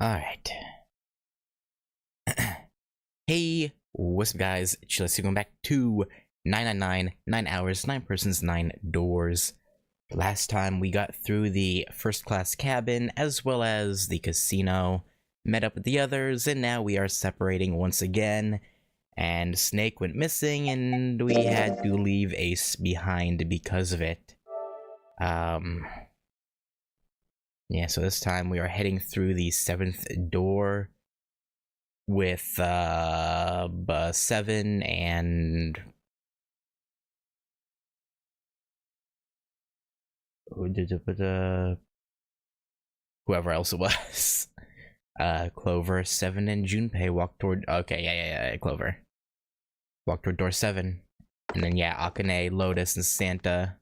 Alright. Hey, what's up guys? Chillis, going back to 999, 9 hours, 9 persons, 9 doors. Last time we got through the first class cabin as well as the casino, met up with the others, and now we are separating once again. And Snake went missing and we had to leave Ace behind because of it. Yeah, so this time we are heading through the 7th door with 7 and whoever else it was. Clover, 7, and Junpei walked toward. Okay, yeah, Clover walked toward door 7, and then yeah, Akane, Lotus, and Santa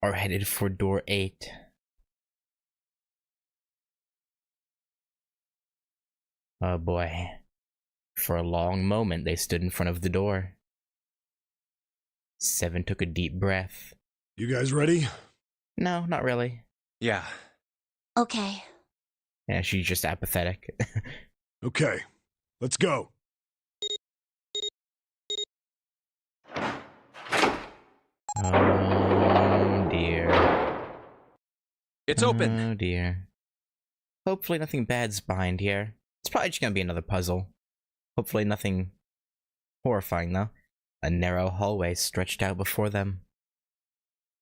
are headed for door 8. Oh boy. For a long moment, they stood in front of the door. 7 took a deep breath. You guys ready? No, not really. Yeah. Okay. Yeah, she's just apathetic. Okay, let's go. Oh dear. It's open. Oh dear. Hopefully nothing bad's behind here. It's probably just gonna be another puzzle. Hopefully nothing horrifying though. A narrow hallway stretched out before them.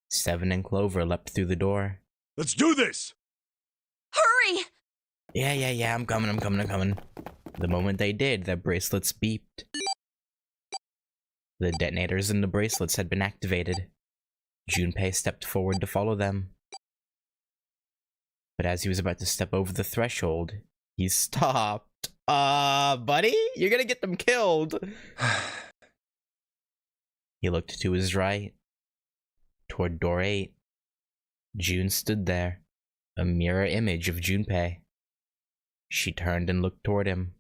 7 and Clover leapt through the door. Let's do this! Hurry! Yeah, I'm coming. The moment they did, their bracelets beeped. The detonators in the bracelets had been activated. Junpei stepped forward to follow them. But as he was about to step over the threshold, he stopped. Buddy? You're gonna get them killed! He looked to his right. Toward door 8. June stood there, a mirror image of Junpei. She turned and looked toward him.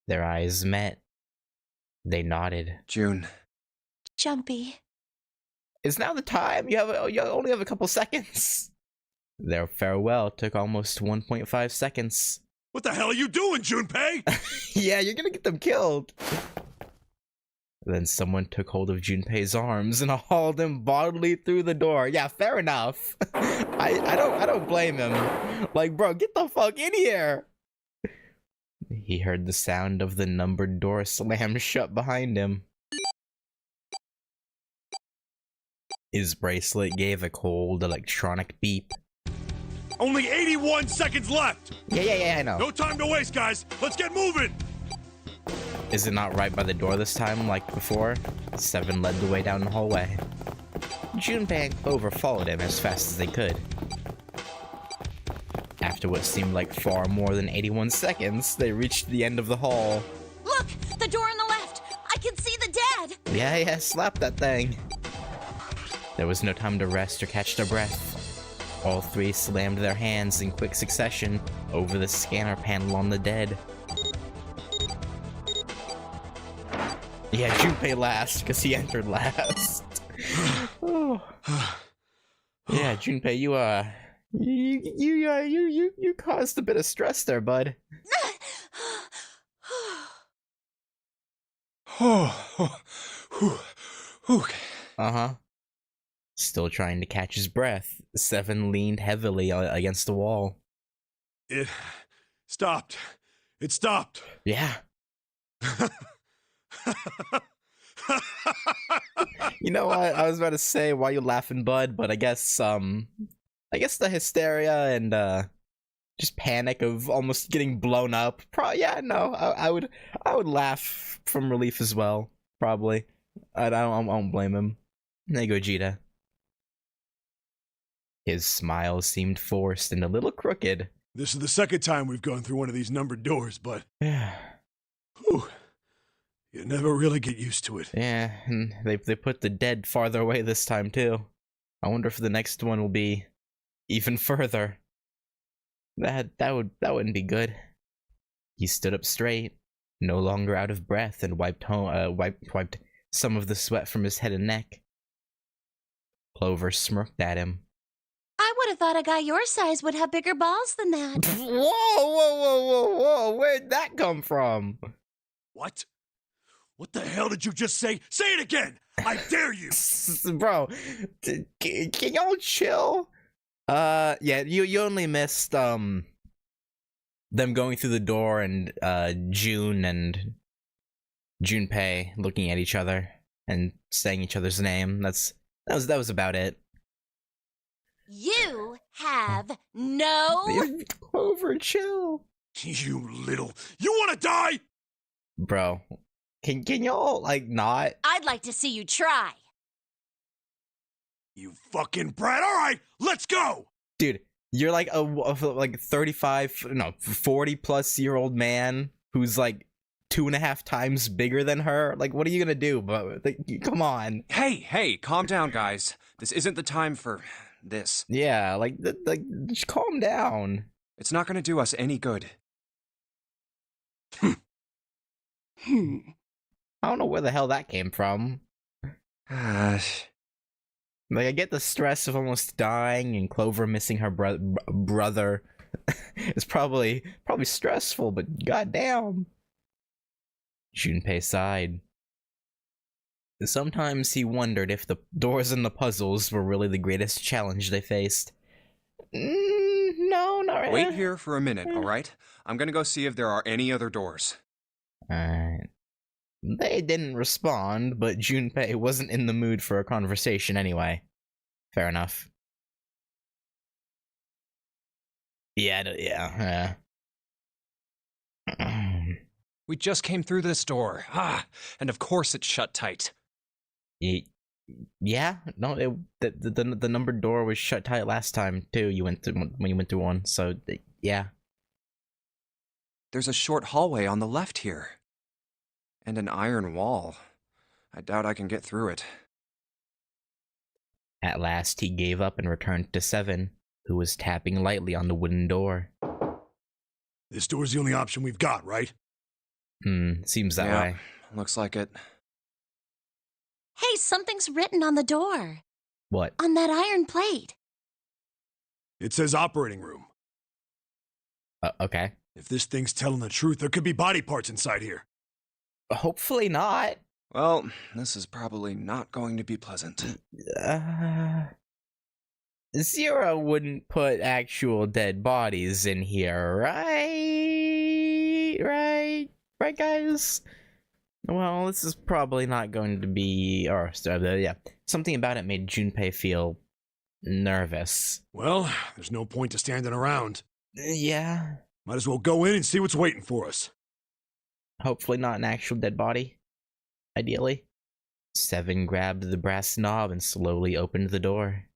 Their eyes met. They nodded. June. Jumpy. Is now the time? You only have a couple seconds. Their farewell took almost 1.5 seconds. What the hell are you doing, Junpei? Yeah, you're gonna get them killed. Then someone took hold of Junpei's arms and hauled him bodily through the door. Yeah, fair enough. I don't blame him. Like, bro, get the fuck in here. He heard the sound of the numbered door slam shut behind him. His bracelet gave a cold electronic beep. Only 81 seconds left! Yeah, I know. No time to waste, guys! Let's get moving! Is it not right by the door this time, like before? 7 led the way down the hallway. Junpei and Clover followed him as fast as they could. After what seemed like far more than 81 seconds, they reached the end of the hall. Look! The door on the left! I can see the dead! Yeah, slap that thing. There was no time to rest or catch their breath. All 3 slammed their hands in quick succession over the scanner panel on the dead. Yeah, Junpei last, because he entered last. Oh. Yeah, Junpei, you caused a bit of stress there, bud. Uh-huh. Still trying to catch his breath, 7 leaned heavily against the wall. It stopped. It stopped. Yeah. You know what? I was about to say, why you laughing, bud? But I guess the hysteria and just panic of almost getting blown up. Yeah, no, I would laugh from relief as well. Probably. I won't blame him. There you go, Jita. His smile seemed forced and a little crooked. This is the second time we've gone through one of these numbered doors, but whew, you never really get used to it. Yeah, and they put the dead farther away this time too. I wonder if the next one will be even further. That wouldn't be good. He stood up straight, no longer out of breath, and wiped some of the sweat from his head and neck. Clover smirked at him. I would have thought a guy your size would have bigger balls than that. Whoa, where'd that come from? What? What the hell did you just say? Say it again! I dare you! Bro, can y'all chill? Yeah, you only missed, them going through the door and, June and Junpei looking at each other and saying each other's name. That was about it. You have no... Clover, chill. You little... You wanna die?! Bro, can y'all, like, not? I'd like to see you try. You fucking brat! Alright, let's go! Dude, you're like a 40-plus-year-old man who's like 2.5 times bigger than her. Like, what are you gonna do? But like, come on. Hey, calm down, guys. This isn't the time for this. Yeah, like just calm down. It's not gonna do us any good. I don't know where the hell that came from. Like, I get the stress of almost dying and Clover missing her brother. It's probably stressful, but goddamn. Junpei sighed. Sometimes he wondered if the doors and the puzzles were really the greatest challenge they faced. No, not really. Wait here for a minute, alright? I'm gonna go see if there are any other doors. Alright. They didn't respond, but Junpei wasn't in the mood for a conversation anyway. Fair enough. Yeah. We just came through this door. And of course it's shut tight. Yeah, no, the numbered door was shut tight last time too. When you went through one, so yeah. There's a short hallway on the left here. And an iron wall. I doubt I can get through it. At last, he gave up and returned to Seven, who was tapping lightly on the wooden door. This door's the only option we've got, right? Seems that way. Looks like it. Hey, something's written on the door. What? On that iron plate. It says operating room. Okay. If this thing's telling the truth, there could be body parts inside here. Hopefully not. Well, this is probably not going to be pleasant. Zero wouldn't put actual dead bodies in here, right? Right, guys? Well, this is probably not going to be... something about it made Junpei feel nervous. Well, there's no point to standing around. Yeah. Might as well go in and see what's waiting for us. Hopefully not an actual dead body. Ideally. Seven grabbed the brass knob and slowly opened the door.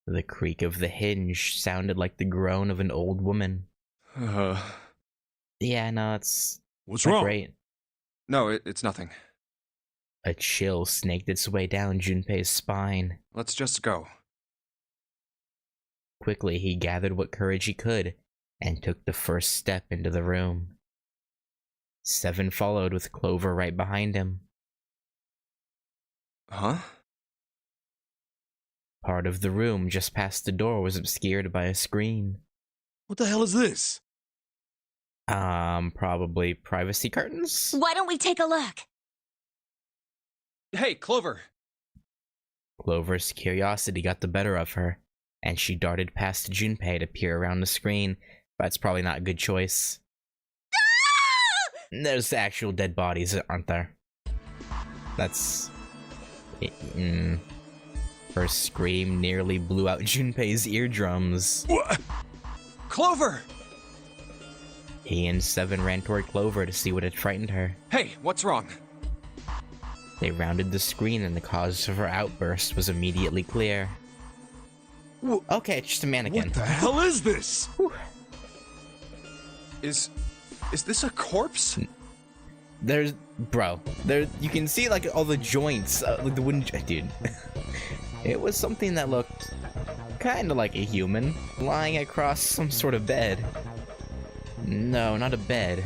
The creak of the hinge sounded like the groan of an old woman. Yeah, no, it's... What's wrong? Great. No, it's nothing. A chill snaked its way down Junpei's spine. Let's just go. Quickly, he gathered what courage he could and took the first step into the room. Seven followed with Clover right behind him. Huh? Part of the room just past the door was obscured by a screen. What the hell is this? Probably privacy curtains? Why don't we take a look? Hey, Clover! Clover's curiosity got the better of her, and she darted past Junpei to peer around the screen, but it's probably not a good choice. There's actual dead bodies, aren't there? That's... Her scream nearly blew out Junpei's eardrums. What? Clover! He and Seven ran toward Clover to see what had frightened her. Hey, what's wrong? They rounded the screen and the cause of her outburst was immediately clear. Okay, it's just a mannequin. What the hell is this? Whew. Is this a corpse? There's... Bro. You can see, like, all the joints. Like, the wooden... Dude. It was something that looked kinda like a human, lying across some sort of bed. No, not a bed.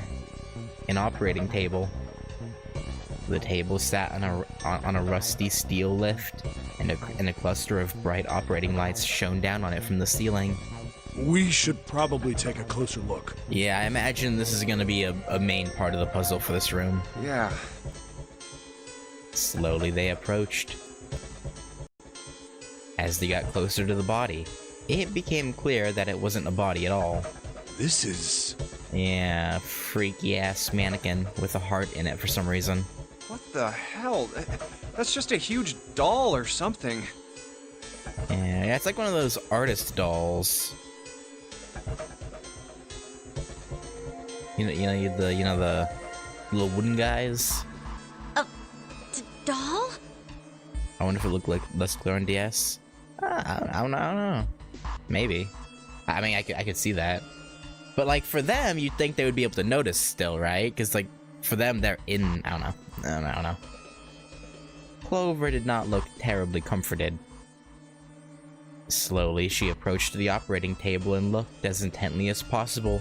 An operating table. The table sat on a rusty steel lift, and a cluster of bright operating lights shone down on it from the ceiling. We should probably take a closer look. Yeah, I imagine this is gonna be a main part of the puzzle for this room. Yeah. Slowly they approached. As they got closer to the body, it became clear that it wasn't a body at all. This is... Yeah, freaky-ass mannequin with a heart in it for some reason. What the hell? That's just a huge doll or something. Yeah, it's like one of those artist dolls. You know the little wooden guys. Doll? I wonder if it looked like less clear on DS. I don't know. Maybe. I mean, I could see that. But like for them, you'd think they would be able to notice still, right? Because like for them, they're in. I don't know. Clover did not look terribly comforted. Slowly, she approached the operating table and looked as intently as possible,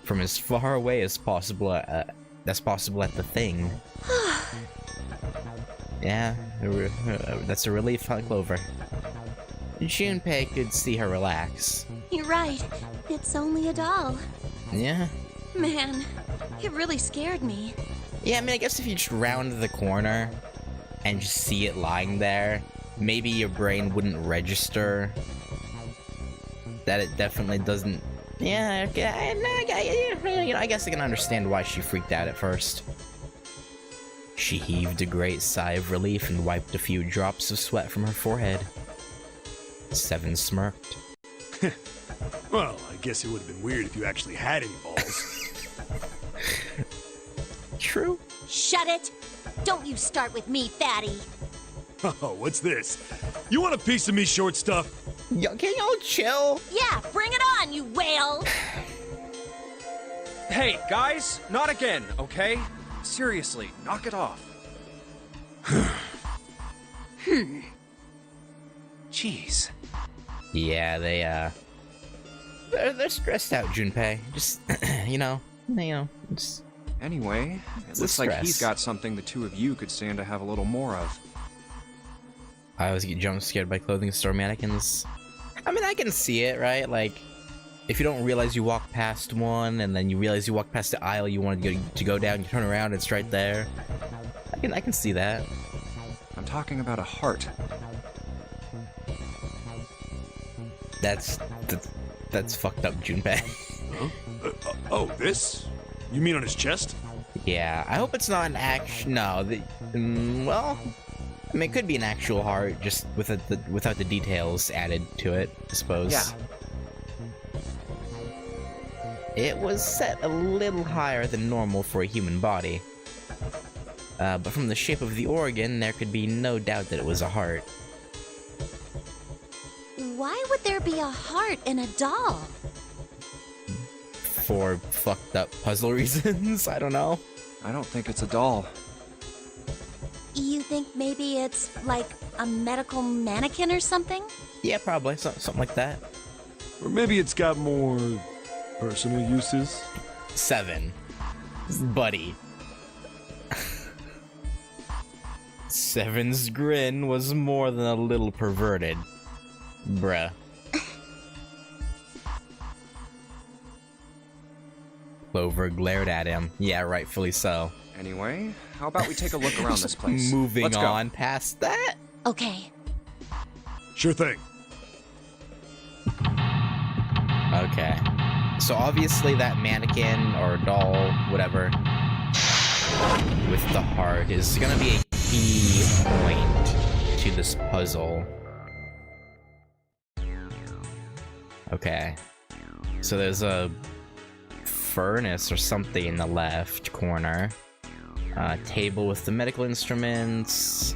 from as far away as possible at the thing. Yeah, that's a relief, huh, Clover? Junpei could see her relax. You're right. It's only a doll. Yeah? Man, it really scared me. Yeah, I mean, I guess if you just round the corner and just see it lying there, maybe your brain wouldn't register that it definitely doesn't... Yeah, okay, I guess I can understand why she freaked out at first. She heaved a great sigh of relief and wiped a few drops of sweat from her forehead. Seven smirked. Well, I guess it would have been weird if you actually had any balls. True. Shut it! Don't you start with me, fatty. Oh, what's this? You want a piece of me, short stuff? Can y'all chill? Yeah, bring it on, you whale! Hey, guys, not again, okay? Seriously, knock it off. Jeez. Yeah, they're stressed out, Junpei. Just, just... Anyway, it It's looks the like stress. he's got something the two of you could stand to have a little more of. I always get jump scared by clothing store mannequins. I mean, I can see it, right? Like, if you don't realize you walk past one, and then you realize you walk past the aisle you wanted to go down, you turn around, it's right there. I can see that. I'm talking about a heart. That's fucked up, Junpei. Oh, this? You mean on his chest? Yeah, I hope it's not an no, well, I mean, it could be an actual heart, just without the details added to it, I suppose. Yeah. It was set a little higher than normal for a human body. But from the shape of the organ, there could be no doubt that it was a heart. Why would there be a heart in a doll? For fucked up puzzle reasons? I don't know. I don't think it's a doll. You think maybe it's like a medical mannequin or something? Yeah, probably. Something like that. Or maybe it's got more personal uses? 7. Buddy. Seven's grin was more than a little perverted. Bruh. Clover glared at him. Yeah, rightfully so. Anyway, how about we take a look around this place? Moving Let's go. on past that. Okay. Sure thing. Okay. So obviously that mannequin or doll, whatever, with the heart is gonna be a key point to this puzzle. Okay. So there's a furnace or something in the left corner. Table with the medical instruments.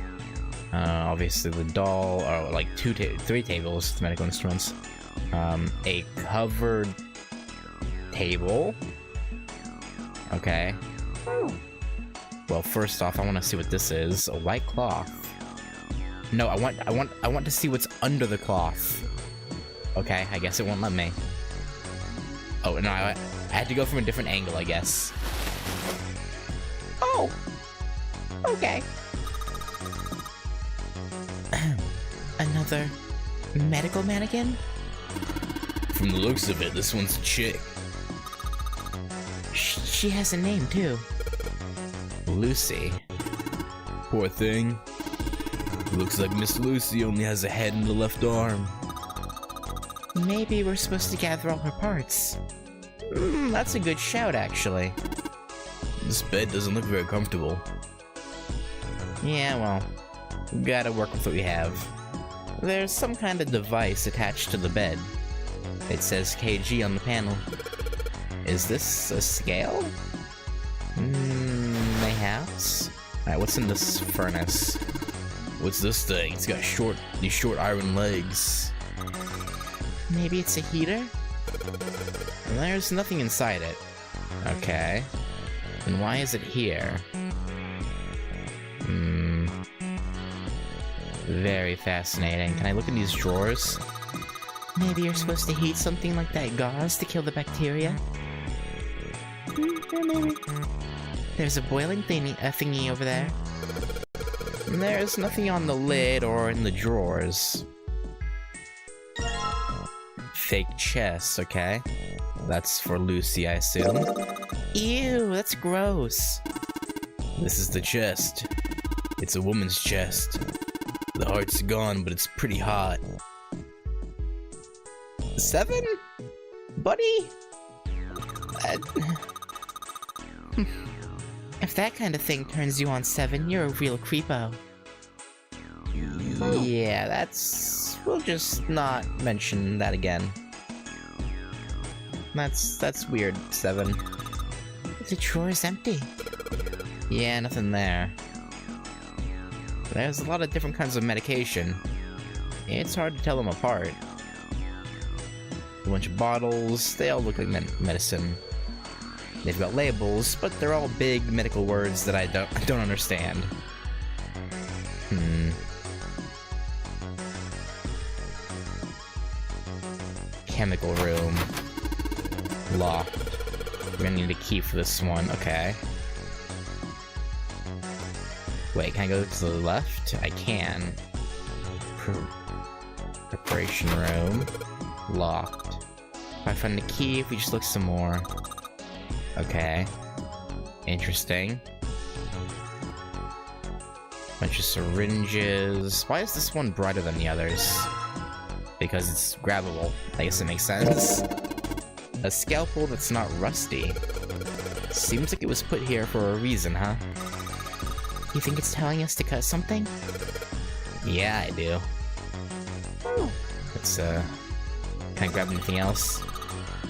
Obviously the doll, or like 3 tables with medical instruments. A covered table. Okay. Well, first off, I want to see what this is. A white cloth. No, I want to see what's under the cloth. Okay, I guess it won't let me. Oh, no, I had to go from a different angle, I guess. Oh! Okay. Another medical mannequin? From the looks of it, this one's a chick. She has a name, too. Lucy. Poor thing. Looks like Miss Lucy only has a head and a left arm. Maybe we're supposed to gather all her parts. That's a good shout, actually. This bed doesn't look very comfortable. Yeah, well, we gotta work with what we have. There's some kind of device attached to the bed. It says kg on the panel. Is this a scale? Mayhaps? Alright, what's in this furnace? What's this thing? It's got these short iron legs. Maybe it's a heater? There's nothing inside it. Okay. And why is it here? Very fascinating. Can I look in these drawers? Maybe you're supposed to heat something like that gauze to kill the bacteria? Maybe. There's a boiling thingy over there. There's nothing on the lid or in the drawers. Fake chest, okay. That's for Lucy, I assume. Ew, that's gross. This is the chest. It's a woman's chest. The heart's gone, but it's pretty hot. 7? Buddy? If that kind of thing turns you on 7, you're a real creepo. Yeah, that's... We'll just not mention that again. That's weird, 7. The drawer is empty. Yeah, nothing there. There's a lot of different kinds of medication. It's hard to tell them apart. A bunch of bottles, they all look like medicine. They've got labels, but they're all big medical words that I don't understand. Chemical room. Locked. We're gonna need a key for this one, okay. Wait, can I go to the left? I can. Preparation room. Locked. If I find the key, if we just look some more. Okay. Interesting. Bunch of syringes. Why is this one brighter than the others? Because it's grabbable. I guess it makes sense. A scalpel that's not rusty. Seems like it was put here for a reason, huh? You think it's telling us to cut something? Yeah, I do. Let's, can I grab anything else?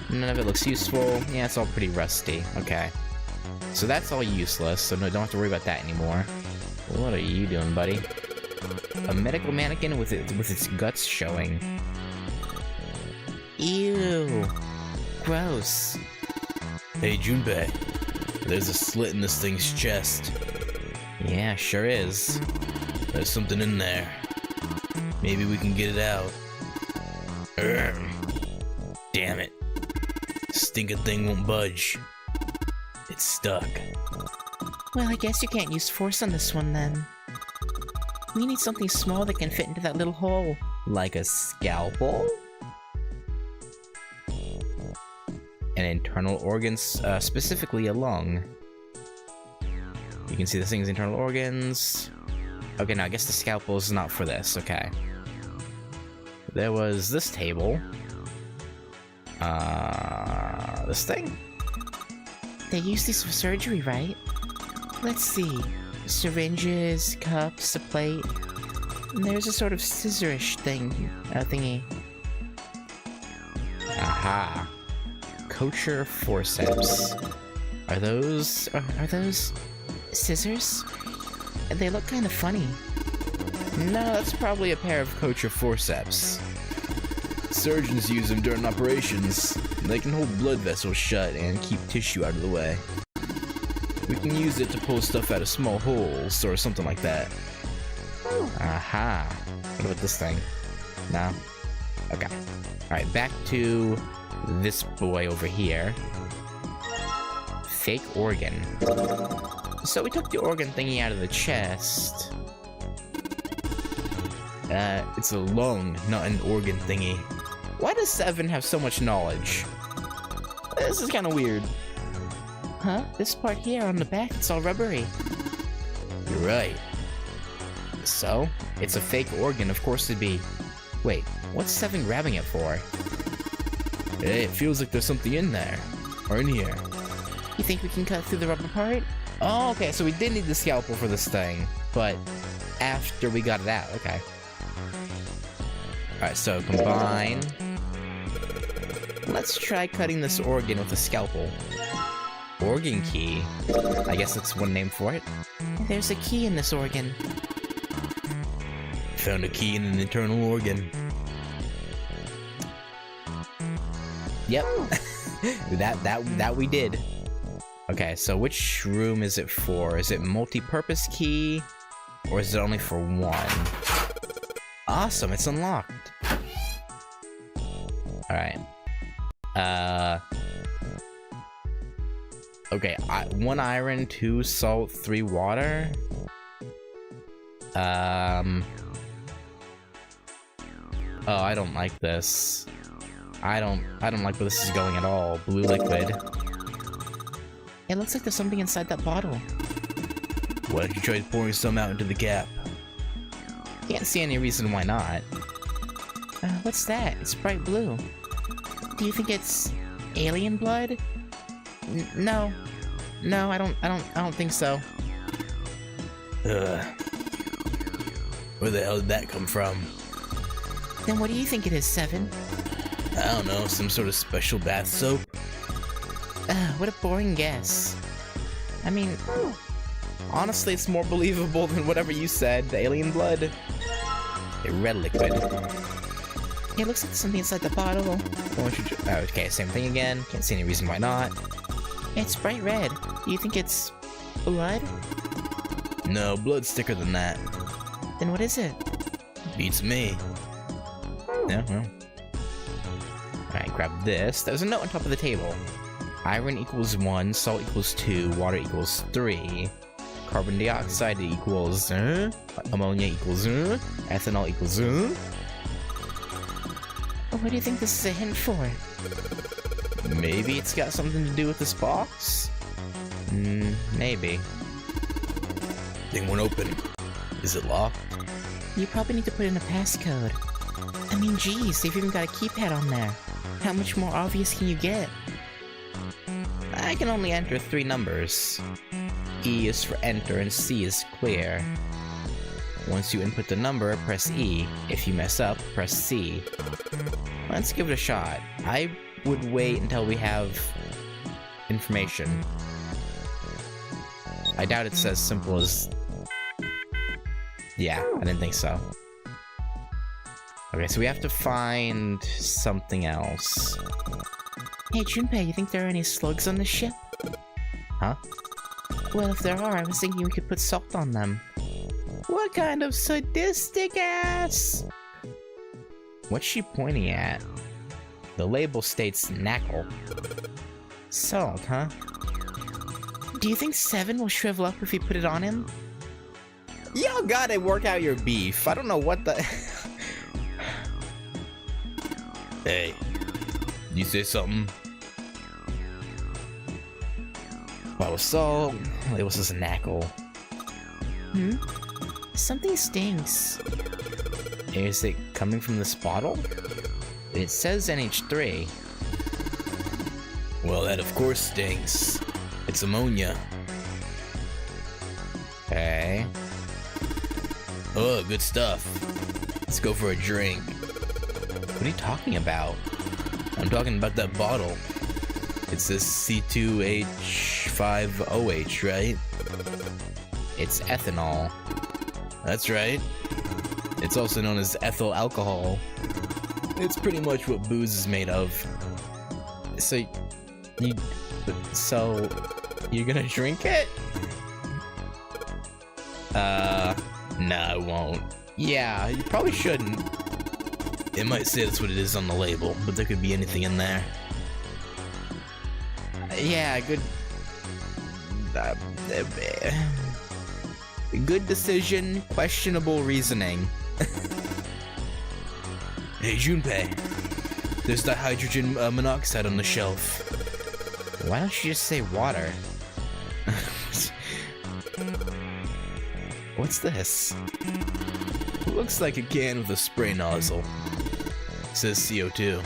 None of it looks useful. Yeah, it's all pretty rusty. Okay. So that's all useless, so no, don't have to worry about that anymore. What are you doing, buddy? A medical mannequin with its guts showing. Ew. Gross. Hey, Junpei. There's a slit in this thing's chest. Yeah, sure is. There's something in there. Maybe we can get it out. Damn it. Stinking thing won't budge. It's stuck. Well, I guess you can't use force on this one then. We need something small that can fit into that little hole. Like a scalpel? An internal organ, specifically a lung. You can see this thing's internal organs. Okay, now I guess the scalpel is not for this, okay. There was this table. This thing? They use these for surgery, right? Let's see. Syringes, cups, a plate. And there's a sort of scissorish thing, thingy. Aha. Kosher forceps. Are those scissors? They look kind of funny. No, that's probably a pair of kosher forceps. Surgeons use them during operations. They can hold blood vessels shut and keep tissue out of the way. We can use it to pull stuff out of small holes or something like that. Aha. What about this thing? No? Okay. Alright, back to this boy over here. Fake organ. So we took the organ thingy out of the chest. It's a lung, not an organ thingy. Why does 7 have so much knowledge? This is kind of weird. Huh? This part here on the back, it's all rubbery. You're right. So, it's a fake organ, of course it'd be. Wait, what's 7 grabbing it for? Hey, it feels like there's something in there. Or in here. You think we can cut through the rubber part? Oh, okay, so we did need the scalpel for this thing, but after we got it out, okay. Alright, so combine. Let's try cutting this organ with a scalpel. Organ key? I guess that's one name for it. There's a key in this organ. Found a key in an internal organ. Yep. that we did. Okay, so which room is it for? Is it multi-purpose key? Or is it only for one? Awesome, it's unlocked. Alright. Okay, 1 iron, 2 salt, 3 water. Oh, I don't like this. I don't like where this is going at all. Blue liquid. It looks like there's something inside that bottle. Why don't you try pouring some out into the gap? Can't see any reason why not. What's that? It's bright blue. Do you think it's alien blood? No. No, I don't think so. Where the hell did that come from? Then what do you think it is, 7? I don't know, some sort of special bath soap? What a boring guess. I mean, honestly, it's more believable than whatever you said, the alien blood. A red liquid. It looks like something inside the bottle. Okay, same thing again. Can't see any reason why not. It's bright red. Do you think it's blood? No, blood's thicker than that. Then what is it? Beats me. Yeah, well. Alright, grab this. There's a note on top of the table. Iron equals 1, salt equals 2, water equals 3, carbon dioxide equals ammonia equals ethanol equals What do you think this is a hint for? Maybe it's got something to do with this box? Maybe. Thing won't open. Is it locked? You probably need to put in a passcode. I mean, geez, they've even got a keypad on there. How much more obvious can you get? I can only enter 3 numbers. E is for enter and C is clear. Once you input the number, press E. If you mess up, press C. Let's give it a shot. I would wait until we have information. I doubt it's as simple as... Yeah, I didn't think so. Okay, so we have to find something else. Hey, Junpei, you think there are any slugs on this ship? Huh? Well, if there are, I was thinking we could put salt on them. What kind of sadistic ass? What's she pointing at? The label states knackle. Salt, huh? Do you think 7 will shrivel up if we put it on him? Y'all gotta work out your beef. I don't know what the... Hey, you say something? Bottle salt. Label says knackle. Something stinks. Is it coming from this bottle? It says NH3. Well, that of course stinks. It's ammonia. Okay. Oh, good stuff. Let's go for a drink. What are you talking about? I'm talking about that bottle. It says C2H5OH, right? It's ethanol. That's right. It's also known as ethyl alcohol. It's pretty much what booze is made of. So you're gonna drink it? No, I won't. Yeah, you probably shouldn't. It might say that's what it is on the label, but there could be anything in there. Yeah, good. Good decision, questionable reasoning. Hey, Junpei. There's dihydrogen monoxide on the shelf. Why don't you just say water? What's this? Looks like a can with a spray nozzle. Says CO2.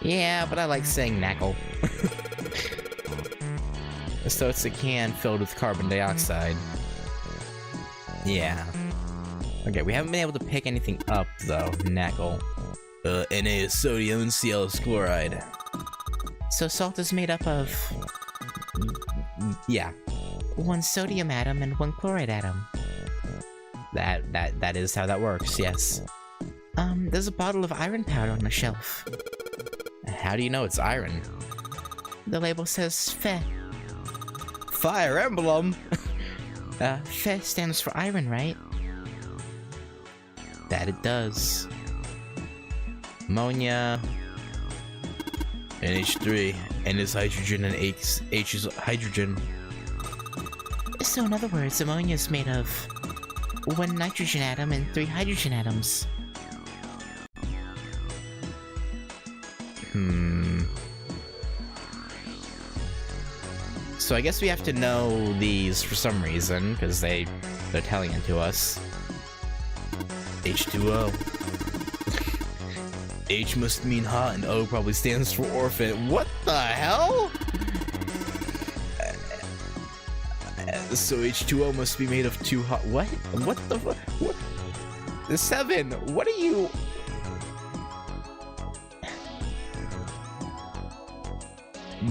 Yeah, but I like saying knackle. So it's a can filled with carbon dioxide. Yeah. Okay, we haven't been able to pick anything up, though. Knackle. Na is sodium and Cl is chloride. So salt is made up of... yeah. One sodium atom and one chloride atom. That is how that works, yes. There's a bottle of iron powder on the shelf. How do you know it's iron? The label says Fe. Fire Emblem? Fe stands for iron, right? That it does. Ammonia. NH3. N is hydrogen and H is hydrogen. So in other words, ammonia is made of one nitrogen atom and 3 hydrogen atoms. So I guess we have to know these for some reason, because they're telling it to us. H2O. H must mean hot and O probably stands for orphan. What the hell? So H2O must be made of 2 hot. What? What the fuck? What? The 7. What are you?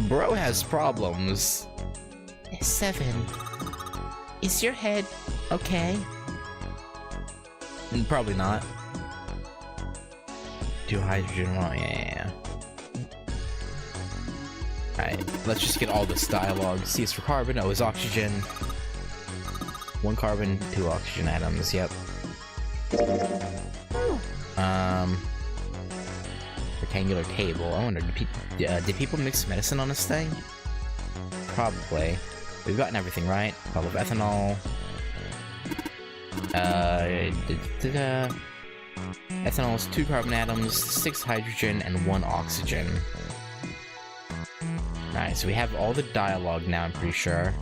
Bro has problems. 7. Is your head okay? Probably not. 2 hydrogen. Oh, yeah. Alright, let's just get all this dialogue. C is for carbon, O is oxygen. 1 carbon, 2 oxygen atoms, yep. Rectangular table. I wonder, did people mix medicine on this thing? Probably. We've gotten everything right. Bottle of ethanol. Ethanol is 2 carbon atoms, 6 hydrogen, and 1 oxygen. Alright, so we have all the dialogue now, I'm pretty sure.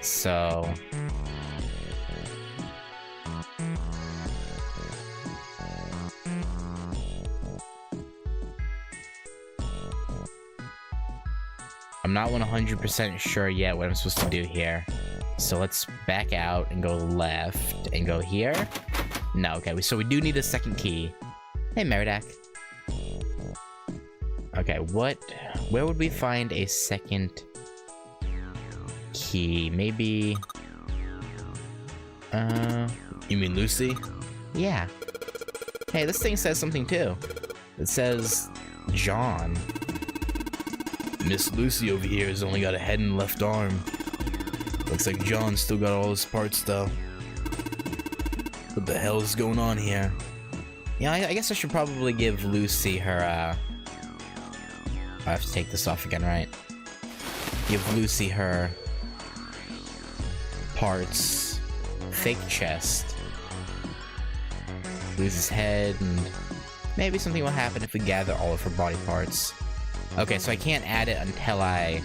So... I'm not 100% sure yet what I'm supposed to do here. So let's back out and go left and go here. No, okay, so we do need a second key. Hey, Meridak. Okay, where would we find a second key? Maybe... You mean Lucy? Yeah. Hey, this thing says something too. It says... John. Miss Lucy over here has only got a head and left arm. Looks like John's still got all his parts though. What the hell is going on here? Yeah, I guess I should probably give Lucy her, I have to take this off again, right? Give Lucy her parts. Fake chest. Lucy's head, and maybe something will happen if we gather all of her body parts. Okay, so I can't add it until I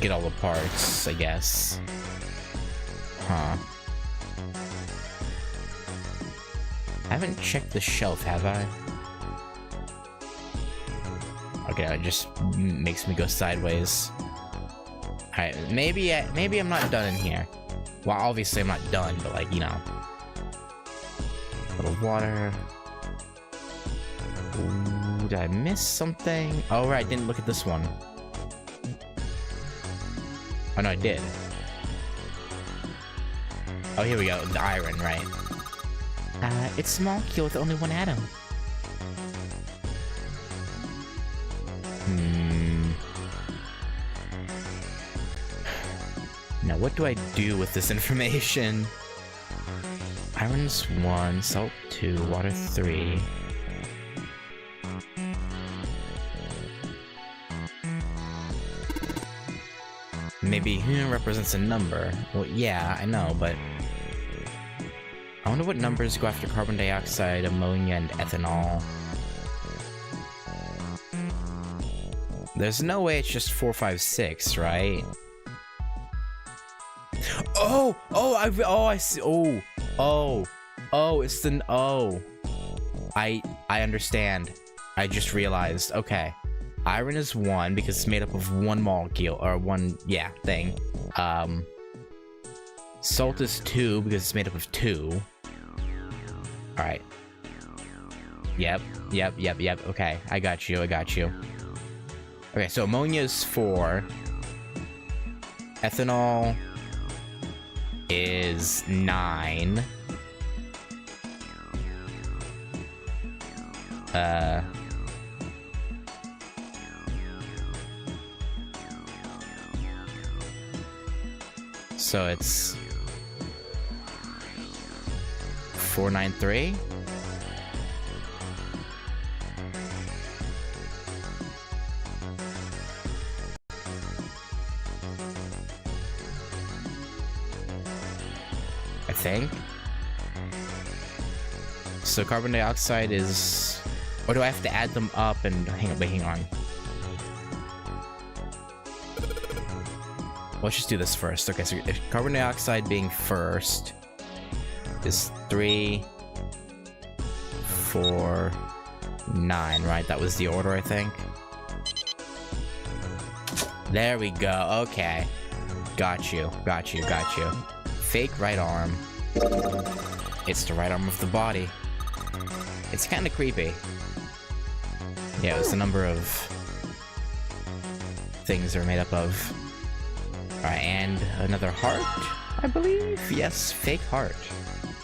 get all the parts, I guess. Huh. I haven't checked the shelf, have I? Okay, it just makes me go sideways. Alright, maybe I'm not done in here. Well, obviously I'm not done, but like, you know. A little water. Ooh, did I miss something? Oh, right, I didn't look at this one. Oh, no, I did. Oh, here we go. The iron, right. It's a molecule with only 1 atom. Now, what do I do with this information? Iron's 1, salt 2, water 3. maybe represents a number. Well, yeah, I know, but I wonder what numbers go after carbon dioxide, ammonia, and ethanol. There's no way it's just 4, 5, 6, right? I see. It's the I understand. I just realized. Okay, iron is 1 because it's made up of one molecule or one thing. Salt is 2 because it's made up of 2. All right. Yep. Okay, I got you. Okay, so ammonia is 4. Ethanol is 9. So it's 493. I think. So carbon dioxide is, or do I have to add them up and hang on. Let's just do this first. Okay, so if carbon dioxide being first is 3, 4, 9, right? That was the order, I think. There we go. Okay. Got you. Fake right arm. It's the right arm of the body. It's kind of creepy. Yeah, it's the number of things they're made up of. Alright, and another heart, I believe? Yes, fake heart.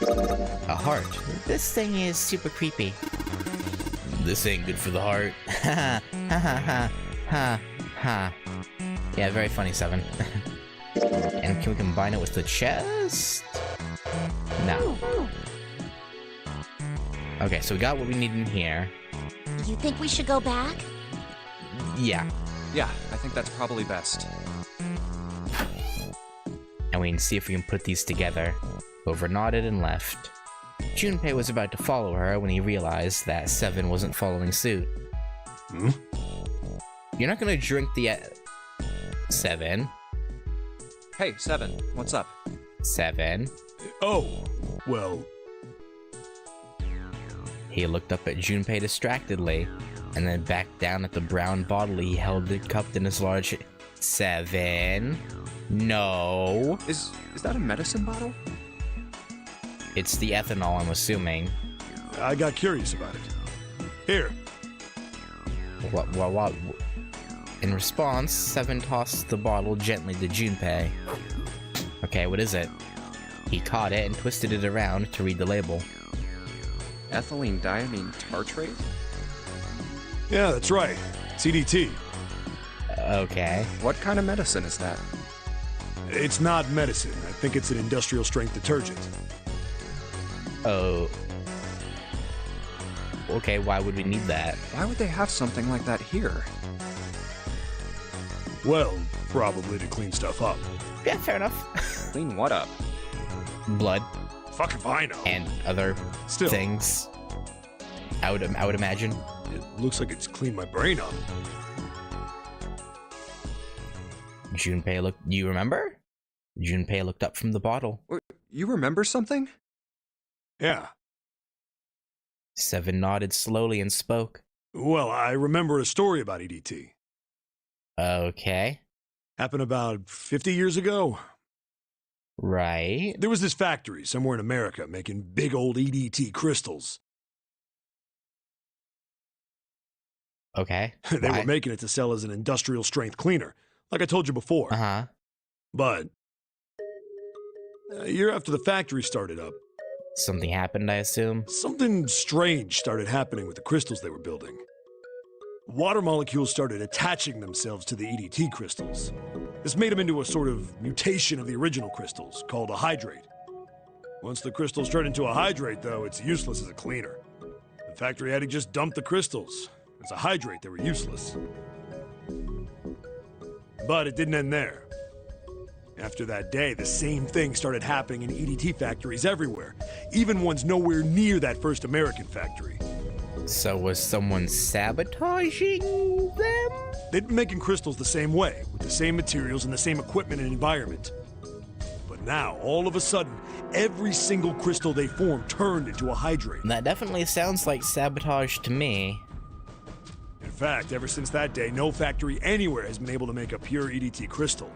A heart. This thing is super creepy. This ain't good for the heart. Ha ha ha ha ha. Yeah, very funny, 7. And can we combine it with the chest? No. Okay, so we got what we need in here. You think we should go back? Yeah. Yeah, I think that's probably best. And we can see if we can put these together. Over nodded and left. Junpei was about to follow her when he realized that 7 wasn't following suit. Hmm? You're not gonna drink the 7. Hey, 7, what's up? 7. Oh, well, He looked up at Junpei distractedly, and then back down at the brown bottle he held it cupped in his large... 7. No. Is that a medicine bottle? It's the ethanol, I'm assuming. I got curious about it. Here. What? In response, 7 tossed the bottle gently to Junpei. Okay, what is it? He caught it and twisted it around to read the label. Ethylene diamine tartrate? Yeah, that's right. CDT. Okay. What kind of medicine is that? It's not medicine. I think it's an industrial strength detergent. Oh. Okay, why would we need that? Why would they have something like that here? Well, probably to clean stuff up. Yeah, fair enough. Clean what up? Blood Fuck if I know. and other Still, things. I would imagine. it looks like it's cleaned my brain up. Junpei looked. You remember? Junpei looked up from the bottle. You remember something? Yeah. 7 nodded slowly and spoke. Well, I remember a story about EDT. Okay. Happened about 50 years ago. Right. There was this factory somewhere in America making big old EDT crystals. Okay. They Why? were making it to sell as an industrial strength cleaner, like I told you before. Uh-huh. But a year after the factory started up, Something happened, I assume. something strange started happening with the crystals they were building. Water molecules started attaching themselves to the EDT crystals. This made them into a sort of mutation of the original crystals, called a hydrate. Once the crystals turn into a hydrate, though, it's useless as a cleaner. The factory had to just dump the crystals. As a hydrate, they were useless. But it didn't end there. After that day, the same thing started happening in EDT factories everywhere, even ones nowhere near that first American factory. So was someone sabotaging them? They'd been making crystals the same way, with the same materials and the same equipment and environment. But now, all of a sudden, every single crystal they formed turned into a hydrate. That definitely sounds like sabotage to me. In fact, ever since that day, no factory anywhere has been able to make a pure EDT crystal.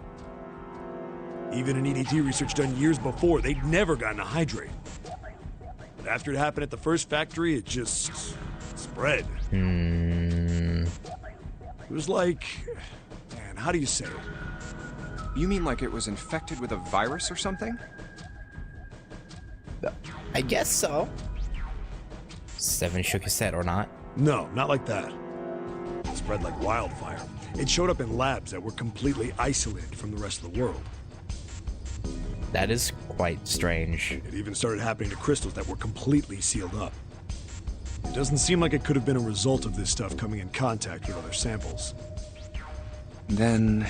Even in EDT research done years before, they'd never gotten a hydrate. But after it happened at the first factory, it just spread. It was like... man, how do you say it? You mean like it was infected with a virus or something? I guess so. Seven shook his head, or not. No, not like that. It spread like wildfire. It showed up in labs that were completely isolated from the rest of the world. That is quite strange. It even started happening to crystals that were completely sealed up. It doesn't seem like it could have been a result of this stuff coming in contact with other samples. Then...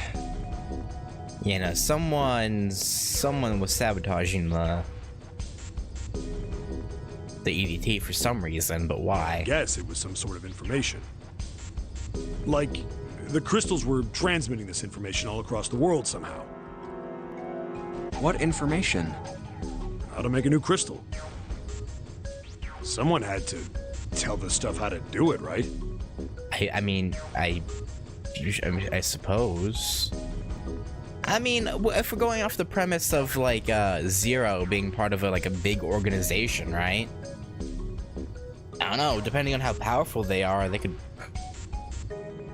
You know, someone was sabotaging the EDT for some reason, but why? I guess it was some sort of information. Like, the crystals were transmitting this information all across the world somehow. what information? How to make a new crystal. Someone had to tell this stuff how to do it, right? I mean, I suppose. I mean, if we're going off the premise of like Zero being part of a big organization, right? I don't know. Depending on how powerful they are, they could.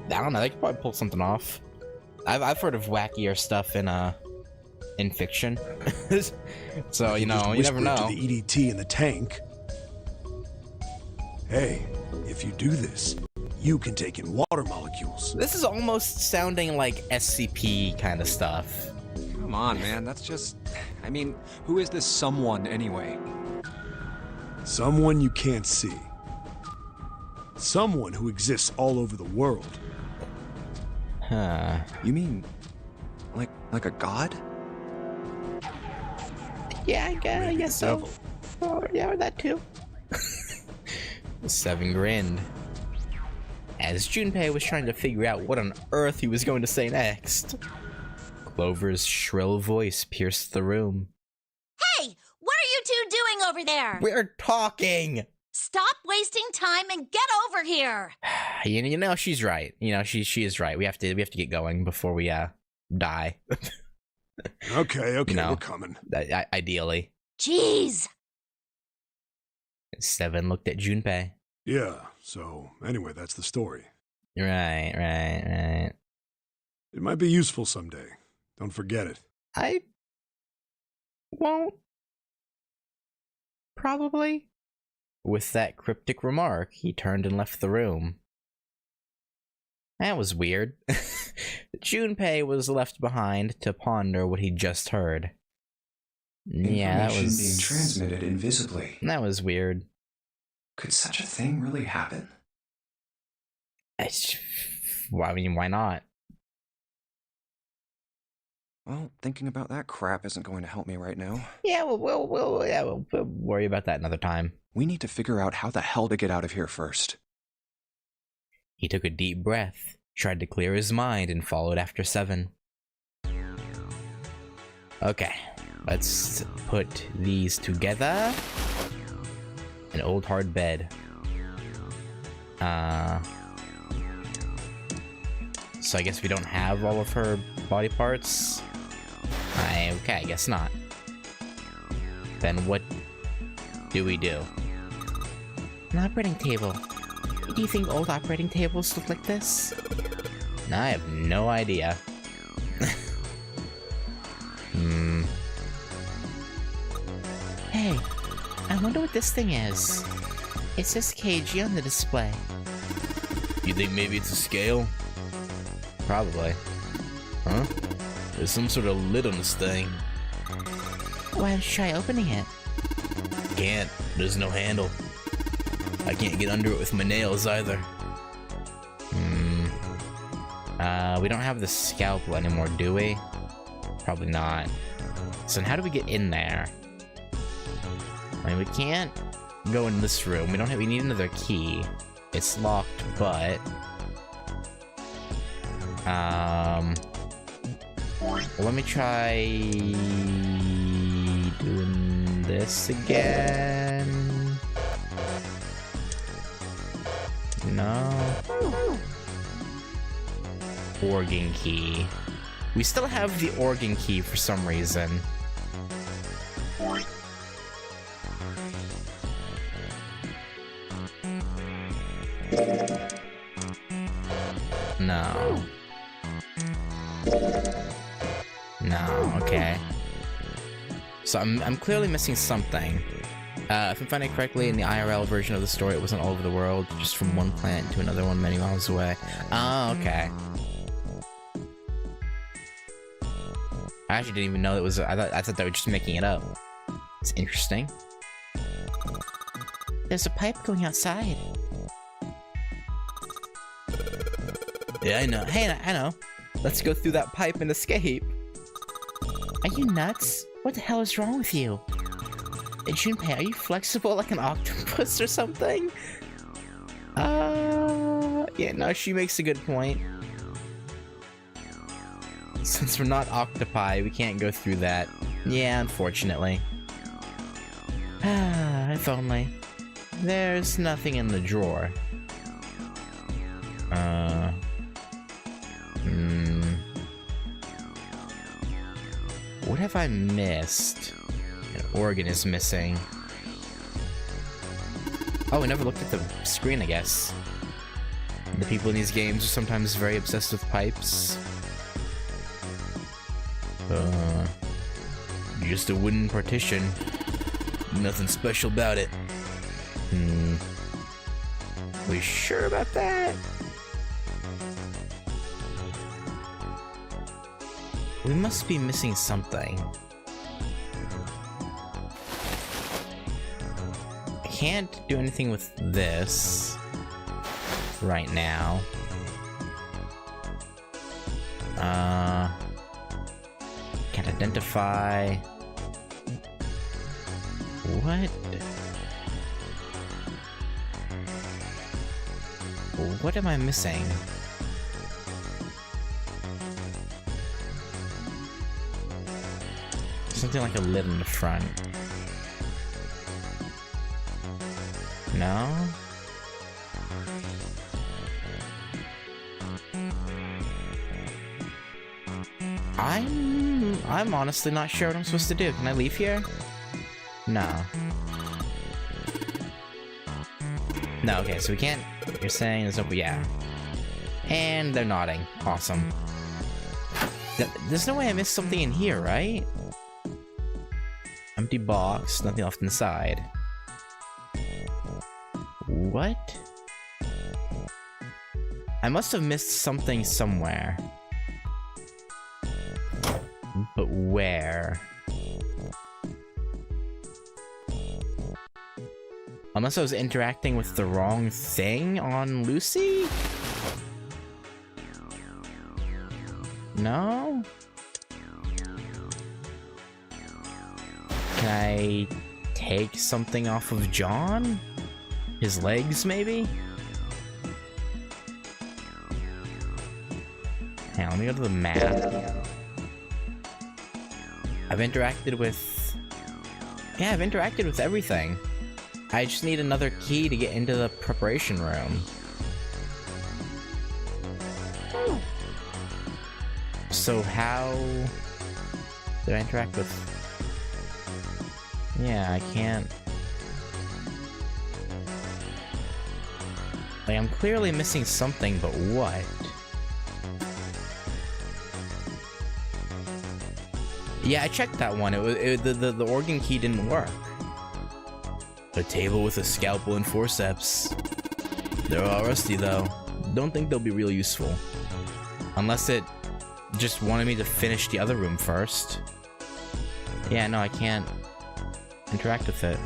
I don't know. They could probably pull something off. I've heard of wackier stuff in fiction, so you know, you never know. To the EDT in the tank. Hey, if you do this, you can take in water molecules. This is almost sounding like SCP kind of stuff. Come on, man. That's just... I mean, who is this someone anyway? Someone you can't see. Someone who exists all over the world. Huh. You mean... like a god? Yeah, I Maybe guess the so. devil. Oh, yeah, that too. Seven grinned. As Junpei was trying to figure out what on earth he was going to say next, Clover's shrill voice pierced the room. Hey, what are you two doing over there? We're talking! Stop wasting time and get over here. You know, she's right. You know, she is right. We have to get going before we die. Okay, You know. we're coming. Ideally. Jeez. Seven looked at Junpei. Yeah, so anyway, that's the story. Right. It might be useful someday. Don't forget it. I won't. Probably. With that cryptic remark, he turned and left the room. That was weird. Junpei was left behind to ponder what he'd just heard. Yeah, that Information was... being transmitted invisibly. That was weird. Could such a thing really happen? Well, I mean, why not? Well, thinking about that crap isn't going to help me right now. Yeah, we'll worry about that another time. We need to figure out how the hell to get out of here first. He took a deep breath, tried to clear his mind, and followed after Seven. Okay, let's put these together. An old hard bed. So I guess we don't have all of her body parts? Okay, I guess not. Then what do we do? An operating table. Do you think old operating tables look like this? I have no idea. Hey, I wonder what this thing is. It says KG on the display. You think maybe it's a scale? Probably. Huh? There's some sort of lid on this thing. Why don't you try opening it? Can't. There's no handle. I can't get under it with my nails either. We don't have the scalpel anymore, do we? Probably not. So how do we get in there? I mean, we can't go in this room. We need another key. It's locked, but... let me try... doing this again. No. Organ key. We still have the organ key for some reason. No. No, okay. So I'm clearly missing something. If I'm finding it correctly, in the IRL version of the story, it wasn't all over the world, just from one planet to another one many miles away. Oh, okay. I actually didn't even know it was. I thought they were just making it up. It's interesting. There's a pipe going outside. Yeah, I know. Hey, I know. Let's go through that pipe and escape. Are you nuts? What the hell is wrong with you? Junpei, are you flexible like an octopus or something? Yeah, no, she makes a good point. Since we're not octopi, we can't go through that. Yeah, unfortunately. If only. There's nothing in the drawer. What have I missed? An organ is missing. Oh, we never looked at the screen, I guess. The people in these games are sometimes very obsessed with pipes. Just a wooden partition. Nothing special about it. We sure about that? We must be missing something. I can't do anything with this right now. Can't identify. What? What am I missing? Something like a lid in the front. No? I'm honestly not sure what I'm supposed to do. Can I leave here? No. No, okay, so we can't... You're saying there's no... Yeah. And they're nodding. Awesome. There's no way I missed something in here, right? Empty box, nothing left inside. What? I must have missed something somewhere. But where? Unless I was interacting with the wrong thing on Lucy? No? Can I take something off of John? His legs, maybe? Hang on, let me go to the map. I've interacted with... Yeah, I've interacted with everything. I just need another key to get into the preparation room. So how... did I interact with... Yeah, I can't... Like, I'm clearly missing something, but what? Yeah, I checked that one. The organ key didn't work. A table with a scalpel and forceps. They're all rusty, though. Don't think they'll be real useful. Unless it just wanted me to finish the other room first. Yeah, no, I can't interact with it.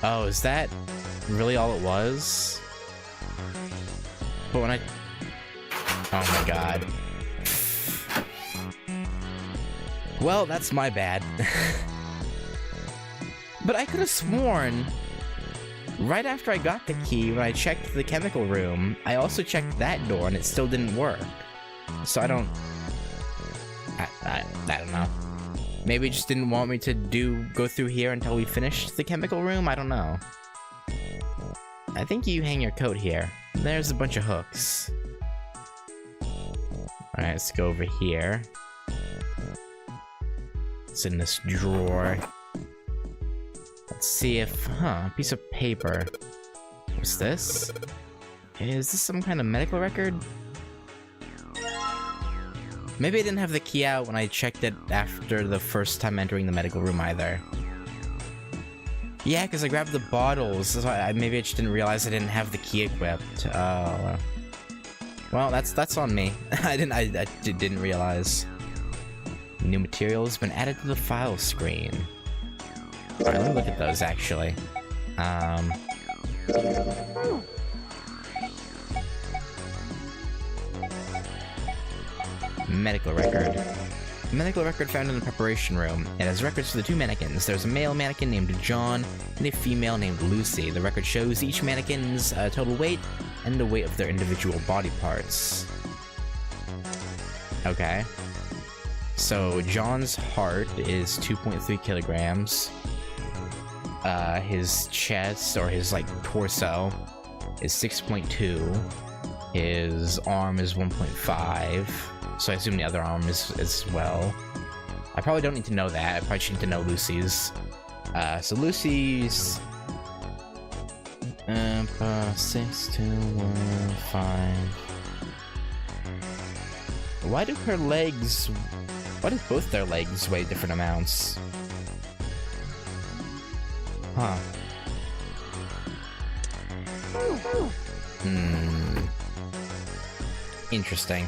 Oh, is that really all it was? But when I... Oh my god. Well, that's my bad. But I could have sworn, right after I got the key, when I checked the chemical room, I also checked that door and it still didn't work. So I don't know. Maybe it just didn't want me to go through here until we finished the chemical room? I don't know. I think you hang your coat here. There's a bunch of hooks. Alright, let's go over here. It's in this drawer. Let's see if... Huh, a piece of paper. What's this? Is this some kind of medical record? Maybe I didn't have the key out when I checked it after the first time entering the medical room either. Yeah, because I grabbed the bottles, so maybe I just didn't realize I didn't have the key equipped. Oh, well, that's on me. I didn't realize. New material has been added to the file screen. Alright, let me look at those actually. Medical record. Medical record found in the preparation room. It has records for the two mannequins. There's a male mannequin named John and a female named Lucy. The record shows each mannequin's total weight and the weight of their individual body parts. Okay. So John's heart is 2.3 kilograms. His chest, or his torso, is 6.2. His arm is 1.5. So I assume the other arm is as well. I probably don't need to know that. I probably should need to know Lucy's. So Lucy's... 6, 2, 1, 5... Why do her legs... Why do both their legs weigh different amounts? Huh. Interesting.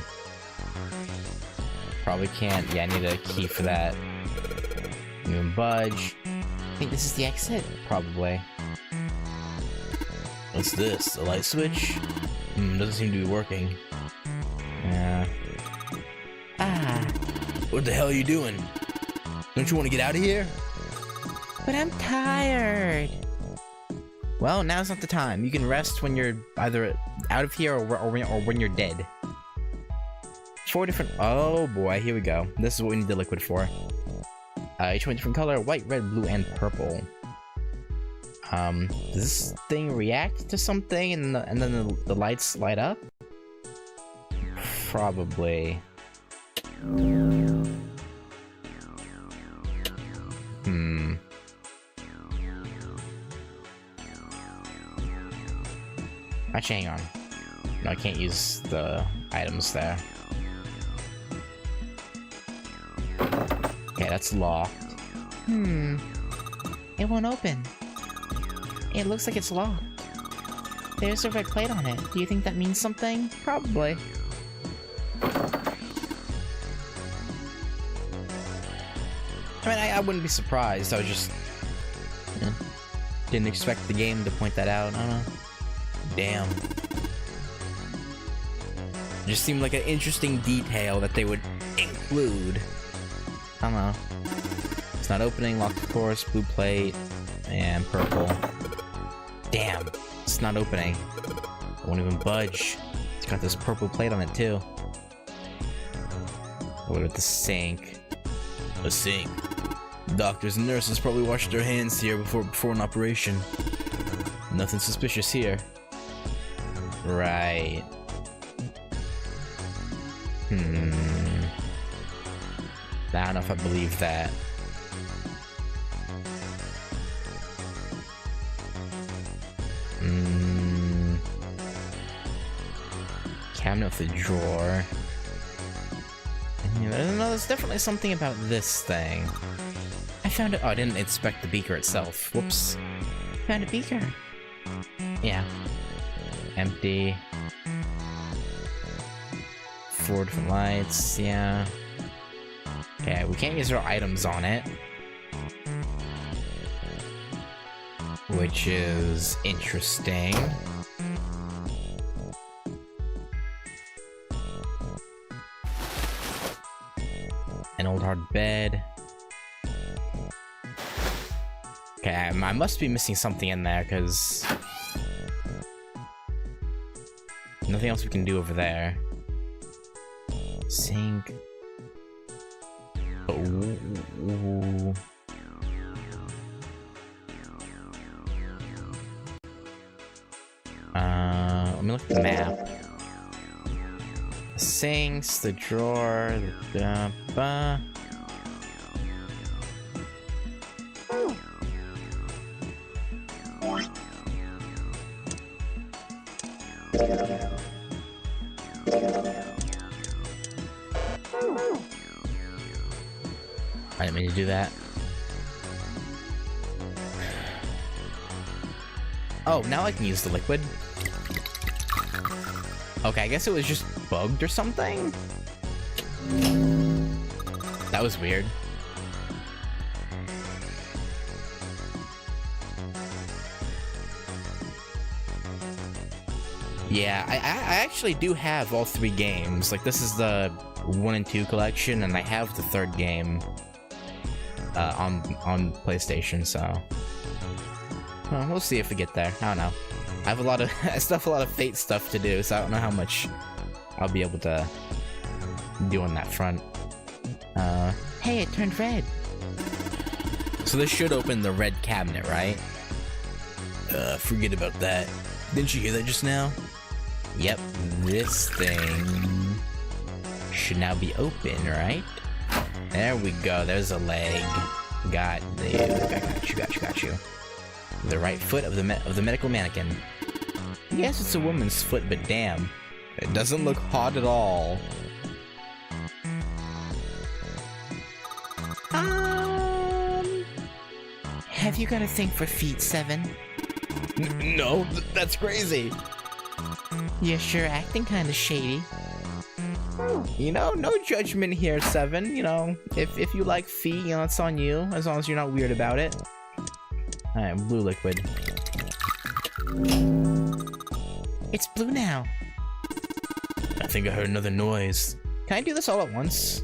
Probably can't. Yeah, I need a key for that. Even budge. I think this is the exit? Probably. What's this? A light switch? Doesn't seem to be working. Yeah. What the hell are you doing? Don't you want to get out of here? But I'm tired. Well, now's not the time. You can rest when you're either out of here or when you're dead. 4 different... Oh boy, here we go. This is what we need the liquid for. Each one different color: white, red, blue, and purple. Does this thing react to something and then the lights light up? Probably. Actually, hang on. No, I can't use the items there. Okay, that's locked. It won't open. It looks like it's locked. There's a red plate on it. Do you think that means something? Probably. I mean, I wouldn't be surprised. I was just... didn't expect the game to point that out. I don't know. Damn. Just seemed like an interesting detail that they would include. I don't know. It's not opening, locked of course, blue plate, and purple. Damn, it's not opening. It won't even budge. It's got this purple plate on it too. What about the sink? A sink. Doctors and nurses probably washed their hands here before an operation. Nothing suspicious here. Right. I don't know if I believe that. Cabinet with a drawer. No, there's definitely something about this thing. I found it. Oh, I didn't inspect the beaker itself. Whoops. Found a beaker. Yeah. Empty. 4 different lights, yeah. Okay, we can't use our items on it. Which is interesting. An old hard bed. Okay, I must be missing something in there, because nothing else we can do over there. Sink. Ooh. Let me look at the map. The sinks, the drawer, the I didn't mean to do that. Oh, now I can use the liquid. Okay, I guess it was just bugged or something? That was weird. Yeah, I actually do have all 3 games. Like, this is the 1 and 2 collection, and I have the 3rd game on PlayStation, so... Well, we'll see if we get there. I don't know. I have a lot of a lot of Fate stuff to do, so I don't know how much I'll be able to do on that front. Hey, it turned red. So this should open the red cabinet, right? Forget about that. Didn't you hear that just now? Yep, this thing should now be open, right? There we go. There's a leg. Got you. The right foot of the medical mannequin. Yes, it's a woman's foot, but damn, it doesn't look hot at all. Have you got a thing for feet, Seven? No, that's crazy. You're sure acting kind of shady. You know, no judgment here, Seven. You know, if you like feet, you know, it's on you, as long as you're not weird about it. Alright, blue liquid. It's blue now. I think I heard another noise. Can I do this all at once?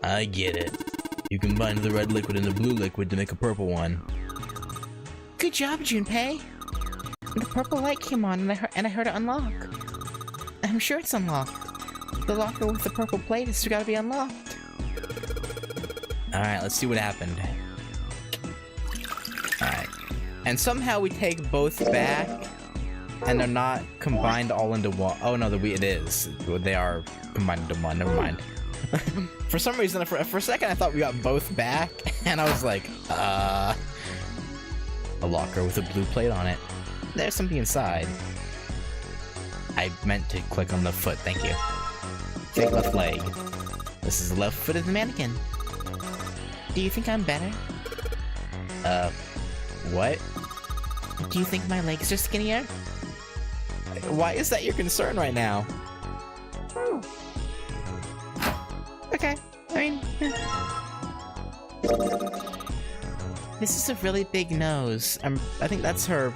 I get it. You combine the red liquid and the blue liquid to make a purple one. Good job, Junpei. The purple light came on and I heard it unlock. I'm sure it's unlocked. The locker with the purple plate has got to be unlocked. Alright, let's see what happened. Alright. And somehow we take both back, and they're not combined all into one. Oh no, it is. They are combined into one, never mind. For some reason, for a second I thought we got both back, and I was like, a locker with a blue plate on it. There's something inside. I meant to click on the foot, thank you. Take left leg. This is the left foot of the mannequin. Do you think I'm better? What? Do you think my legs are skinnier? Why is that your concern right now? Okay, I mean... This is a really big nose. I think that's her,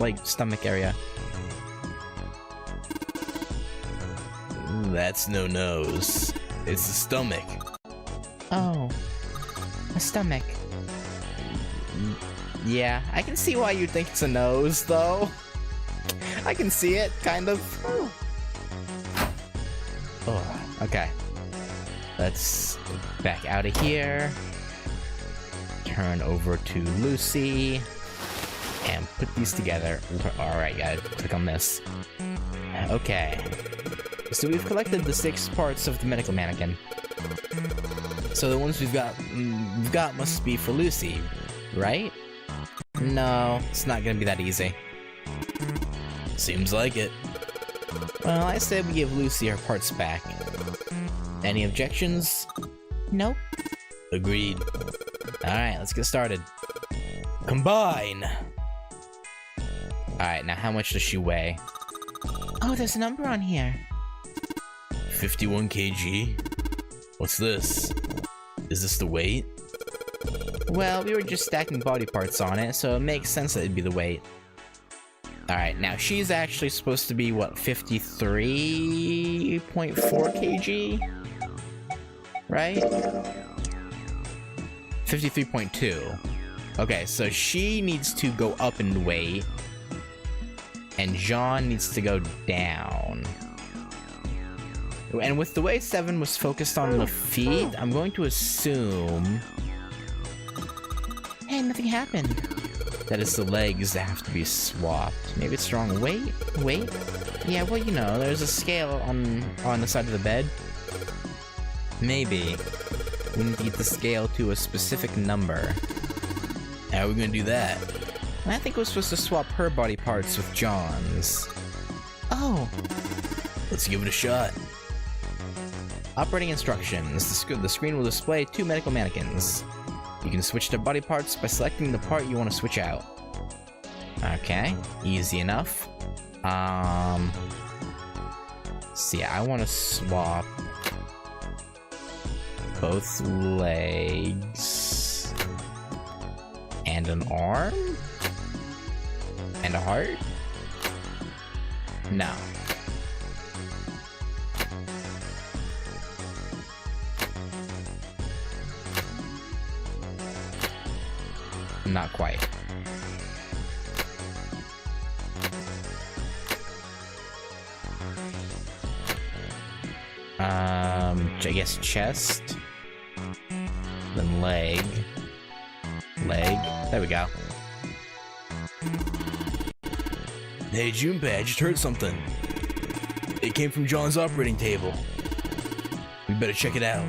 like, stomach area. That's no nose. It's the stomach. Oh. A stomach. Yeah, I can see why you'd think it's a nose, though. I can see it, kind of. Oh, okay. Let's back out of here. Turn over to Lucy. And put these together. Alright, guys, click on this. Okay. So we've collected the 6 parts of the medical mannequin. So the ones we've got must be for Lucy, right? No, it's not gonna be that easy. Seems like it. Well, I said we give Lucy her parts back. Any objections? Nope. Agreed. Alright, let's get started. Combine! Alright, now how much does she weigh? Oh, there's a number on here. 51 kg? What's this? Is this the weight? Well, we were just stacking body parts on it, so it makes sense that it'd be the weight. Alright, now she's actually supposed to be, what, 53.4 kg? Right? 53.2. Okay, so she needs to go up in weight, and John needs to go down. And with the way 7 was focused on the feet, I'm going to assume... Hey, nothing happened. That it's the legs that have to be swapped. Maybe it's wrong. Wait. Yeah, well, you know, there's a scale on the side of the bed. Maybe we need to get the scale to a specific number. How are we gonna do that? I think we're supposed to swap her body parts with John's. Oh. Let's give it a shot. Operating instructions. The screen will display 2 medical mannequins. You can switch their body parts by selecting the part you want to switch out. Okay, easy enough. See, I want to swap both legs and an arm and a heart. No. Not quite. I guess chest, then leg. There we go. Hey Junpei, I just heard something. It came from John's operating table. We better check it out.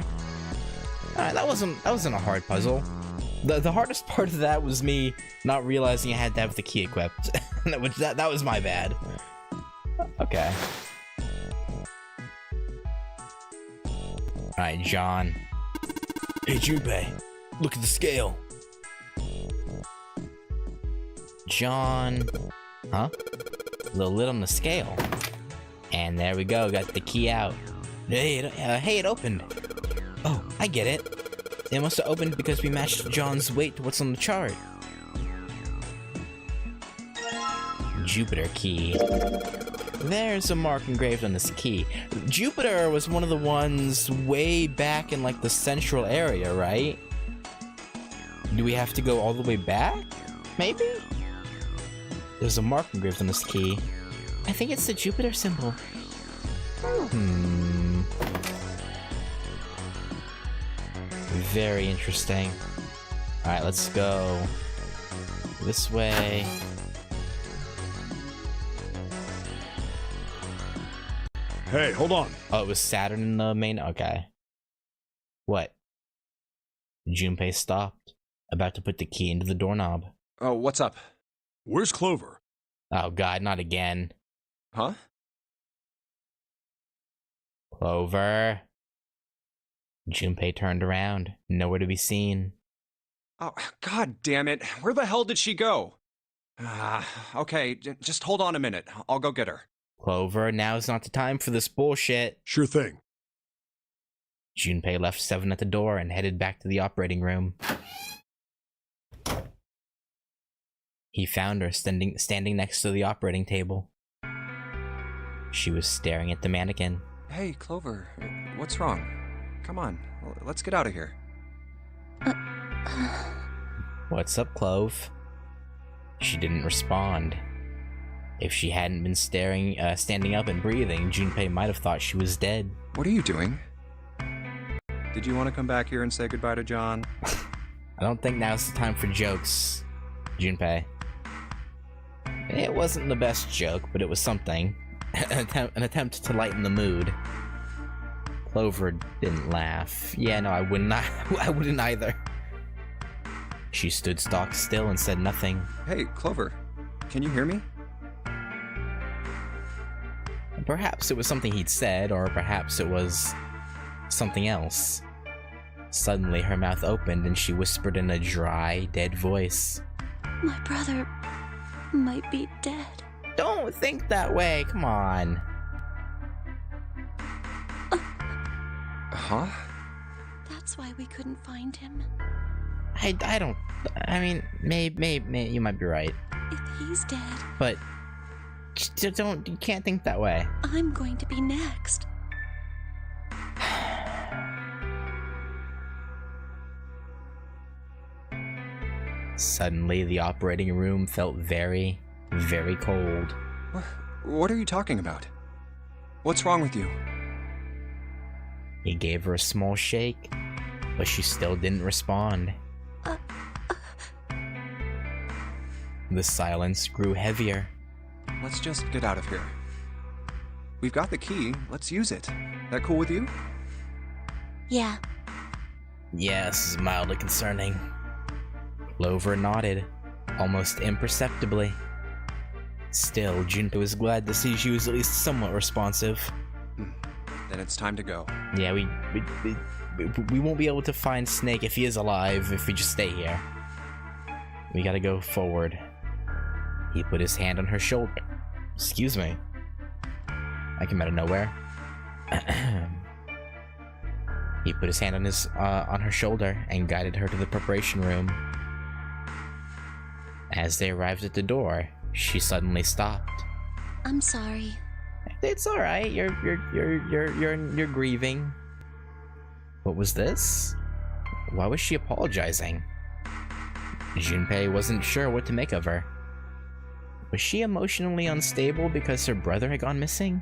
That wasn't a hard puzzle. The hardest part of that was me not realizing I had to have the key equipped. that was my bad. Okay. Alright, John. Hey, Junpei, look at the scale. John. Huh? The lid on the scale. And there we go, got the key out. Hey, it opened. Oh, I get it. It must have opened because we matched John's weight to what's on the chart. Jupiter key. There's a mark engraved on this key. Jupiter was one of the ones way back in like the central area, right? Do we have to go all the way back? Maybe? There's a mark engraved on this key. I think it's the Jupiter symbol. Very interesting. Alright, let's go this way. Hey, hold on. Oh, it was Saturn in the main? Okay. What? Junpei stopped, about to put the key into the doorknob. Oh, what's up? Where's Clover? Oh god, not again. Huh? Clover. Junpei turned around, nowhere to be seen. Oh, god damn it. Where the hell did she go? Okay, just hold on a minute. I'll go get her. Clover, now's not the time for this bullshit. Sure thing. Junpei left 7 at the door and headed back to the operating room. He found her standing next to the operating table. She was staring at the mannequin. Hey, Clover, what's wrong? Come on, let's get out of here. What's up, Clove? She didn't respond. If she hadn't been standing up and breathing, Junpei might have thought she was dead. What are you doing? Did you want to come back here and say goodbye to John? I don't think now's the time for jokes, Junpei. It wasn't the best joke, but it was something. An attempt to lighten the mood. Clover didn't laugh. Yeah, no, I wouldn't. I wouldn't either. She stood stock still and said nothing. Hey, Clover, can you hear me? Perhaps it was something he'd said, or perhaps it was something else. Suddenly, her mouth opened and she whispered in a dry, dead voice. My brother might be dead. don't think that way. Come on. Huh? That's why we couldn't find him. I don't. I mean, maybe you might be right, If he's dead, but don't. You can't think that way. I'm going to be next. Suddenly, the operating room felt very, very cold. What are you talking about? What's wrong with you? He gave her a small shake, but she still didn't respond. The silence grew heavier. Let's just get out of here. We've got the key. Let's use it. That cool with you? Yeah, Yeah, this is mildly concerning. Clover nodded, almost imperceptibly. Still, Junpei was glad to see she was at least somewhat responsive. Then it's time to go. Yeah, we won't be able to find Snake if he is alive if we just stay here. We gotta go forward. He put his hand on her shoulder. Excuse me. I came out of nowhere. He put his hand on her shoulder and guided her to the preparation room. As they arrived at the door, she suddenly stopped. I'm sorry. It's all right. You're grieving. What was this? Why was she apologizing? Junpei wasn't sure what to make of her. Was she emotionally unstable because her brother had gone missing?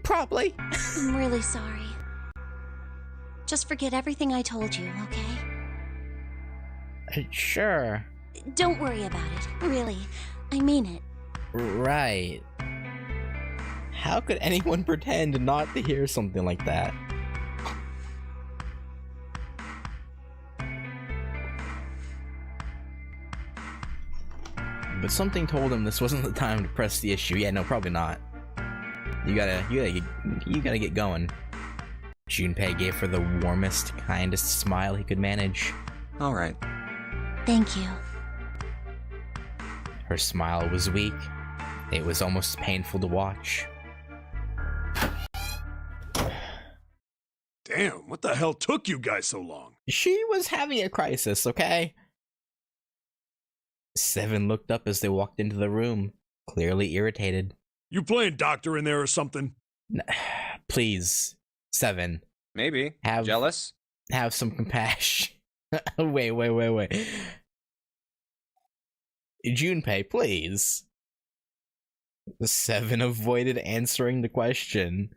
Probably. I'm really sorry. Just forget everything I told you, okay? Sure. Don't worry about it. Really. I mean it. Right. How could anyone pretend not to hear something like that? But something told him this wasn't the time to press the issue. Yeah, no, probably not. You gotta get going. Junpei gave her the warmest, kindest smile he could manage. All right. Thank you. Her smile was weak. It was almost painful to watch. Damn, what the hell took you guys so long? She was having a crisis, okay? Seven looked up as they walked into the room, clearly irritated. You playing doctor in there or something? Please, Seven. Maybe. Have- Jealous? Have some compassion. Wait. Junpei, please. Seven avoided answering the question.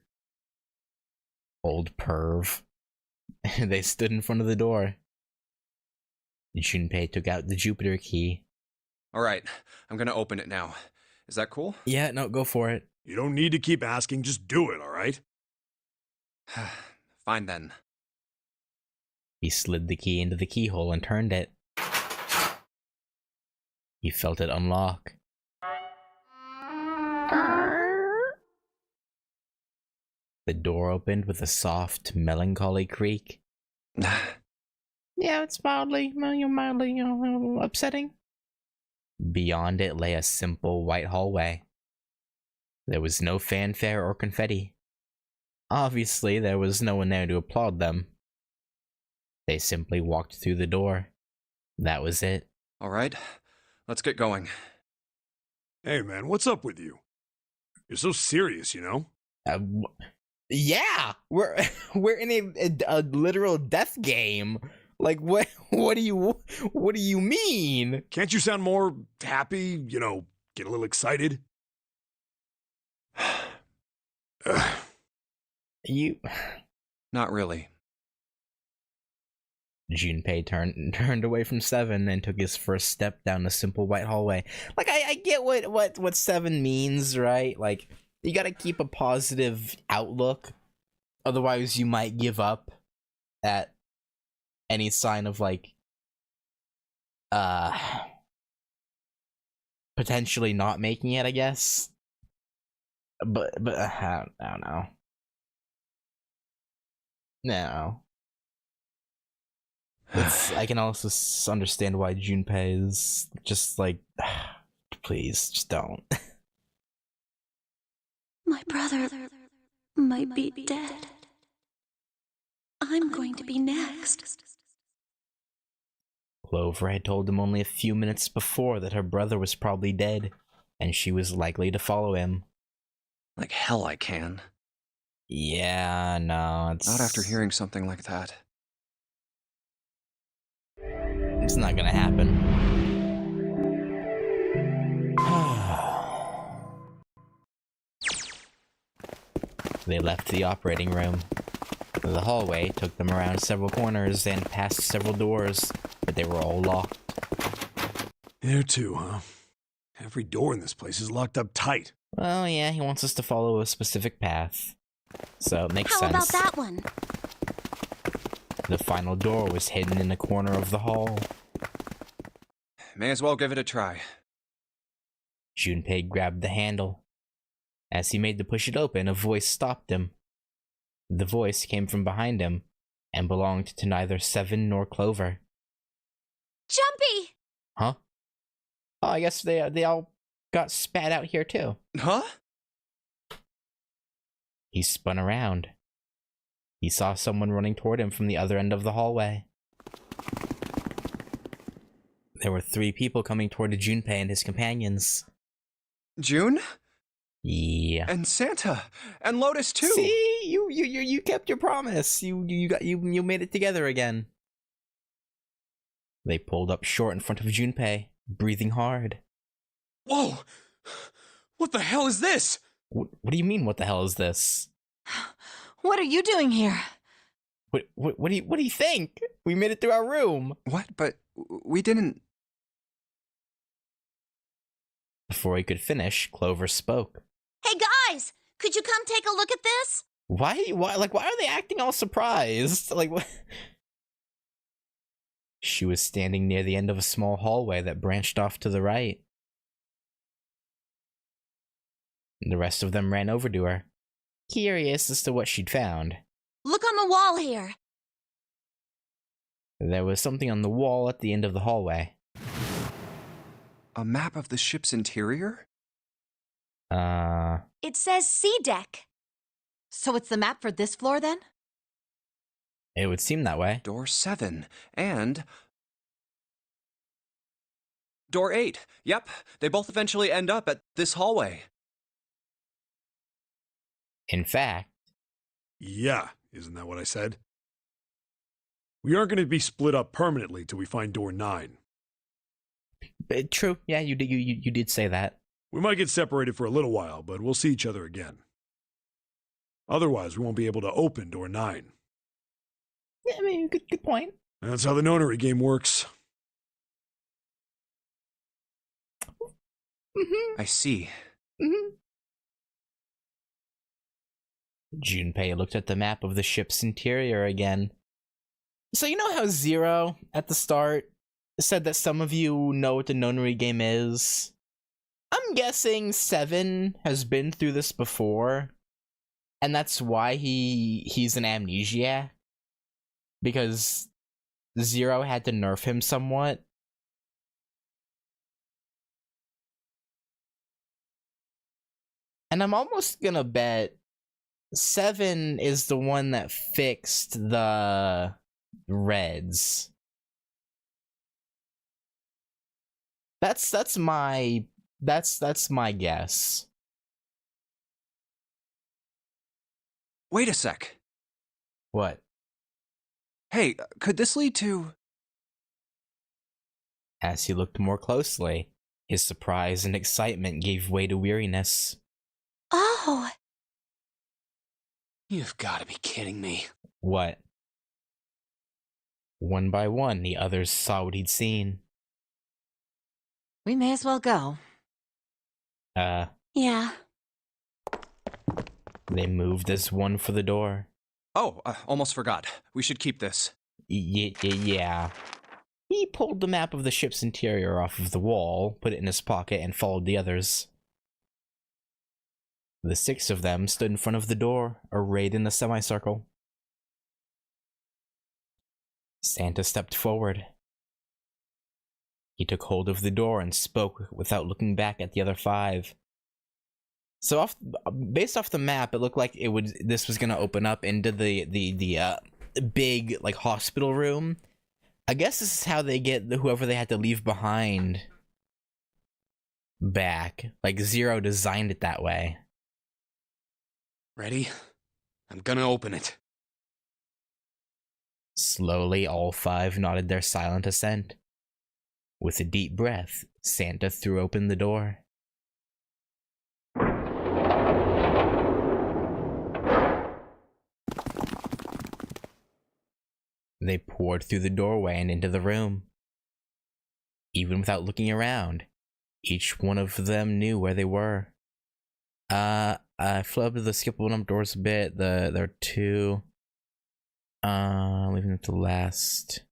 Old perv. They stood in front of the door. Junpei took out the Jupiter key. All right. I'm gonna open it now. Is that cool? Yeah, no, go for it. You don't need to keep asking, just do it, alright? Fine then. He slid the key into the keyhole and turned it. He felt it unlock. The door opened with a soft, melancholy creak. Yeah, it's mildly upsetting. Beyond it lay a simple white hallway. There was no fanfare or confetti. Obviously, there was no one there to applaud them. They simply walked through the door. That was it. All right. Let's get going. Hey man, what's up with you? You're so serious, you know? Yeah, we're in a literal death game. Like what do you mean? Can't you sound more happy, you know, get a little excited? You Not really. Junpei turned away from Seven and took his first step down the simple white hallway. Like I get what Seven means, right? Like you gotta keep a positive outlook, otherwise you might give up at any sign of like potentially not making it, I guess. But I don't know. No. I can also understand why Junpei is just like, please, just don't. My brother might be dead. I'm going to be next. Clover had told him only a few minutes before that her brother was probably dead, and she was likely to follow him. Like hell I can. Yeah, no, it's... Not after hearing something like that. It's not gonna happen. They left the operating room. The hallway took them around several corners and past several doors, but they were all locked. There too, huh? Every door in this place is locked up tight. Well, yeah, he wants us to follow a specific path. So it makes How sense. about that one? The final door was hidden in a corner of the hall. May as well give it a try. Junpei grabbed the handle. As he made to push it open, a voice stopped him. The voice came from behind him and belonged to neither Seven nor Clover. Jumpy! Huh? Oh, I guess they all got spat out here too. Huh? He spun around. He saw someone running toward him from the other end of the hallway. There were 3 people coming toward Junpei and his companions. June? Yeah. And Santa! And Lotus too! See, you kept your promise. You made it together again. They pulled up short in front of Junpei, breathing hard. Whoa! What the hell is this? What do you mean? What the hell is this? What are you doing here? What do you think? We made it through our room. What? But we didn't... Before he could finish, Clover spoke. Hey guys, could you come take a look at this? Why are they acting all surprised? Like, what? She was standing near the end of a small hallway that branched off to the right. The rest of them ran over to her, curious as to what she'd found. Look on the wall here. There was something on the wall at the end of the hallway. A map of the ship's interior? It says C deck. So it's the map for this floor then? It would seem that way. Door 7. And... Door 8. Yep, they both eventually end up at this hallway. In fact... Yeah, isn't that what I said? We aren't going to be split up permanently till we find door 9. True, yeah, you did say that. We might get separated for a little while, but we'll see each other again. Otherwise, we won't be able to open door 9. Yeah, I mean, good point. That's how the nonary game works. I see. Junpei looked at the map of the ship's interior again. So you know how Zero, at the start, said that some of you know what the nonary game is? I'm guessing 7 has been through this before, and that's why he's an amnesiac. Because Zero had to nerf him somewhat. And I'm almost gonna bet 7 is the one that fixed the Reds. That's my guess. Wait a sec. What? Hey, could this lead to... As he looked more closely, his surprise and excitement gave way to weariness. Oh, You've got to be kidding me. What? One by one, the others saw what he'd seen. We may as well go. yeah. They moved as one for the door. Oh, almost forgot. We should keep this. Yeah. He pulled the map of the ship's interior off of the wall, put it in his pocket, and followed the others. The 6 of them stood in front of the door, arrayed in a semicircle. Santa stepped forward. He took hold of the door and spoke without looking back at the other 5. So based off the map, it looked like this was gonna open up into the big like hospital room. I guess this is how they get whoever they had to leave behind back. Like Zero designed it that way. Ready? I'm gonna open it. Slowly, all 5 nodded their silent assent. With a deep breath, Santa threw open the door. They poured through the doorway and into the room. Even without looking around, each one of them knew where they were. I flipped the skippable number doors a bit. There are 2. Leaving it to last.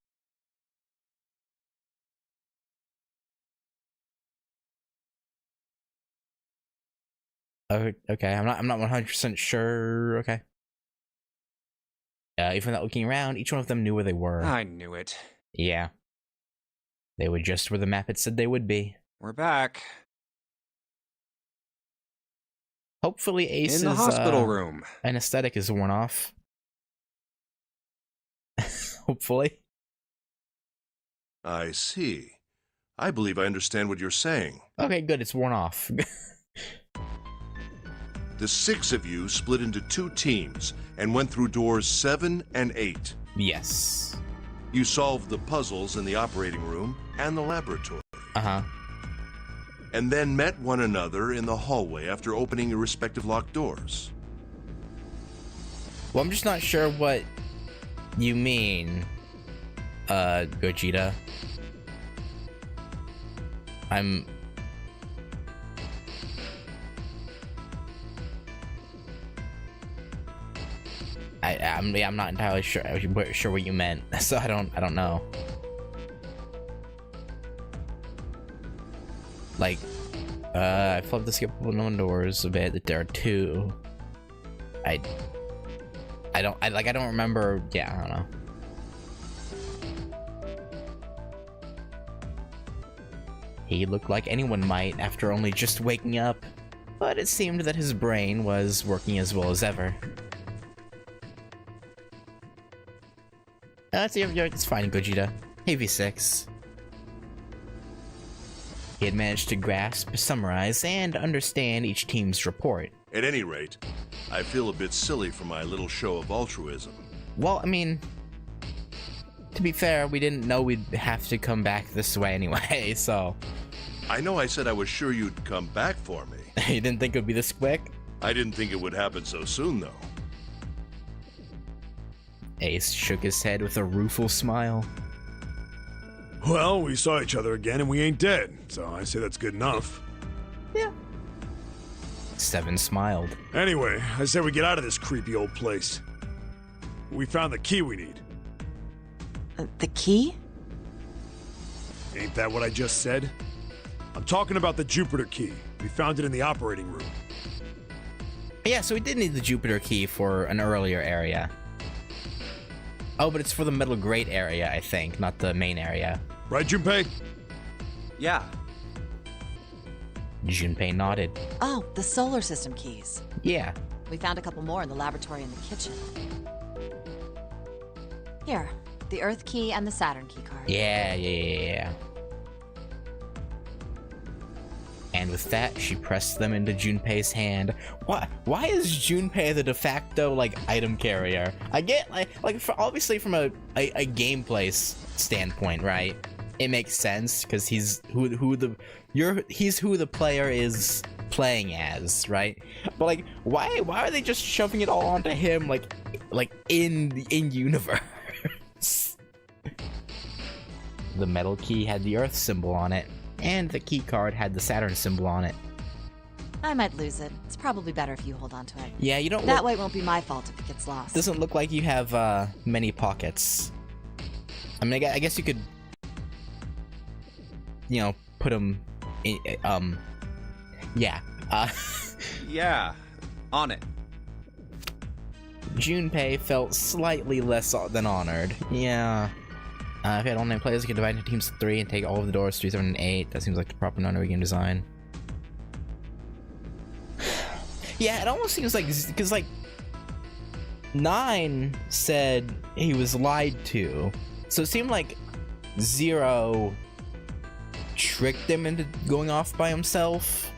Okay, I'm not 100% sure. Okay. Even without looking around, each one of them knew where they were. I knew it. Yeah. They were just where the map had said they would be. We're back. Hopefully Ace's In the hospital room. anesthetic is worn off. Hopefully. I see. I believe I understand what you're saying. Okay, good, it's worn off. The 6 of you split into 2 teams and went through doors 7 and 8. Yes. You solved the puzzles in the operating room and the laboratory. Uh-huh. And then met one another in the hallway after opening your respective locked doors. Well, I'm just not sure what you mean, Gogeta. I'm not entirely sure what you meant, so I don't know. Like, I flipped the skippable number doors a bit. That there are 2. I don't remember. Yeah, I don't know. He looked like anyone might after only just waking up, but it seemed that his brain was working as well as ever. It's fine, Gogeta. Hey, V6. He had managed to grasp, summarize, and understand each team's report. At any rate, I feel a bit silly for my little show of altruism. Well, I mean, to be fair, we didn't know we'd have to come back this way anyway, so... I know I said I was sure you'd come back for me. You didn't think it would be this quick? I didn't think it would happen so soon, though. Ace shook his head with a rueful smile. Well, we saw each other again and we ain't dead, so I say that's good enough. Yeah. 7 smiled. Anyway, I say we get out of this creepy old place. We found the key we need. The key? Ain't that what I just said? I'm talking about the Jupiter key. We found it in the operating room. Yeah, so we did need the Jupiter key for an earlier area. Oh, but it's for the Metal Grate area, I think, not the main area. Right, Junpei? Yeah. Junpei nodded. Oh, the solar system keys. Yeah. We found a couple more in the laboratory and the kitchen. Here, the Earth key and the Saturn key card. Yeah. And with that, she pressed them into Junpei's hand. Why is Junpei the de facto, like, item carrier? I get, obviously from a gameplay standpoint, right? It makes sense, because he's who the player is playing as, right? But, like, why are they just shoving it all onto him, like in universe? The metal key had the Earth symbol on it, and the key card had the Saturn symbol on it. I might lose it. It's probably better if you hold on to it. Yeah, you don't. That way it won't be my fault if it gets lost. Doesn't look like you have many pockets. I mean, I guess you could, put them in. Yeah. Yeah. On it. Junpei felt slightly less than honored. Yeah. If you had online players, you could divide into teams of 3 and take all of the doors 3, 7, and 8. That seems like the proper non-game design. Yeah, it almost seems like, because like 9 said he was lied to, so it seemed like 0 tricked him into going off by himself.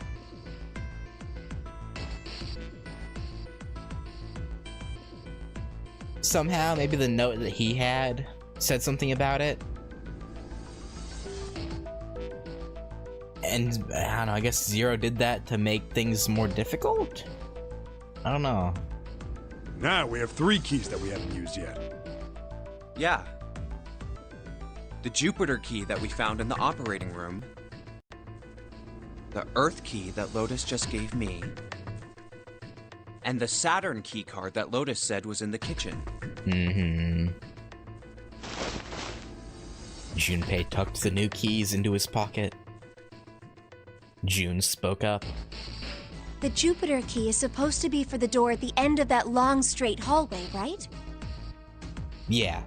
Somehow, maybe the note that he had said something about it. And I don't know, I guess 0 did that to make things more difficult? I don't know. Now we have 3 keys that we haven't used yet. Yeah. The Jupiter key that we found in the operating room. The Earth key that Lotus just gave me. And the Saturn key card that Lotus said was in the kitchen. Mm-hmm. Junpei tucked the new keys into his pocket. June spoke up. The Jupiter key is supposed to be for the door at the end of that long, straight hallway, right? Yeah.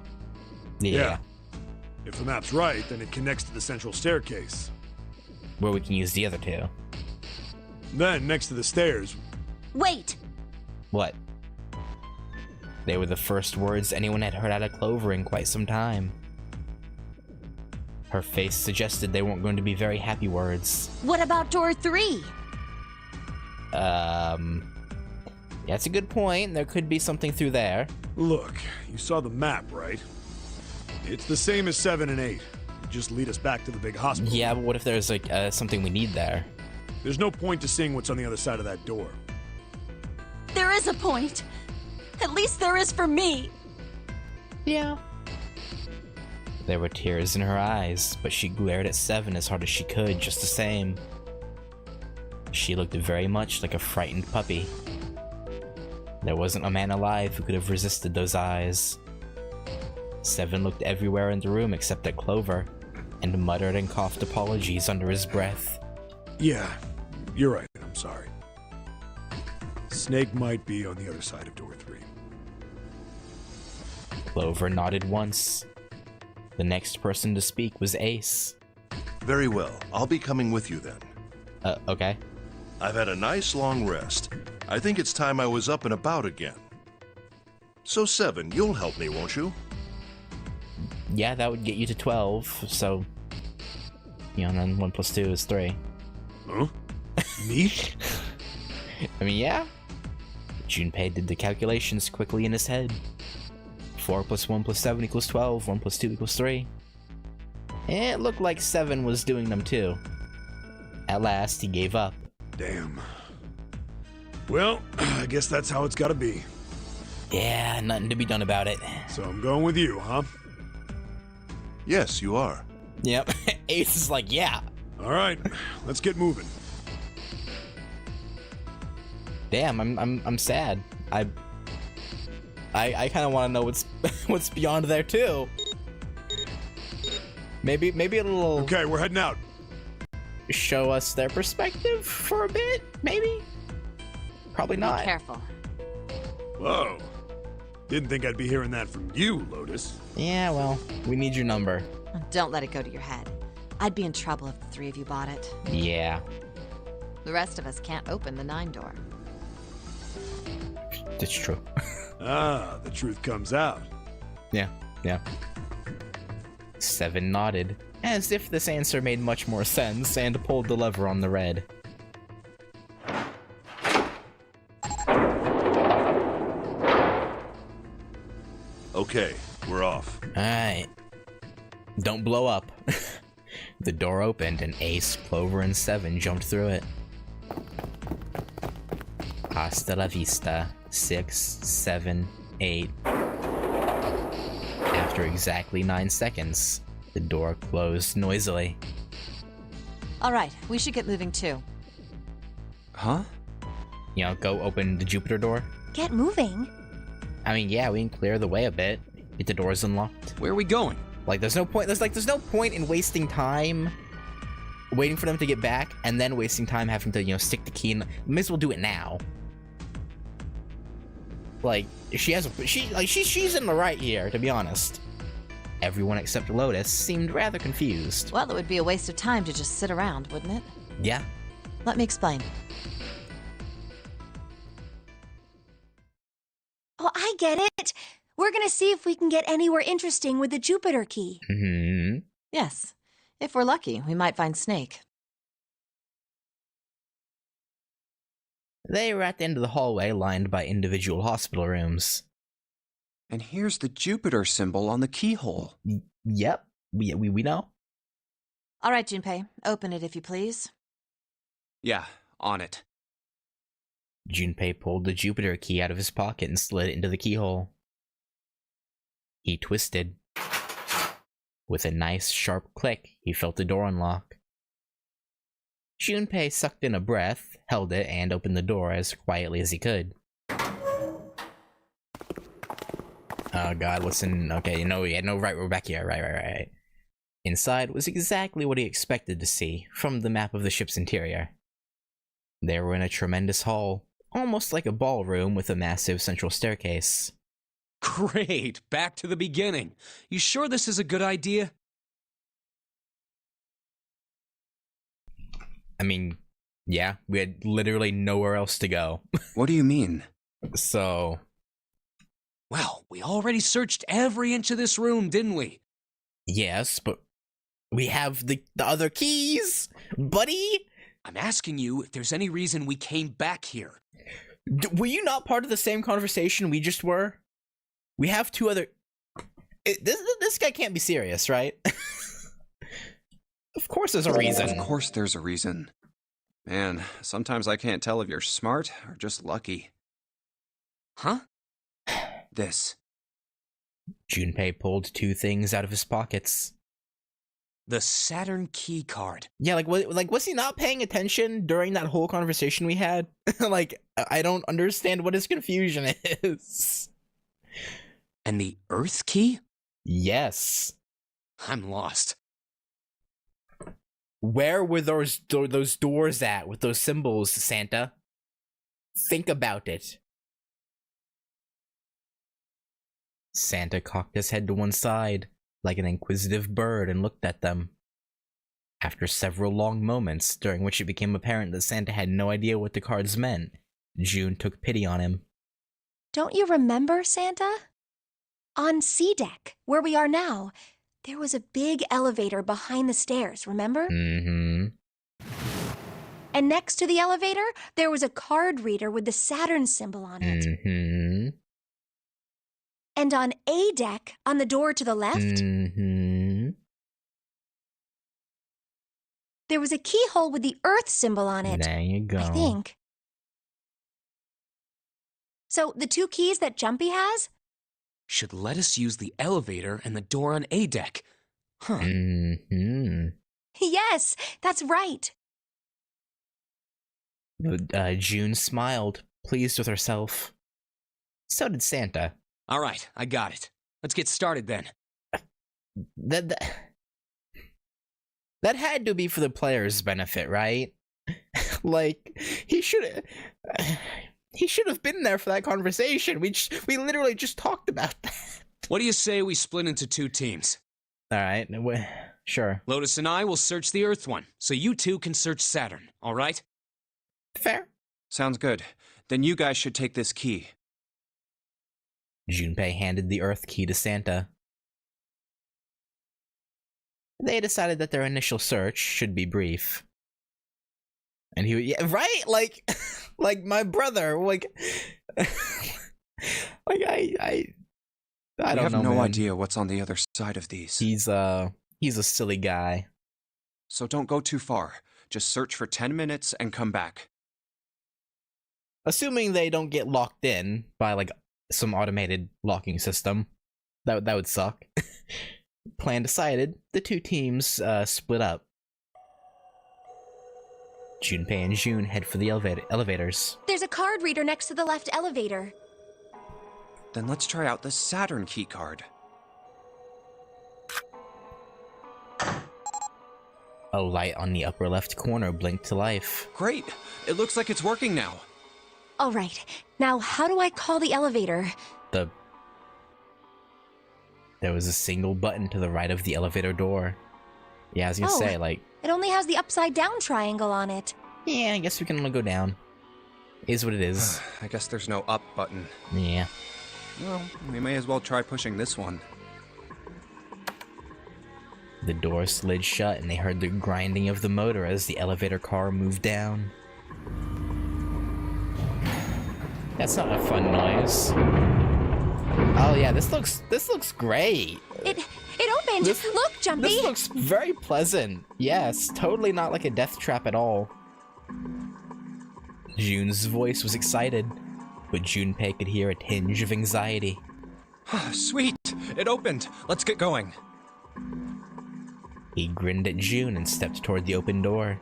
Yeah. If the map's right, then it connects to the central staircase. Where we can use the other 2. Then, next to the stairs... Wait! What? They were the first words anyone had heard out of Clover in quite some time. Her face suggested they weren't going to be very happy words. What about door 3? That's a good point. There could be something through there. Look, you saw the map, right? It's the same as 7 and 8. It just lead us back to the big hospital. Yeah, but what if there's like something we need there? There's no point to seeing what's on the other side of that door. There is a point. At least there is for me. Yeah. There were tears in her eyes, but she glared at 7 as hard as she could, just the same. She looked very much like a frightened puppy. There wasn't a man alive who could have resisted those eyes. 7 looked everywhere in the room except at Clover, and muttered and coughed apologies under his breath. Yeah, you're right. I'm sorry. Snake might be on the other side of door 3. Clover nodded once. The next person to speak was Ace. Very well. I'll be coming with you then. Okay. I've had a nice long rest. I think it's time I was up and about again. So 7, you'll help me, won't you? Yeah, that would get you to 12, so... You know, and then 1 plus 2 is 3. Huh? Me? I mean, yeah. Junpei did the calculations quickly in his head. 4 plus 1 plus 7 equals 12, 1 plus 2 equals 3. And it looked like 7 was doing them too. At last, he gave up. Damn. Well, I guess that's how it's gotta be. Yeah, nothing to be done about it. So I'm going with you, huh? Yes, you are. Yep. Ace is like, yeah. Alright, let's get moving. Damn, I'm sad. I kind of want to know what's beyond there too. Maybe it'll Okay, we're heading out. show us their perspective for a bit. Maybe. Probably Be not. careful. Whoa. Didn't think I'd be hearing that from you, Lotus. Yeah, well, we need your number. Don't let it go to your head. I'd be in trouble if the 3 of you bought it. Yeah, The rest of us can't open the 9 door. that's true. Ah, the truth comes out. Yeah. 7 nodded, as if this answer made much more sense, and pulled the lever on the red. Okay, we're off. Alright. Don't blow up. The door opened and Ace, Clover, and 7 jumped through it. Hasta la vista. 6, 7, 8. After exactly 9 seconds, the door closed noisily. Alright, we should get moving too. Huh? You know, go open the Jupiter door. Get moving. I mean, yeah, we can clear the way a bit. Get the doors unlocked. Where are we going? Like, there's no point in wasting time waiting for them to get back and then wasting time having to, you know, stick the key in. May as well do it now. Like, she's in the right here, to be honest. Everyone except Lotus seemed rather confused. Well, it would be a waste of time to just sit around, wouldn't it? Yeah. Let me explain. Oh, I get it. We're gonna see if we can get anywhere interesting with the Jupiter key. Hmm. Yes. If we're lucky, we might find Snake. They were at the end of the hallway lined by individual hospital rooms. And here's the Jupiter symbol on the keyhole. Yep, we know. All right, Junpei, open it if you please. Yeah, on it. Junpei pulled the Jupiter key out of his pocket and slid it into the keyhole. He twisted. With a nice, sharp click, he felt the door unlock. Junpei sucked in a breath, held it, and opened the door as quietly as he could. Oh god, what's in... Okay, right, we're back here. Right. Inside was exactly what he expected to see from the map of the ship's interior. They were in a tremendous hall, almost like a ballroom with a massive central staircase. Great! Back to the beginning. You sure this is a good idea? I mean, yeah, we had literally nowhere else to go. What do you mean? So... Well, we already searched every inch of this room, didn't we? Yes, but we have the other keys, buddy! I'm asking you if there's any reason we came back here. Were you not part of the same conversation we just were? We have two other... This guy can't be serious, right? Of course there's a reason. Of course there's a reason. Man, sometimes I can't tell if you're smart or just lucky. Huh? This. Junpei pulled two things out of his pockets. The Saturn key card. Yeah, was he not paying attention during that whole conversation we had? Like, I don't understand what his confusion is. And the Earth key? Yes. I'm lost. Where were those doors at with those symbols, Santa? Think about it. Santa cocked his head to one side, like an inquisitive bird, and looked at them. After several long moments, during which it became apparent that Santa had no idea what the cards meant, June took pity on him. Don't you remember, Santa? On C deck, where we are now, there was a big elevator behind the stairs, remember? Mm-hmm. And next to the elevator, there was a card reader with the Saturn symbol on it. Mm-hmm. And on A deck, on the door to the left, Mm-hmm. there was a keyhole with the Earth symbol on it. There you go. I think. So the two keys that Jumpy has? Should let us use the elevator and the door on A deck. Huh. Mm-hmm. Yes, that's right. June smiled, pleased with herself. So did Santa. All right, I got it. Let's get started then. That had to be for the player's benefit, right? Like, he should have been there for that conversation. We literally just talked about that. What do you say we split into two teams? All right, sure. Lotus and I will search the Earth one, so you two can search Saturn, all right? Fair. Sounds good. Then you guys should take this key. Junpei handed the Earth key to Santa. They decided that their initial search should be brief. And right? Like my brother, I don't know, have no man. idea what's on the other side of these. He's a silly guy. So don't go too far. Just search for 10 minutes and come back. Assuming they don't get locked in by, like, some automated locking system. That would suck. Plan decided, the two teams split up. Junpei and June head for the elevators. There's a card reader next to the left elevator. Then let's try out the Saturn key card. A light on the upper left corner blinked to life. Great! It looks like it's working now. All right, now how do I call the elevator? There was a single button to the right of the elevator door. Yeah, I was gonna say, like... It only has the upside-down triangle on it. Yeah, I guess we can only go down. Is what it is. I guess there's no up button. Yeah. Well, we may as well try pushing this one. The door slid shut and they heard the grinding of the motor as the elevator car moved down. That's not a fun noise. Oh yeah, this looks great. It opened! Look, Jumpy! This looks very pleasant. Yes, totally not like a death trap at all. June's voice was excited, but Junpei could hear a tinge of anxiety. Sweet! It opened! Let's get going! He grinned at June and stepped toward the open door.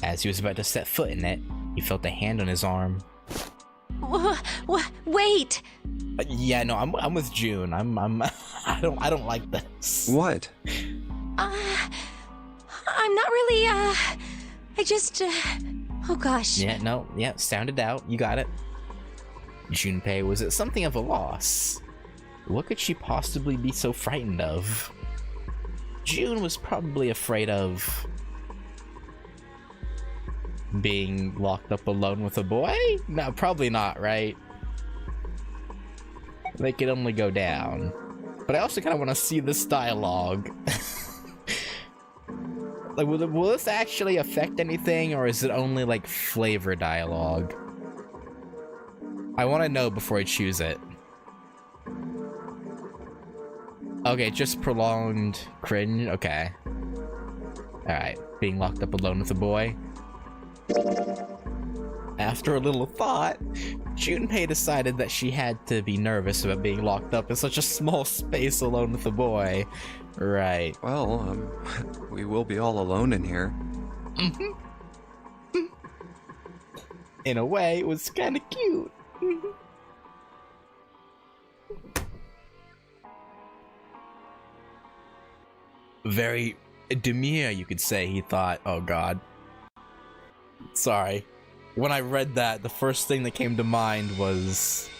As he was about to set foot in it, he felt a hand on his arm. Wait! Yeah, no, I'm with June. I don't like this. What? I'm not really, I just, oh gosh. Yeah, sound it out. You got it. Junpei was at something of a loss. What could she possibly be so frightened of? June was probably afraid of being locked up alone with a boy? No, probably not, right? They could only go down. But I also kind of want to see this dialogue. Like, will this actually affect anything, or is it only like flavor dialogue? I want to know before I choose it. Okay, just prolonged cringe. Okay. Alright, being locked up alone with a boy. After a little thought, Junpei decided that she had to be nervous about being locked up in such a small space alone with a boy. Right. Well, we will be all alone in here. In a way, it was kind of cute. Very demure, you could say, he thought. Oh god. Sorry. When I read that, the first thing that came to mind was...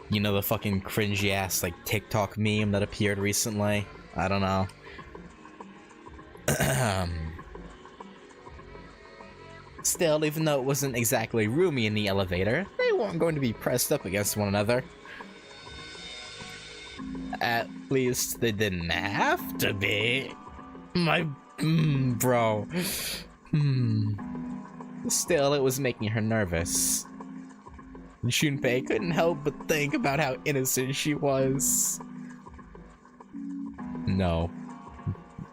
You know, the fucking cringy ass, like, TikTok meme that appeared recently? I don't know. Still, even though it wasn't exactly roomy in the elevator, they weren't going to be pressed up against one another. At least they didn't have to be. My... bro. Still, it was making her nervous. Junpei couldn't help but think about how innocent she was. No.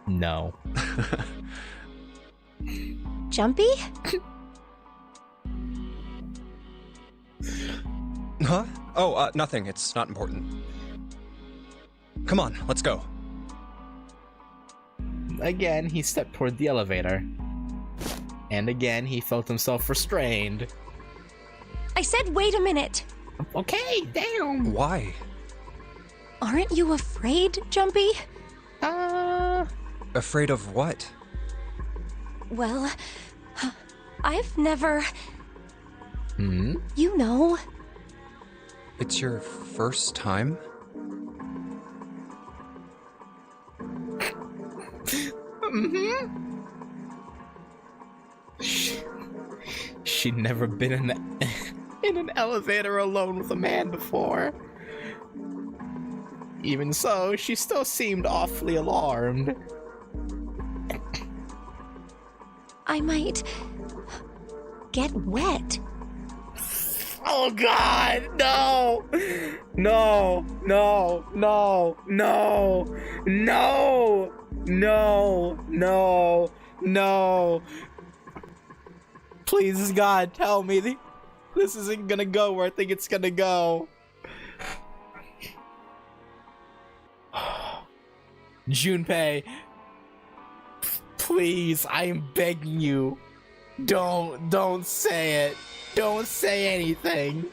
No. Jumpy? Huh? Oh, nothing. It's not important. Come on, let's go. Again, he stepped toward the elevator. And again, he felt himself restrained. I said wait a minute. Okay, damn. Why? Aren't you afraid, Jumpy? Afraid of what? Well, I've never... Hmm? You know. It's your first time? Mm-hmm. She'd never been in an elevator alone with a man before. Even so, she still seemed awfully alarmed. I might... get wet. Oh god, no! No, no, no, no, no, no, no, no. Please, God, tell me this isn't gonna go where I think it's gonna go. Junpei, please, I am begging you. Don't say it. Don't say anything.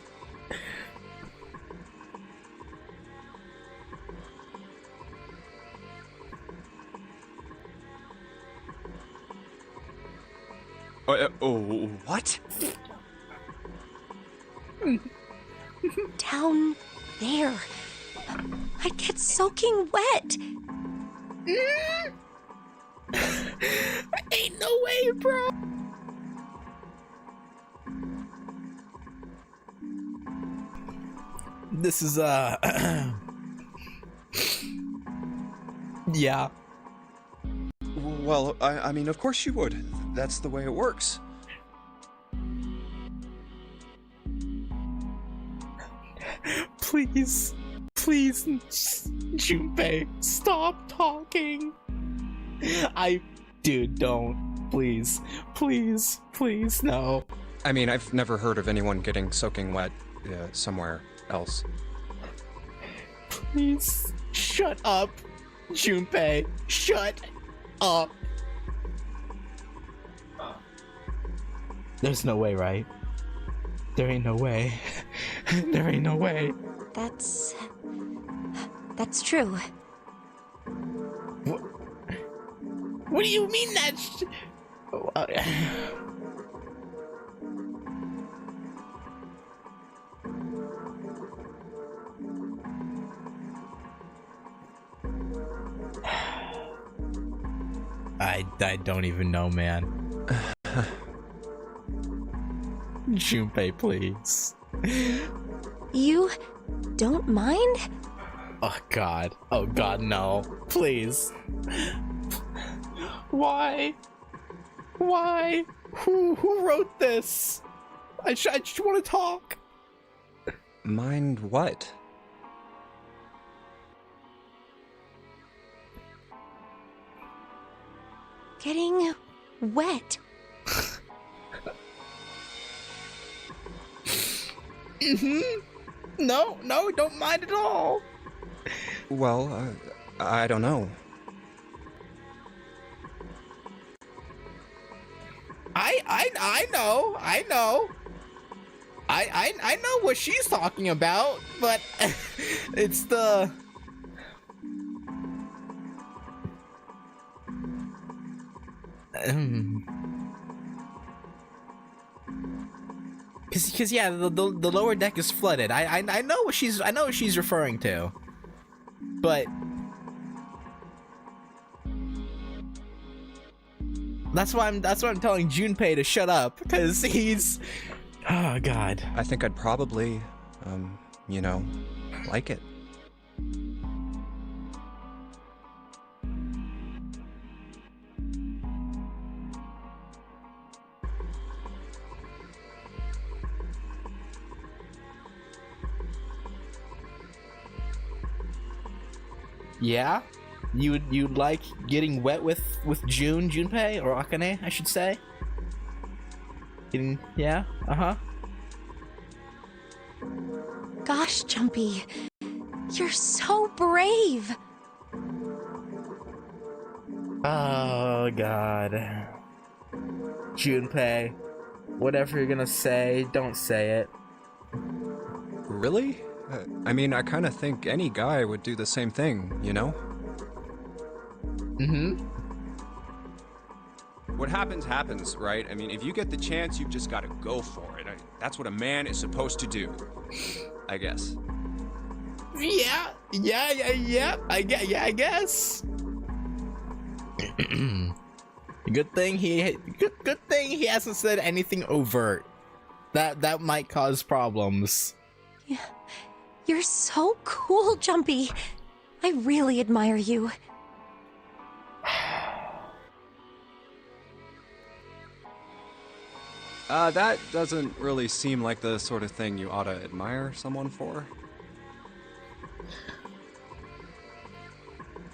What? Down there. I'd get soaking wet. Ain't no way, bro. this is yeah. Well, I mean, of course you would. That's the way it works. Please, Junpei, stop talking. Dude, don't. Please, no. I mean, I've never heard of anyone getting soaking wet somewhere else. Please, shut up, Junpei. Shut up. There's no way, right? There ain't no way. There ain't no way. That's true. What do you mean that's... I don't even know, man. Junpei, please. You don't mind? Oh god, no. Please. Why? Who wrote this? I just want to talk. Mind what? Getting wet. No, don't mind at all. Well, I don't know. I know. I know what she's talking about, but it's the... Cause yeah, the lower deck is flooded. I know what she's referring to, but that's why I'm telling Junpei to shut up, because he's... Oh god. I think I'd probably, you know, like it. Yeah? You'd like getting wet with Junpei, or Akane, I should say? Yeah? Uh-huh. Gosh, Jumpy, you're so brave. Oh god. Junpei, whatever you're gonna say, don't say it. Really? I mean, I kind of think any guy would do the same thing, you know? What happens, right? I mean, if you get the chance, you've just got to go for it. That's what a man is supposed to do, I guess. Yeah, I guess. Good thing he hasn't said anything overt. That might cause problems. Yeah, you're so cool, Jumpy. I really admire you. That doesn't really seem like the sort of thing you ought to admire someone for.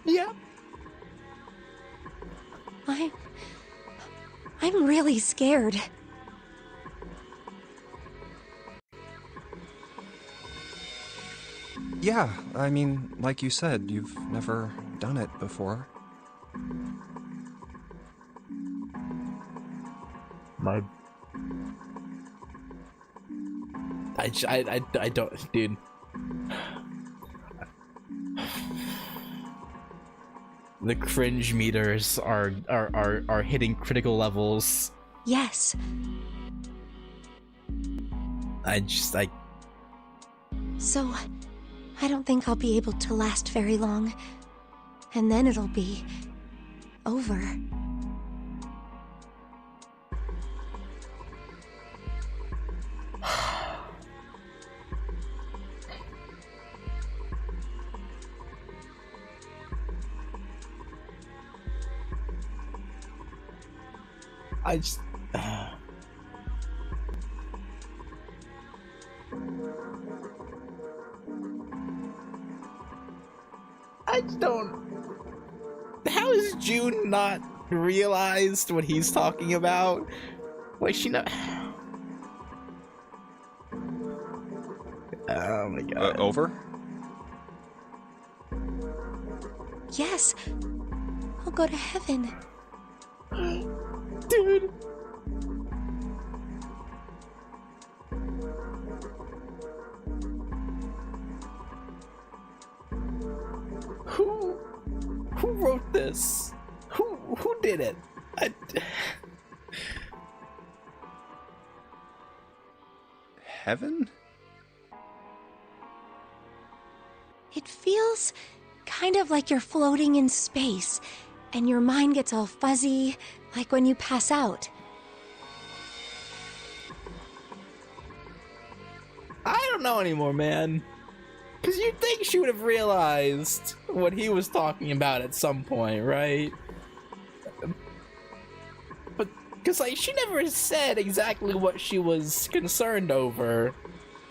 Yeah. I'm really scared. Yeah, I mean, like you said, you've never done it before. I don't, dude. The cringe meters are hitting critical levels. Yes. So, I don't think I'll be able to last very long. And then it'll be over. I just. I just don't. How is June not realized what he's talking about? Wait, she know. Oh my god. Over? Yes. I'll go to heaven. Dude. Who wrote this? Who did it? Heaven? It feels kind of like you're floating in space, and your mind gets all fuzzy, like when you pass out. I don't know anymore, man. Because you'd think she would have realized what he was talking about at some point, right? But, because, like, she never said exactly what she was concerned over.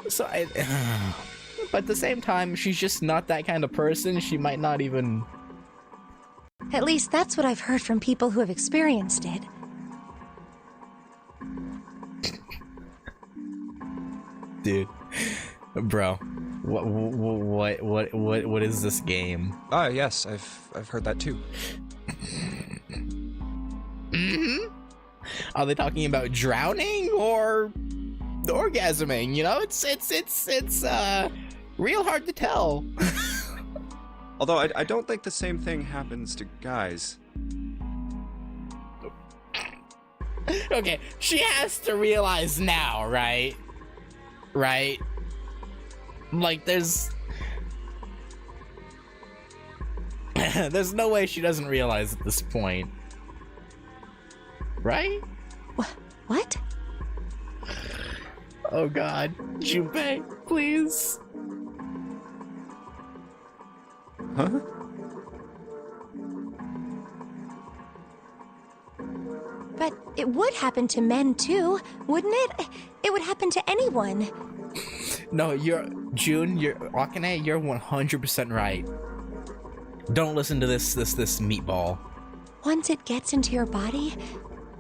So, but at the same time, she's just not that kind of person. She might not even... At least that's what I've heard from people who have experienced it. Dude. Bro. What is this game? Ah, yes, I've heard that too. Mm-hmm. Are they talking about drowning or orgasming? You know, it's real hard to tell. Although I don't think the same thing happens to guys. Okay, she has to realize now, right? Right? Like, there's no way she doesn't realize at this point. Right? What? Oh god. Junpei, please. Huh? But it would happen to men too, wouldn't it? It would happen to anyone. No, Akane, you're 100% right. Don't listen to this meatball. Once it gets into your body,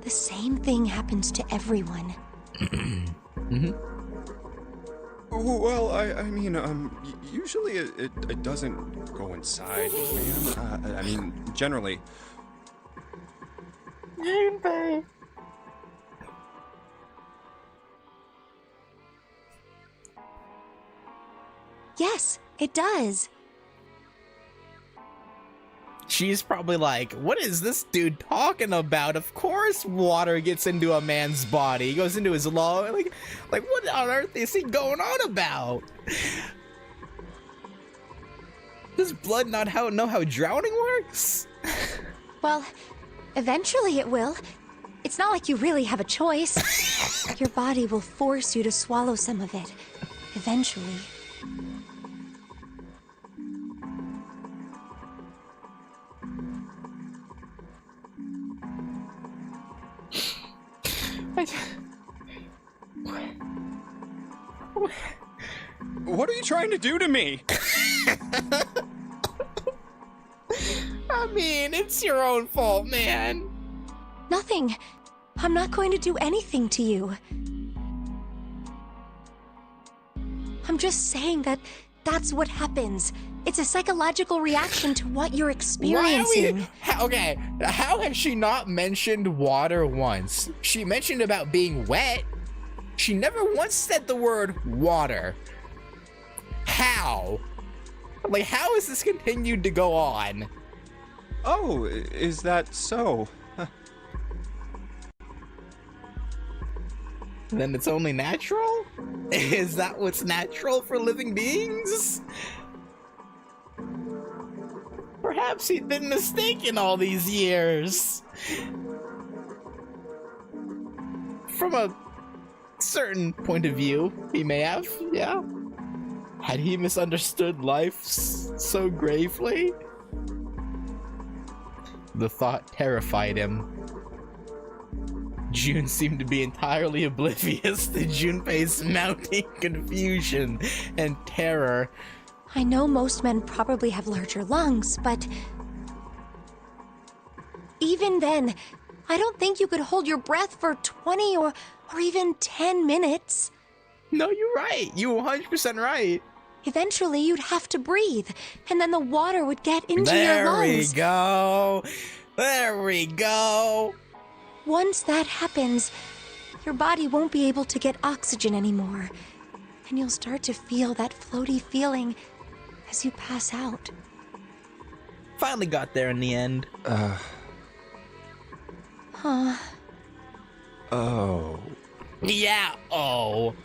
the same thing happens to everyone. Mm-hmm. Well, I mean, usually it doesn't go inside, man. I mean, generally. Junpei. Yes, it does. She's probably like, what is this dude talking about? Of course water gets into a man's body. He goes into his lung. Like what on earth is he going on about? Does blood not know how drowning works? Well, eventually it will. It's not like you really have a choice. Your body will force you to swallow some of it. Eventually. What are you trying to do to me? I mean, it's your own fault, man. Nothing. I'm not going to do anything to you. I'm just saying that that's what happens. It's a psychological reaction to what you're experiencing. Okay, how has she not mentioned water once? She mentioned about being wet. She never once said the word water. How? Like, how has this continued to go on? Oh, is that so? Then it's only natural? Is that what's natural for living beings? Perhaps he'd been mistaken all these years. From a certain point of view, he may have, yeah. Had he misunderstood life so gravely? The thought terrified him. June seemed to be entirely oblivious to Junpei's mounting confusion and terror. I know most men probably have larger lungs, but even then, I don't think you could hold your breath for 20 or even 10 minutes. No, you're right. You're 100% right. Eventually, you'd have to breathe, and then the water would get into your There we lungs. go. There we go. Once that happens, your body won't be able to get oxygen anymore, and you'll start to feel that floaty feeling as you pass out. Finally got there in the end. Huh. Oh. Yeah, oh.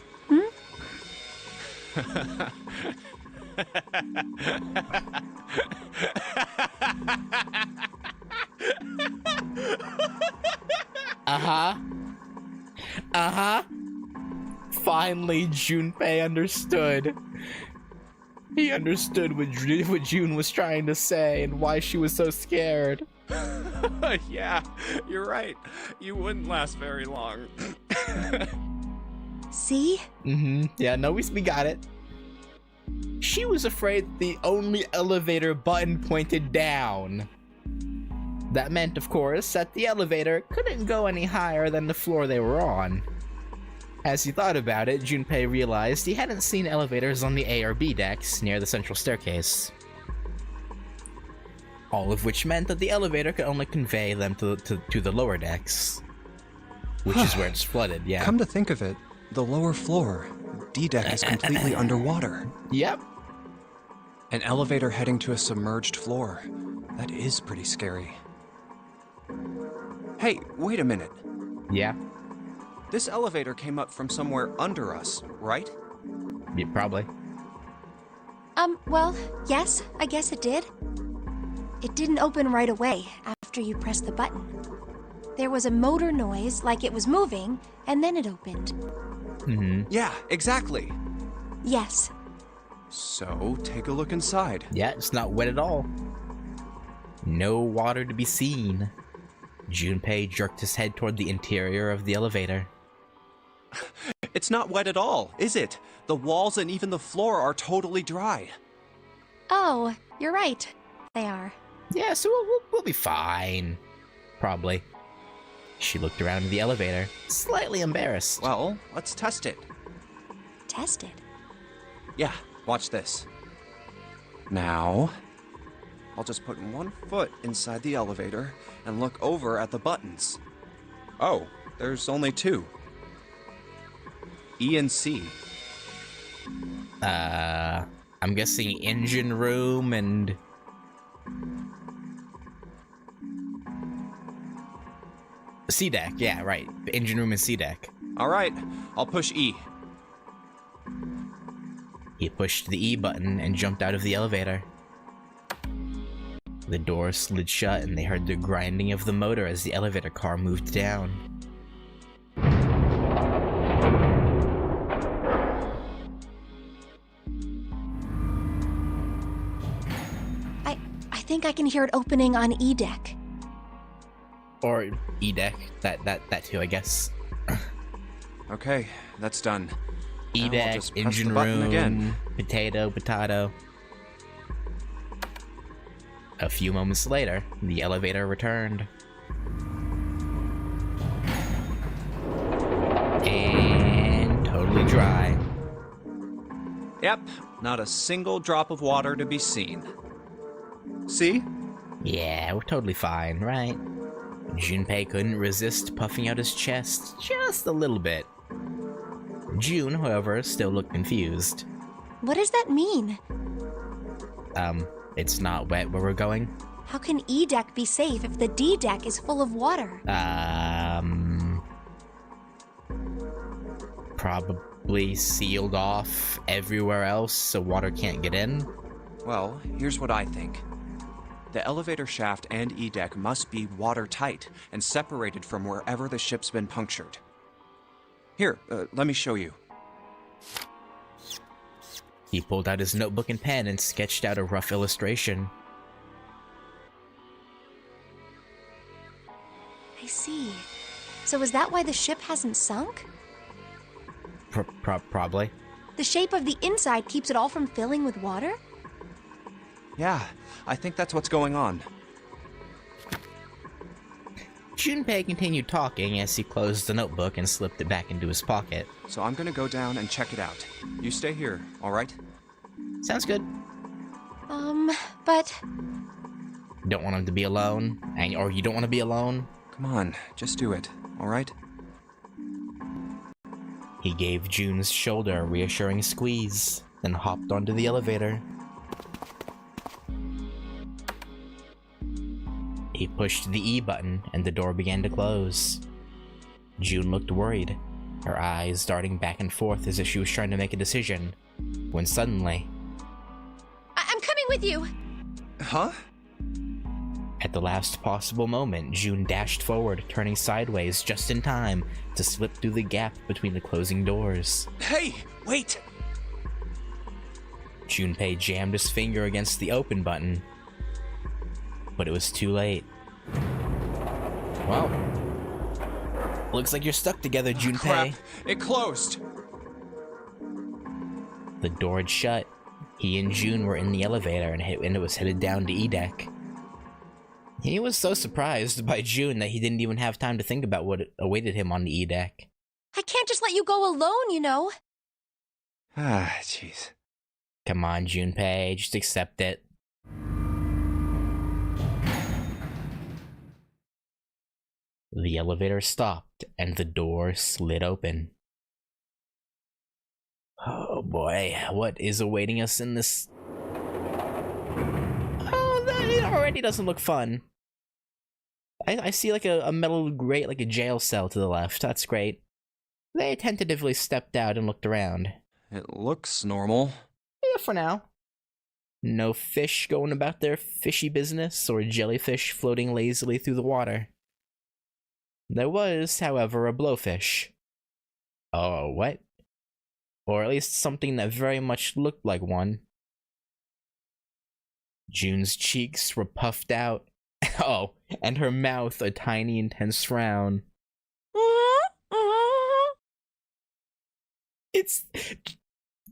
Finally, Junpei understood. He understood what June was trying to say and why she was so scared. Yeah, you're right. You wouldn't last very long. See? Yeah, no, we got it. She was afraid the only elevator button pointed down. That meant, of course, that the elevator couldn't go any higher than the floor they were on. As he thought about it, Junpei realized he hadn't seen elevators on the A or B decks near the central staircase. All of which meant that the elevator could only convey them to the lower decks. Which is where it's flooded, yeah. Come to think of it, the lower floor, D deck, is completely underwater. Yep. An elevator heading to a submerged floor. That is pretty scary. Hey, wait a minute. Yeah. This elevator came up from somewhere under us, right? Yeah, probably. Well, yes, I guess it did. It didn't open right away after you pressed the button. There was a motor noise like it was moving, and then it opened. Yeah, exactly. Yes. So, take a look inside. Yeah, it's not wet at all. No water to be seen. Junpei jerked his head toward the interior of the elevator. It's not wet at all, is it? The walls and even the floor are totally dry. Oh, you're right. They are. Yeah, so we'll be fine. Probably. She looked around the elevator, slightly embarrassed. Well, let's test it. Test it. Yeah, watch this. Now, I'll just put one foot inside the elevator and look over at the buttons. Oh, there's only two. E and C. I'm guessing engine room and... C deck, yeah, right. The engine room and C deck. All right, I'll push E. He pushed the E button and jumped out of the elevator. The door slid shut and they heard the grinding of the motor as the elevator car moved down. I think I can hear it opening on E deck. Or E deck, that too, I guess. Okay, that's done. E Now I'll deck, just press engine the button room, again. potato. A few moments later, the elevator returned. And totally dry. Yep, not a single drop of water to be seen. See? Yeah, we're totally fine, right? Junpei couldn't resist puffing out his chest just a little bit. June, however, still looked confused. What does that mean? It's not wet where we're going. How can E deck be safe if the D deck is full of water? Probably sealed off everywhere else so water can't get in. Well, here's what I think. The elevator shaft and E deck must be watertight and separated from wherever the ship's been punctured. Here, let me show you. He pulled out his notebook and pen and sketched out a rough illustration. I see. So is that why the ship hasn't sunk? Probably. The shape of the inside keeps it all from filling with water? Yeah, I think that's what's going on. Junpei continued talking as he closed the notebook and slipped it back into his pocket. So I'm gonna go down and check it out. You stay here, alright? Sounds good. But... You don't want him to be alone, or you don't want to be alone? Come on, just do it, alright? He gave June's shoulder a reassuring squeeze, then hopped onto the elevator. He pushed the E button, and the door began to close. June looked worried, her eyes darting back and forth as if she was trying to make a decision, when suddenly... I'm coming with you! Huh? At the last possible moment, June dashed forward, turning sideways just in time to slip through the gap between the closing doors. Hey, wait! Junpei jammed his finger against the open button, but it was too late. Well, looks like you're stuck together, Junpei. Crap, it closed! The door had shut. He and June were in the elevator, and it was headed down to E-Deck. He was so surprised by June that he didn't even have time to think about what awaited him on the E-Deck. I can't just let you go alone, you know. Ah, jeez. Come on, Junpei, just accept it. The elevator stopped, and the door slid open. Oh boy, what is awaiting us in this... Oh, that already doesn't look fun. I see like a metal grate, like a jail cell to the left. That's great. They tentatively stepped out and looked around. It looks normal. Yeah, for now. No fish going about their fishy business, or jellyfish floating lazily through the water. There was, however, a blowfish. Oh, what? Or at least something that very much looked like one. June's cheeks were puffed out. Oh, and her mouth a tiny, intense frown. It's...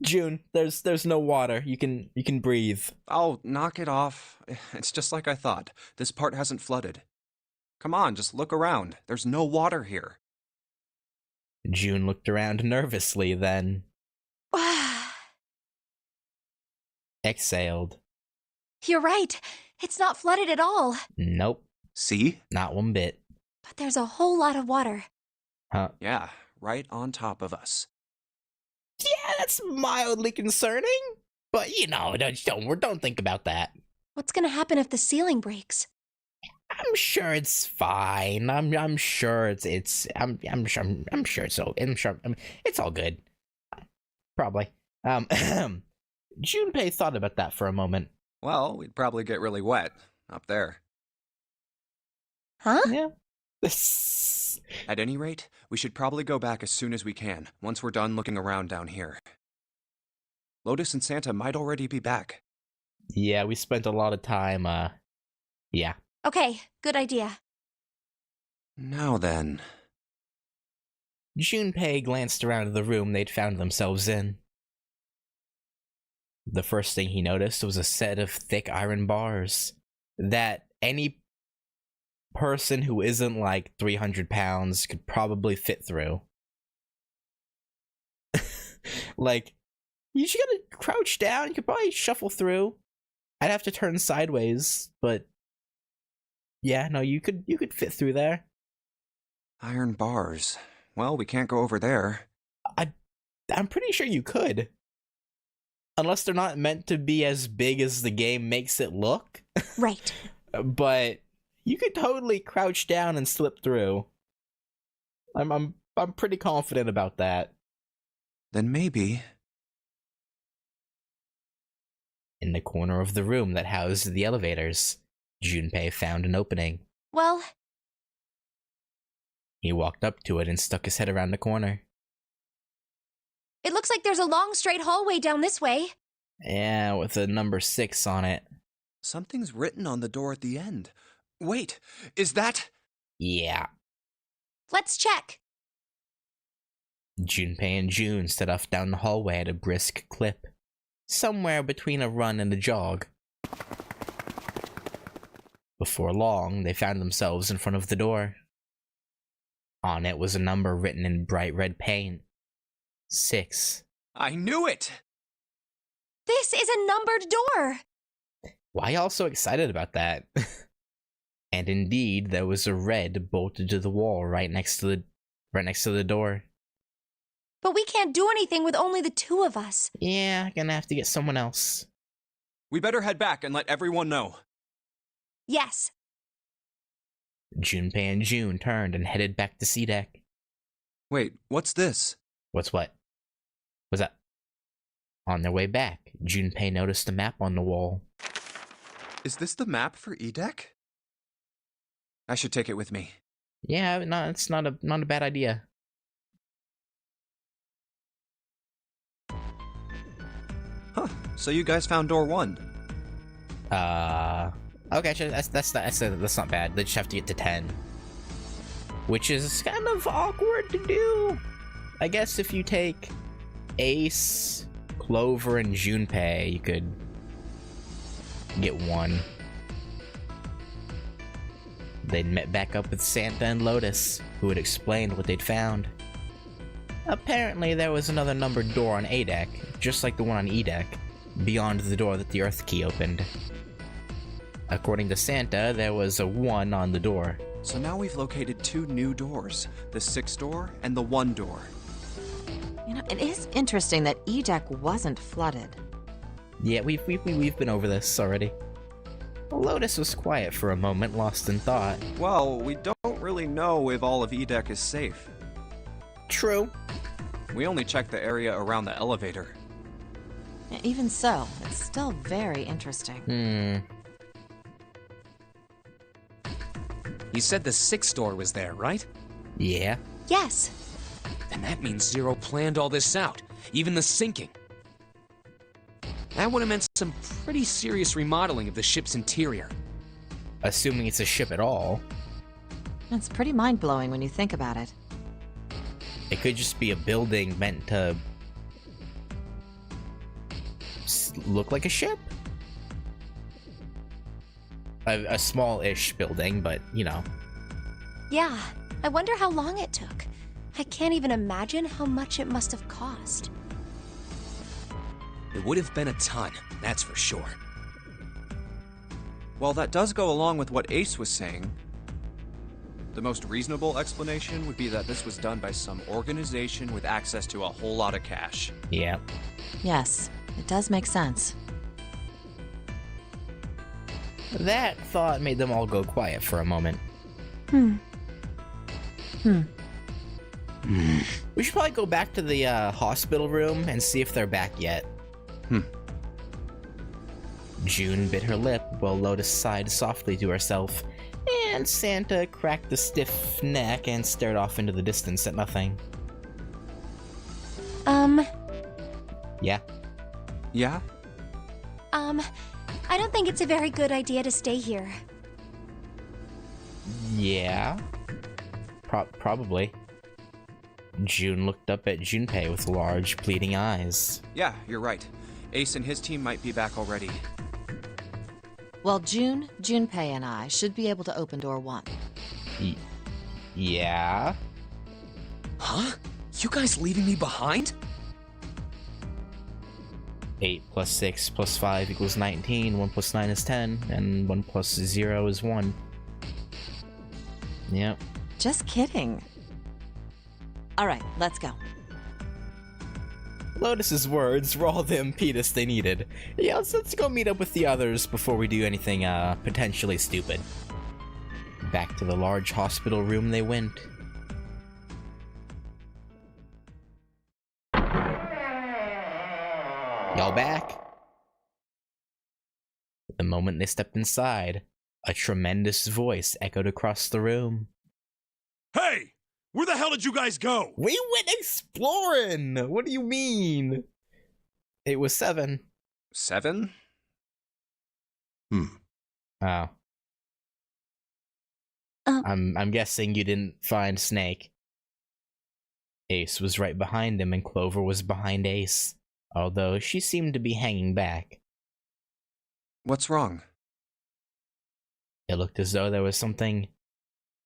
June, there's no water. You can breathe. Oh, knock it off. It's just like I thought. This part hasn't flooded. Come on, just look around. There's no water here. June looked around nervously, then... exhaled. You're right. It's not flooded at all. Nope. See? Not one bit. But there's a whole lot of water. Huh? Yeah, right on top of us. Yeah, that's mildly concerning. But, you know, don't think about that. What's gonna happen if the ceiling breaks? I'm sure it's fine. I'm sure it's all good. Probably. Junpei thought about that for a moment. Well, we'd probably get really wet up there. Huh? Yeah. At any rate, we should probably go back as soon as we can, once we're done looking around down here. Lotus and Santa might already be back. Yeah, we spent a lot of time, yeah. Okay, good idea. Now then... Junpei glanced around the room they'd found themselves in. The first thing he noticed was a set of thick iron bars that any person who isn't like 300 pounds could probably fit through. Like, you just gotta crouch down, you could probably shuffle through. I'd have to turn sideways, but yeah, no, you could fit through there. Iron bars. Well, we can't go over there. I'm pretty sure you could. Unless they're not meant to be as big as the game makes it look. Right. But you could totally crouch down and slip through. I'm pretty confident about that. Then maybe... In the corner of the room that housed the elevators, Junpei found an opening. Well... He walked up to it and stuck his head around the corner. It looks like there's a long straight hallway down this way. Yeah, with a number 6 on it. Something's written on the door at the end. Wait, is that... Yeah. Let's check. Junpei and June set off down the hallway at a brisk clip, somewhere between a run and a jog. Before long, they found themselves in front of the door. On it was a number written in bright red paint. 6. I knew it! This is a numbered door. Why y'all so excited about that? And indeed, there was a red bolted to the wall right next to the door. But we can't do anything with only the two of us. Yeah, gonna have to get someone else. We better head back and let everyone know. Yes. Junpei and June turned and headed back to C-Deck. Wait, what's this? What's what? What's that? On their way back, Junpei noticed a map on the wall. Is this the map for E-Deck? I should take it with me. Yeah, no, it's not a bad idea. Huh, so you guys found door 1. Okay, actually, that's not bad. They just have to get to 10. Which is kind of awkward to do. I guess if you take Ace, Clover, and Junpei, you could get 1. They'd met back up with Santa and Lotus, who had explained what they'd found. Apparently, there was another numbered door on A-Deck, just like the one on E-Deck, beyond the door that the Earth Key opened. According to Santa, there was a 1 on the door. So now we've located 2 new doors, the 6 door and the 1 door. You know, it is interesting that E-Deck wasn't flooded. Yeah, we've been over this already. Lotus was quiet for a moment, lost in thought. Well, we don't really know if all of E-Deck is safe. True. We only checked the area around the elevator. Even so, it's still very interesting. You said the 6th door was there, right? Yeah. Yes. And that means Zero planned all this out, even the sinking. That would have meant some pretty serious remodeling of the ship's interior. Assuming it's a ship at all. It's pretty mind-blowing when you think about it. It could just be a building meant to look like a ship. A small-ish building, but, you know. Yeah. I wonder how long it took. I can't even imagine how much it must have cost. It would have been a ton, that's for sure. Well, that does go along with what Ace was saying. The most reasonable explanation would be that this was done by some organization with access to a whole lot of cash. Yeah. Yes, it does make sense. That thought made them all go quiet for a moment. We should probably go back to the hospital room and see if they're back yet. June bit her lip while Lotus sighed softly to herself, and Santa cracked a stiff neck and stared off into the distance at nothing. Yeah? Yeah? I don't think it's a very good idea to stay here. Yeah? Probably. June looked up at Junpei with large, pleading eyes. Yeah, you're right. Ace and his team might be back already. Well, June, Junpei, and I should be able to open door 1. Yeah? Huh? You guys leaving me behind? 8 plus 6 plus 5 equals 19, 1 plus 9 is 10, and 1 plus 0 is 1. Yep. Just kidding. All right, let's go. Lotus's words were all the impetus they needed. Yeah, let's go meet up with the others before we do anything potentially stupid. Back to the large hospital room they went. Y'all back? The moment they stepped inside, a tremendous voice echoed across the room. Hey! Where the hell did you guys go? We went exploring! What do you mean? It was 7. 7? Oh. I'm guessing you didn't find Snake. Ace was right behind him, and Clover was behind Ace, although she seemed to be hanging back. What's wrong? It looked as though there was something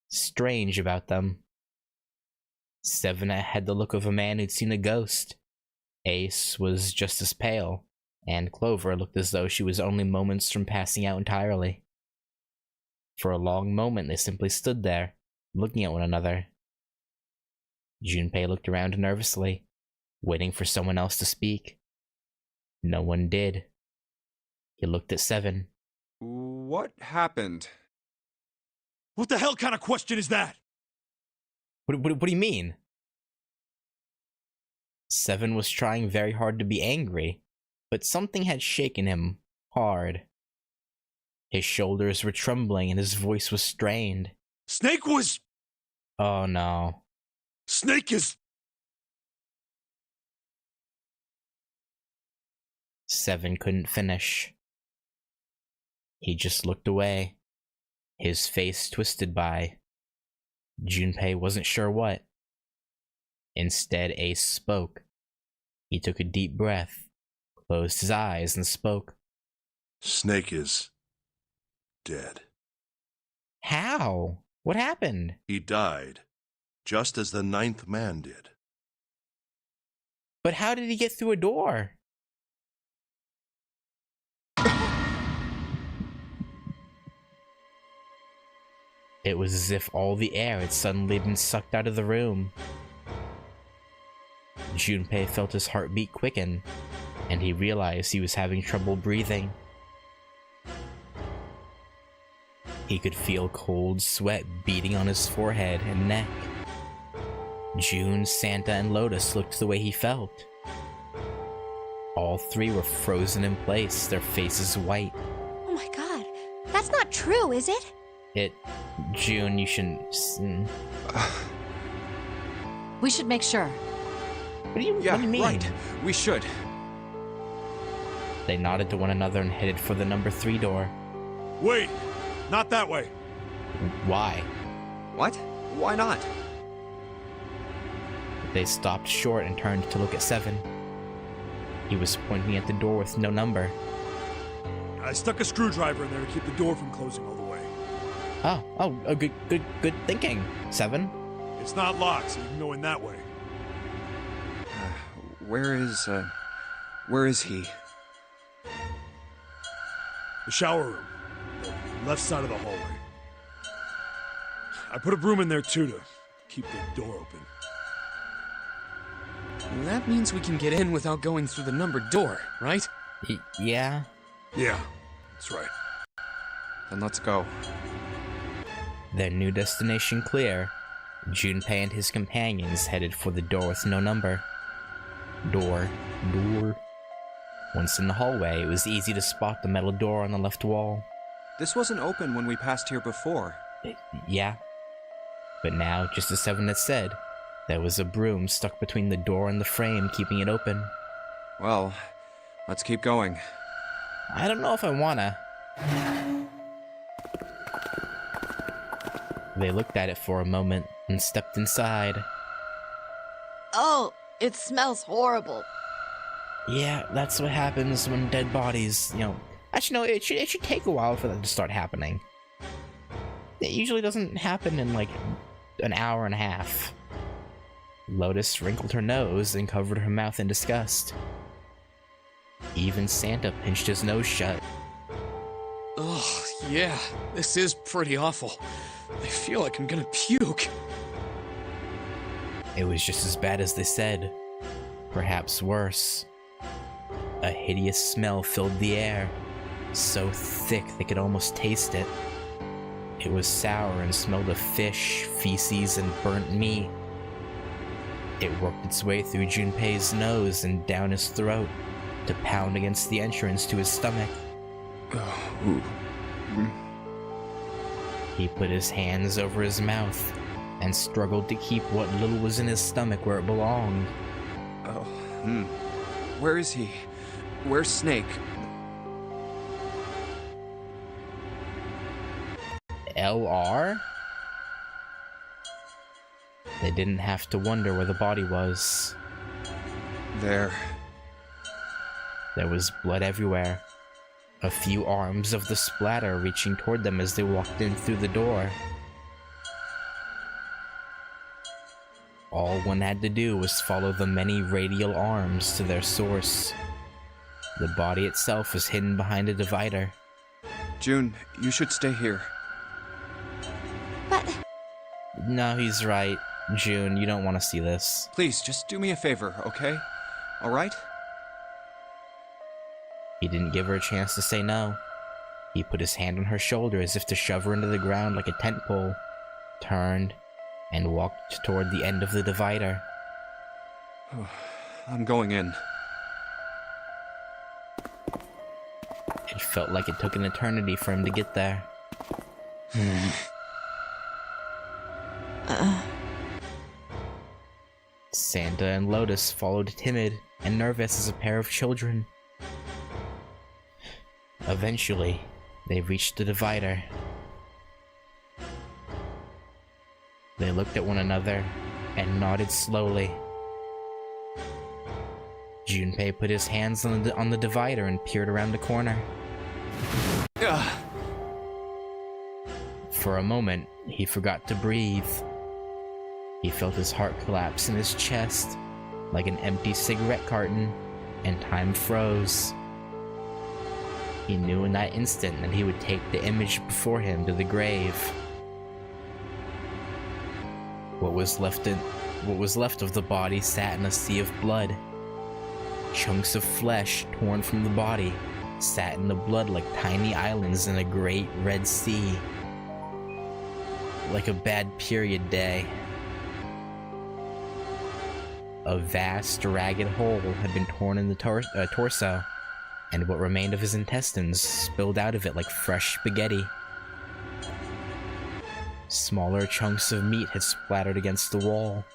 strange about them. Seven had the look of a man who'd seen a ghost. Ace was just as pale, and Clover looked as though she was only moments from passing out entirely. For a long moment, they simply stood there, looking at one another. Junpei looked around nervously, waiting for someone else to speak. No one did. He looked at Seven. What happened? What the hell kind of question is that? What do you mean? Seven was trying very hard to be angry, but something had shaken him hard. His shoulders were trembling and his voice was strained. Snake was... Oh no. Snake is... Seven couldn't finish. He just looked away, his face twisted by Junpei wasn't sure what. Instead, Ace spoke. He took a deep breath, closed his eyes, and spoke. Snake is dead. How? What happened? He died, just as the 9th man did. But how did he get through a door? It was as if all the air had suddenly been sucked out of the room. Junpei felt his heartbeat quicken, and he realized he was having trouble breathing. He could feel cold sweat beating on his forehead and neck. June, Santa, and Lotus looked the way he felt. All three were frozen in place, their faces white. Oh my god, that's not true, is it? June, you shouldn't... We should make sure. What do you mean? Right. We should. They nodded to one another and headed for the number 3 door. Wait! Not that way! Why? What? Why not? They stopped short and turned to look at Seven. He was pointing at the door with no number. I stuck a screwdriver in there to keep the door from closing all the way. Oh, good thinking, Seven. It's not locked, so you can go in that way. Where is he? The shower room. The left side of the hallway. I put a broom in there too to keep the door open. That means we can get in without going through the numbered door, right? Yeah? Yeah, that's right. Then let's go. Their new destination clear, Junpei and his companions headed for the door with no number. Door. Once in the hallway, it was easy to spot the metal door on the left wall. This wasn't open when we passed here before. Yeah. But now, just as Seven had said, there was a broom stuck between the door and the frame, keeping it open. Well, let's keep going. I don't know if I wanna. They looked at it for a moment and stepped inside. Oh, it smells horrible. Yeah, that's what happens when dead bodies, Actually, no, it should take a while for that to start happening. It usually doesn't happen in, like, an hour and a half. Lotus wrinkled her nose and covered her mouth in disgust. Even Santa pinched his nose shut. Oh, yeah, this is pretty awful. I feel like I'm gonna puke. It was just as bad as they said. Perhaps worse. A hideous smell filled the air, so thick they could almost taste it. It was sour and smelled of fish, feces, and burnt meat. It worked its way through Junpei's nose and down his throat to pound against the entrance to his stomach. He put his hands over his mouth and struggled to keep what little was in his stomach where it belonged. Where is he? Where's Snake? LR? They didn't have to wonder where the body was. There. There was blood everywhere. A few arms of the splatter reaching toward them as they walked in through the door. All one had to do was follow the many radial arms to their source. The body itself was hidden behind a divider. June, you should stay here. But No, he's right. June, you don't want to see this. Please, just do me a favor, okay? Alright? He didn't give her a chance to say no. He put his hand on her shoulder as if to shove her into the ground like a tent pole, turned, and walked toward the end of the divider. I'm going in. It felt like it took an eternity for him to get there. Santa and Lotus followed timid and nervous as a pair of children. Eventually, they reached the divider. They looked at one another and nodded slowly. Junpei put his hands on the divider and peered around the corner. For a moment, he forgot to breathe. He felt his heart collapse in his chest, like an empty cigarette carton, and time froze. He knew in that instant that he would take the image before him to the grave. What was left of the body sat in a sea of blood. Chunks of flesh torn from the body sat in the blood like tiny islands in a great red sea. Like a bad period day. A vast, ragged hole had been torn in the torso, and what remained of his intestines spilled out of it like fresh spaghetti. Smaller chunks of meat had splattered against the wall,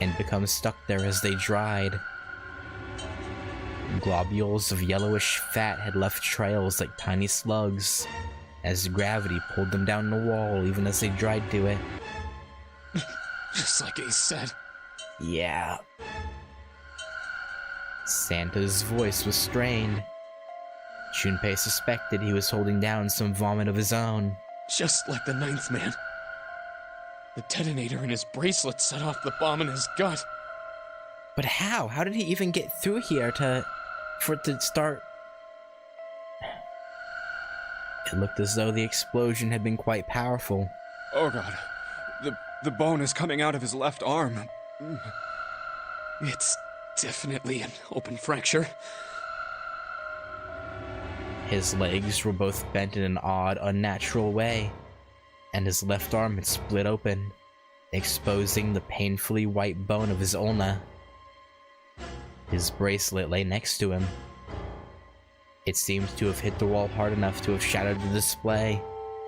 and become stuck there as they dried. Globules of yellowish fat had left trails like tiny slugs, as gravity pulled them down the wall even as they dried to it. Just like Ace said. Yeah. Santa's voice was strained. Junpei suspected he was holding down some vomit of his own. Just like the ninth man. The detonator in his bracelet set off the bomb in his gut. But how? How did he even get through here for it to start? It looked as though the explosion had been quite powerful. Oh god. The bone is coming out of his left arm. It's definitely an open fracture. His legs were both bent in an odd, unnatural way, and his left arm had split open, exposing the painfully white bone of his ulna. His bracelet lay next to him. It seemed to have hit the wall hard enough to have shattered the display,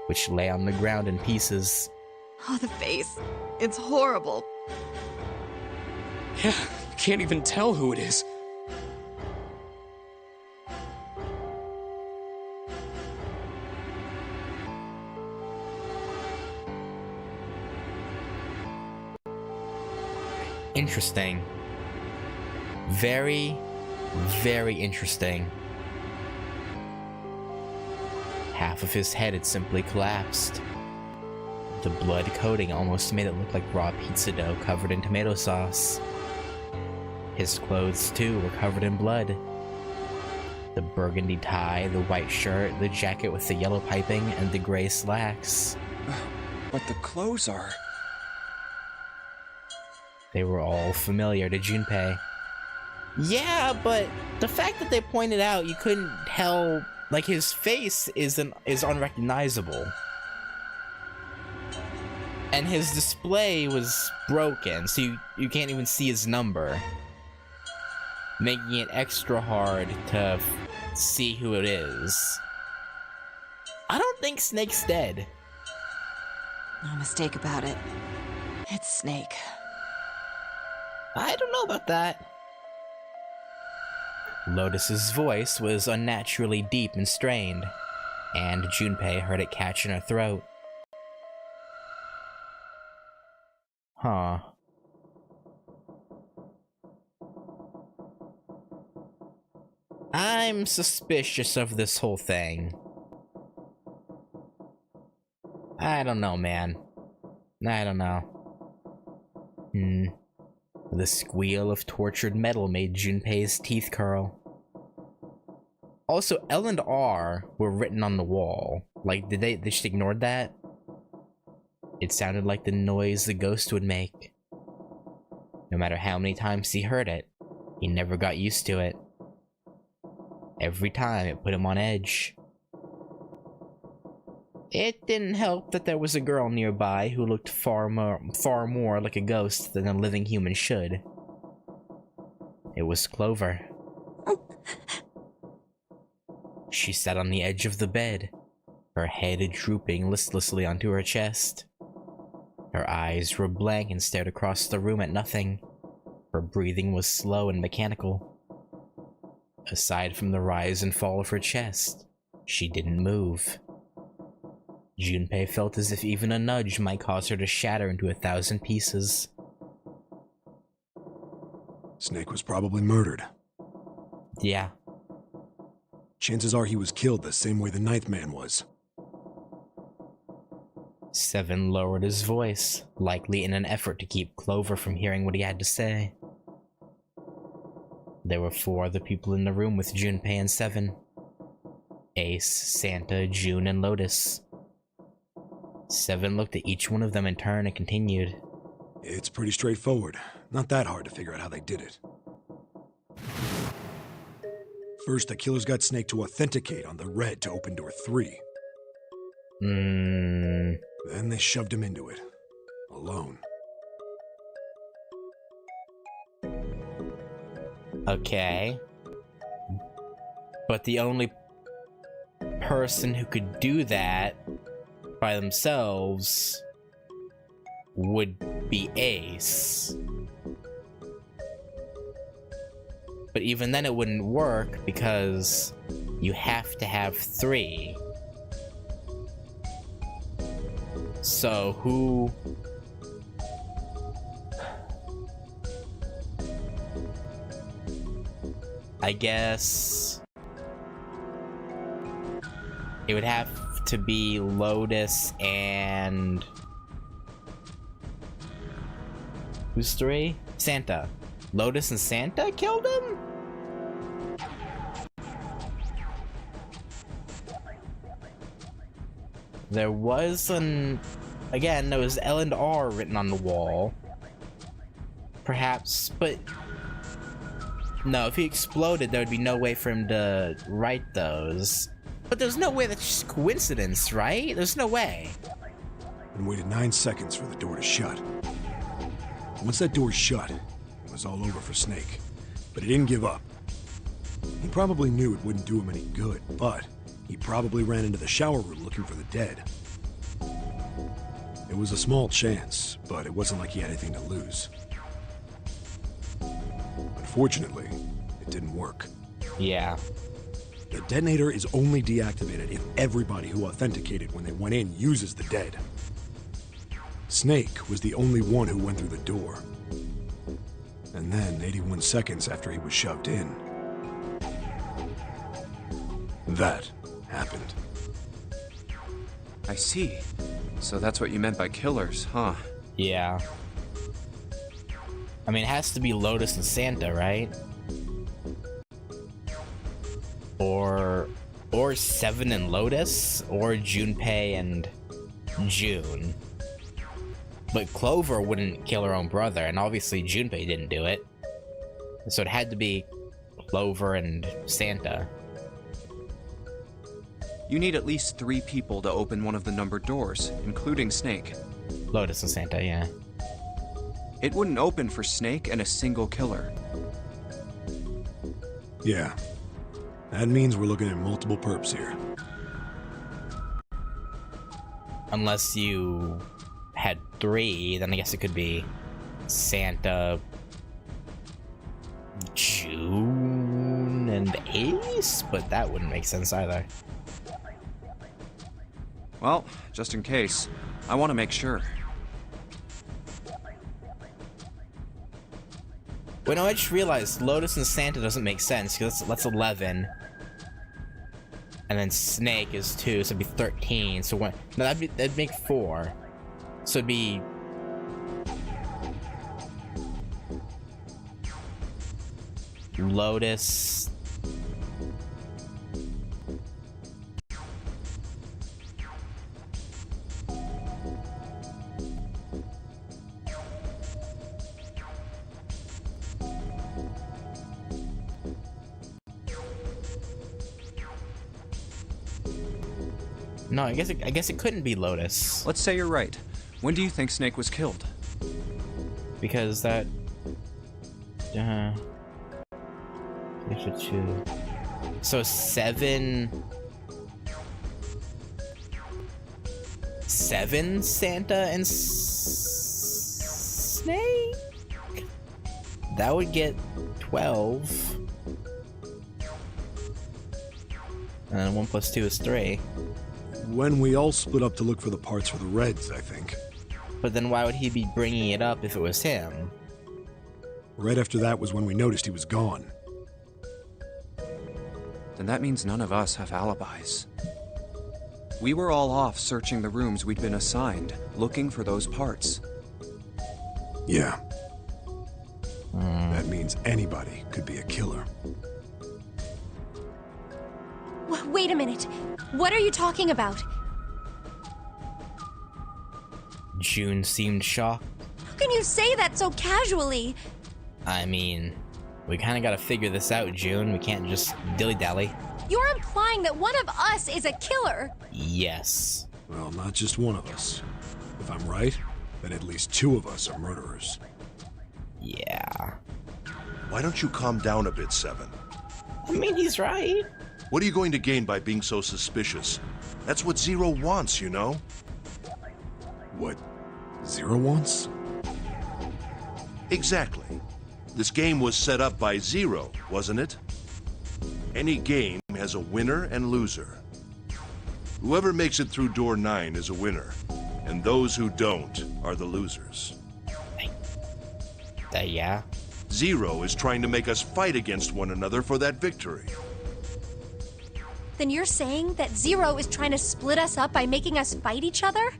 which lay on the ground in pieces. Oh, the face. It's horrible. Yeah, you can't even tell who it is. Interesting. Very, very interesting. Half of his head had simply collapsed. The blood coating almost made it look like raw pizza dough covered in tomato sauce. His clothes, too, were covered in blood. The burgundy tie, the white shirt, the jacket with the yellow piping, and the gray slacks. But the clothes are... They were all familiar to Junpei. Yeah, but the fact that they pointed out you couldn't tell, like, his face is unrecognizable. And his display was broken, so you can't even see his number. Making it extra hard to see who it is. I don't think Snake's dead. No mistake about it. It's Snake. I don't know about that. Lotus's voice was unnaturally deep and strained, and Junpei heard it catch in her throat. Huh. I'm suspicious of this whole thing. I don't know, man. I don't know. The squeal of tortured metal made Junpei's teeth curl. Also, L and R were written on the wall. Like, did they just ignored that? It sounded like the noise the ghost would make. No matter how many times he heard it, he never got used to it. Every time it put him on edge. It didn't help that there was a girl nearby who looked far more like a ghost than a living human should. It was Clover. She sat on the edge of the bed, her head drooping listlessly onto her chest. Her eyes were blank and stared across the room at nothing. Her breathing was slow and mechanical. Aside from the rise and fall of her chest, she didn't move. Junpei felt as if even a nudge might cause her to shatter into 1,000 pieces. Snake was probably murdered. Yeah. Chances are he was killed the same way the Ninth Man was. Seven lowered his voice, likely in an effort to keep Clover from hearing what he had to say. There were 4 other people in the room with Junpei and Seven. Ace, Santa, June, and Lotus. Seven looked at each one of them in turn and continued. It's pretty straightforward. Not that hard to figure out how they did it. First, the killers got Snake to authenticate on the red to open door 3. Then they shoved him into it. Alone. Okay. But the only person who could do that by themselves would be Ace. But even then it wouldn't work because you have to have 3. So who... I guess... it would have to be Lotus and... who's 3? Santa. Lotus and Santa killed him? There was an... again, there was L and R written on the wall. Perhaps, but... no, if he exploded, there would be no way for him to write those. But there's no way that's just coincidence, right? There's no way. And waited 9 seconds for the door to shut. Once that door shut, it was all over for Snake. But he didn't give up. He probably knew it wouldn't do him any good, but he probably ran into the shower room looking for the dead. It was a small chance, but it wasn't like he had anything to lose. Unfortunately, it didn't work. Yeah. The detonator is only deactivated if everybody who authenticated when they went in uses the dead. Snake was the only one who went through the door. And then, 81 seconds after he was shoved in, that happened. I see. So that's what you meant by killers, huh? Yeah. I mean, it has to be Lotus and Santa, right? Or Seven and Lotus, or Junpei and June. But Clover wouldn't kill her own brother, and obviously Junpei didn't do it. So it had to be Clover and Santa. You need at least 3 people to open one of the numbered doors, including Snake. Lotus and Santa, yeah. It wouldn't open for Snake and a single killer. Yeah. That means we're looking at multiple perps here. Unless you had 3, then I guess it could be Santa, June, and Ace, but that wouldn't make sense either. Well, just in case, I want to make sure. Wait, no, I just realized Lotus and Santa doesn't make sense, because that's 11. And then Snake is 2, so it'd be 13. So one, no, that'd make 4. So it'd be... Lotus... No, I guess it couldn't be Lotus. Let's say you're right. When do you think Snake was killed? Because that... So 7 Santa and Snake? That would get 12. And then 1 plus 2 is 3. When we all split up to look for the parts for the Reds, I think. But then why would he be bringing it up if it was him? Right after that was when we noticed he was gone. Then that means none of us have alibis. We were all off searching the rooms we'd been assigned, looking for those parts. Yeah. That means anybody could be a killer. Wait a minute. What are you talking about? June seemed shocked. How can you say that so casually? I mean, we kinda gotta figure this out, June. We can't just dilly-dally. You're implying that one of us is a killer. Yes. Well, not just one of us. If I'm right, then at least 2 of us are murderers. Yeah. Why don't you calm down a bit, 7? I mean, he's right. What are you going to gain by being so suspicious? That's what Zero wants, you know? What Zero wants? Exactly. This game was set up by Zero, wasn't it? Any game has a winner and loser. Whoever makes it through door 9 is a winner, and those who don't are the losers. Yeah. Zero is trying to make us fight against one another for that victory. Then you're saying that Zero is trying to split us up by making us fight each other?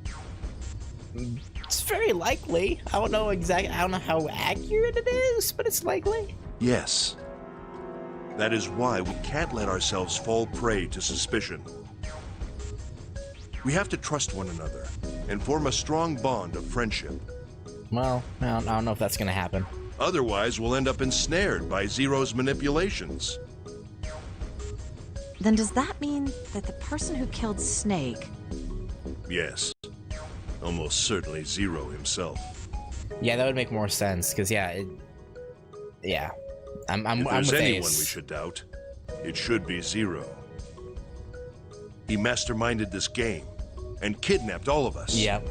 It's very likely. I don't know how accurate it is, but it's likely. Yes. That is why we can't let ourselves fall prey to suspicion. We have to trust one another and form a strong bond of friendship. Well, I don't know if that's gonna happen. Otherwise, we'll end up ensnared by Zero's manipulations. Then does that mean that the person who killed Snake... Yes. Almost certainly Zero himself. Yeah, that would make more sense, because yeah, I'm if there's with anyone Ace. we should doubt, it should be Zero. He masterminded this game and kidnapped all of us. Yep.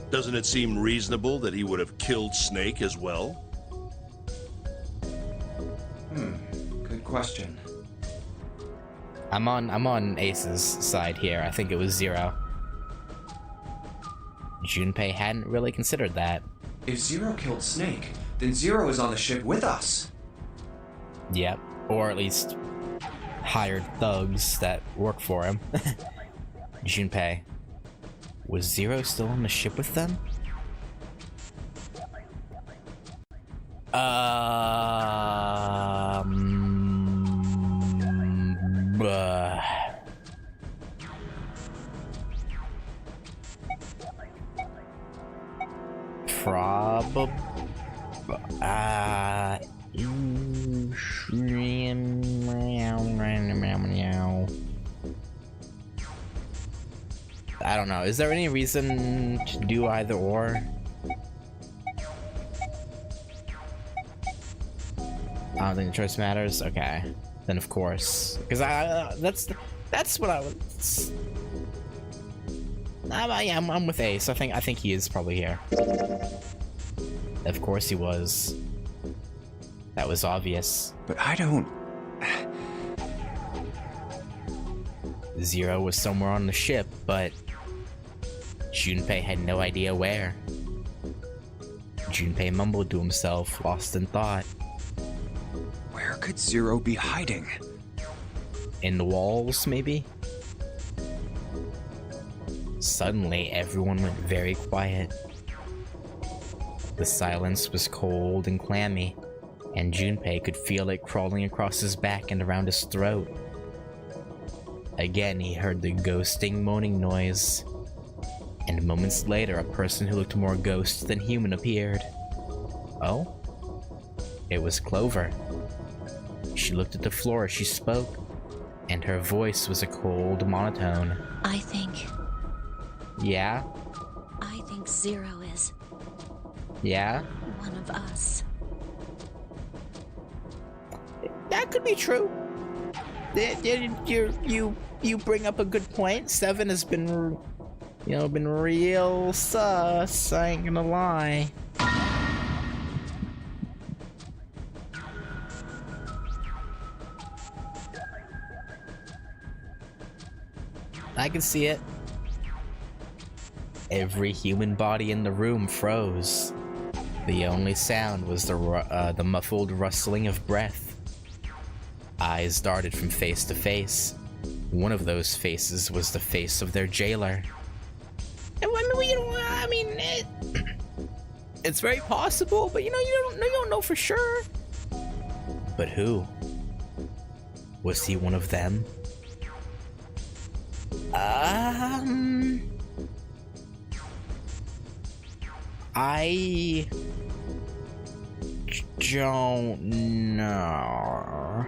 Doesn't it seem reasonable that he would have killed Snake as well? Good question. I'm on Ace's side here. I think it was Zero. Junpei hadn't really considered that. If Zero killed Snake, then Zero is on the ship with us. Yep. Or at least hired thugs that work for him. Junpei. Was Zero still on the ship with them? Probably. I don't know. Is there any reason to do either or? I don't think the choice matters. Okay, then of course, because that's what I was. I'm with Ace. I think he is probably here. Of course he was. That was obvious. But I don't... Zero was somewhere on the ship, but Junpei had no idea where. Junpei mumbled to himself, lost in thought. could Zero be hiding? In the walls, maybe? Suddenly, everyone went very quiet. The silence was cold and clammy, and Junpei could feel it crawling across his back and around his throat. Again, he heard the ghosting moaning noise, and moments later, a person who looked more ghost than human appeared. Oh? It was Clover. She looked at the floor as she spoke, and her voice was a cold monotone. I think Yeah? Zero is Yeah? one of us. That could be true. You bring up a good point. Seven has been, been real sus. I ain't gonna lie. I can see it. Every human body in the room froze. The only sound was the muffled rustling of breath. Eyes darted from face to face. One of those faces was the face of their jailer. It's very possible, but you don't know for sure. But who? Was he one of them? I don't know.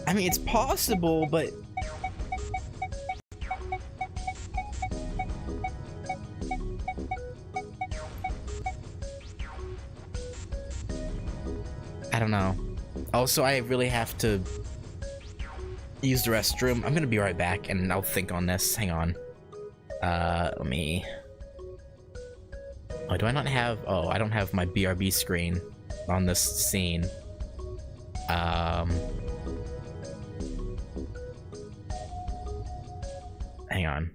I mean, it's possible, but I don't know. Also, I really have to use the restroom. I'm gonna be right back, and I'll think on this. Hang on. Let me... Oh, do I not have... Oh, I don't have my BRB screen on this scene. Hang on.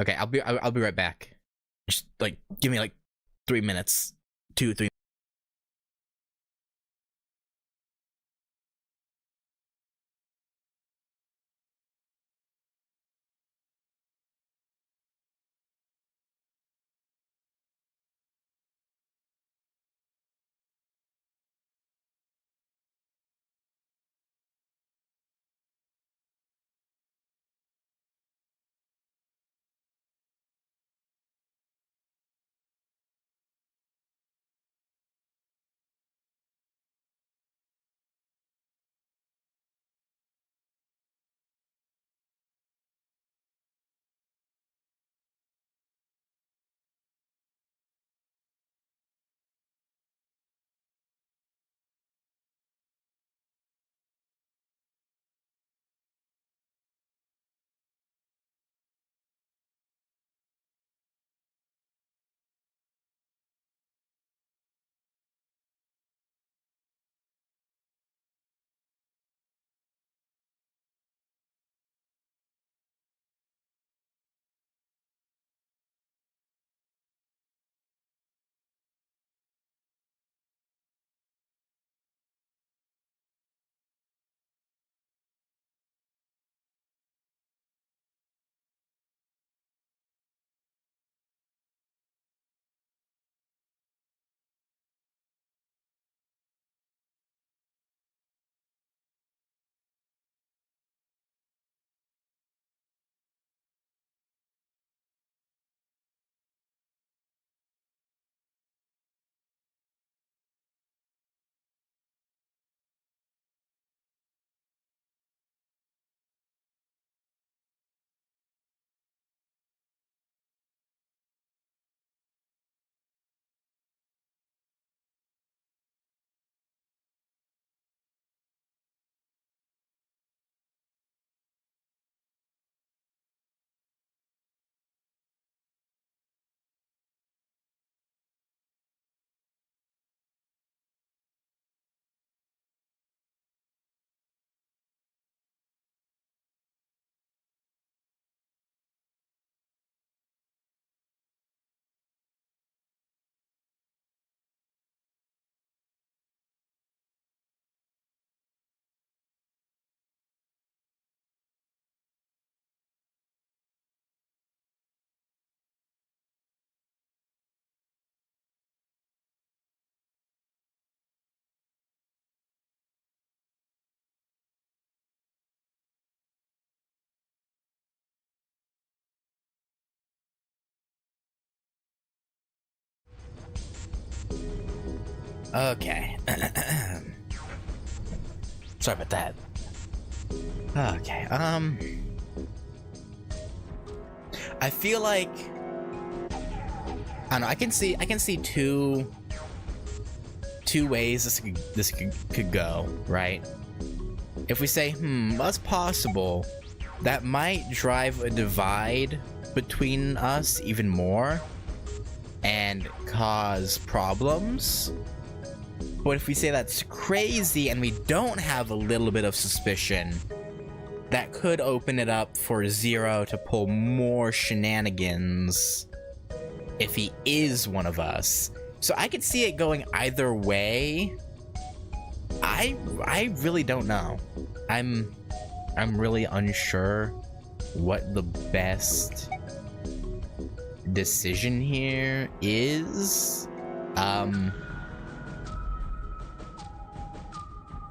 Okay, I'll be right back. Just, like, give me, like, 3 minutes. 2-3 Okay. Sorry about that. Okay, I feel like I don't know, I can see two ways this could go, right? If we say, what's possible, that might drive a divide between us even more and cause problems. But if we say that's crazy and we don't have a little bit of suspicion, that could open it up for Zero to pull more shenanigans if he is one of us. So I could see it going either way. I really don't know. I'm really unsure what the best decision here is.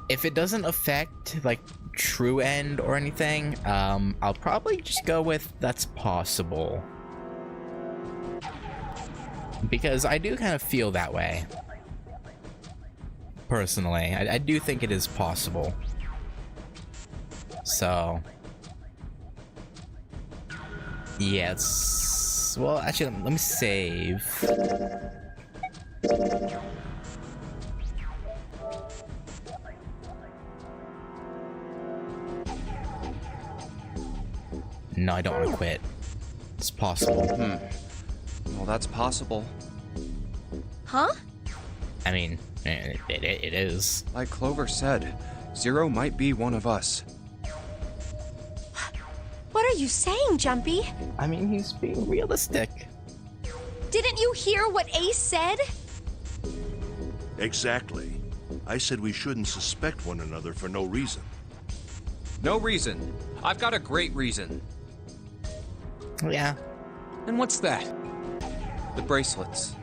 If it doesn't affect like True End or anything, I'll probably just go with that's possible. Because I do kind of feel that way. Personally, I do think it is possible. So yeah, it's, well, actually, let me save. No, I don't want to quit. It's possible. Well, that's possible. Huh? I mean, it is. Like Clover said, Zero might be one of us. What are you saying, Jumpy? I mean, he's being realistic. Didn't you hear what Ace said? Exactly. I said we shouldn't suspect one another for no reason. No reason. I've got a great reason. Yeah. And what's that? The bracelets.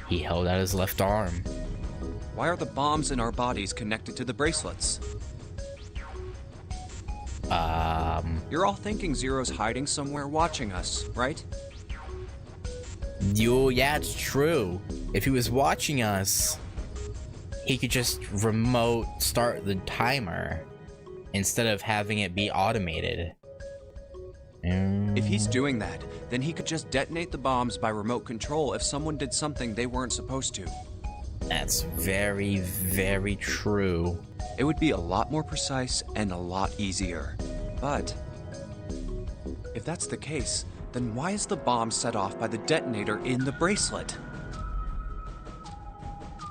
He held out his left arm. Why are the bombs in our bodies connected to the bracelets? You're all thinking Zero's hiding somewhere watching us, right? Yeah, it's true. If he was watching us, he could just remote start the timer instead of having it be automated. If he's doing that, then he could just detonate the bombs by remote control if someone did something they weren't supposed to. That's very, very true. It would be a lot more precise and a lot easier. But if that's the case, then why is the bomb set off by the detonator in the bracelet?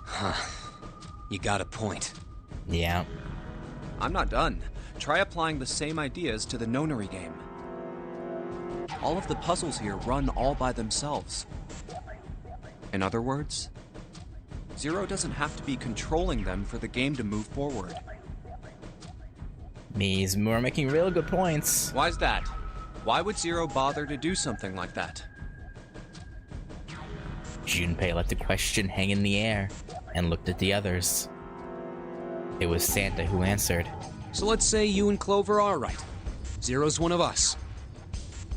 Huh. You got a point. Yeah. I'm not done. Try applying the same ideas to the Nonary game. All of the puzzles here run all by themselves. In other words, Zero doesn't have to be controlling them for the game to move forward. We're making real good points. Why's that? Why would Zero bother to do something like that? Junpei let the question hang in the air and looked at the others. It was Santa who answered. So let's say you and Clover are right. Zero's one of us.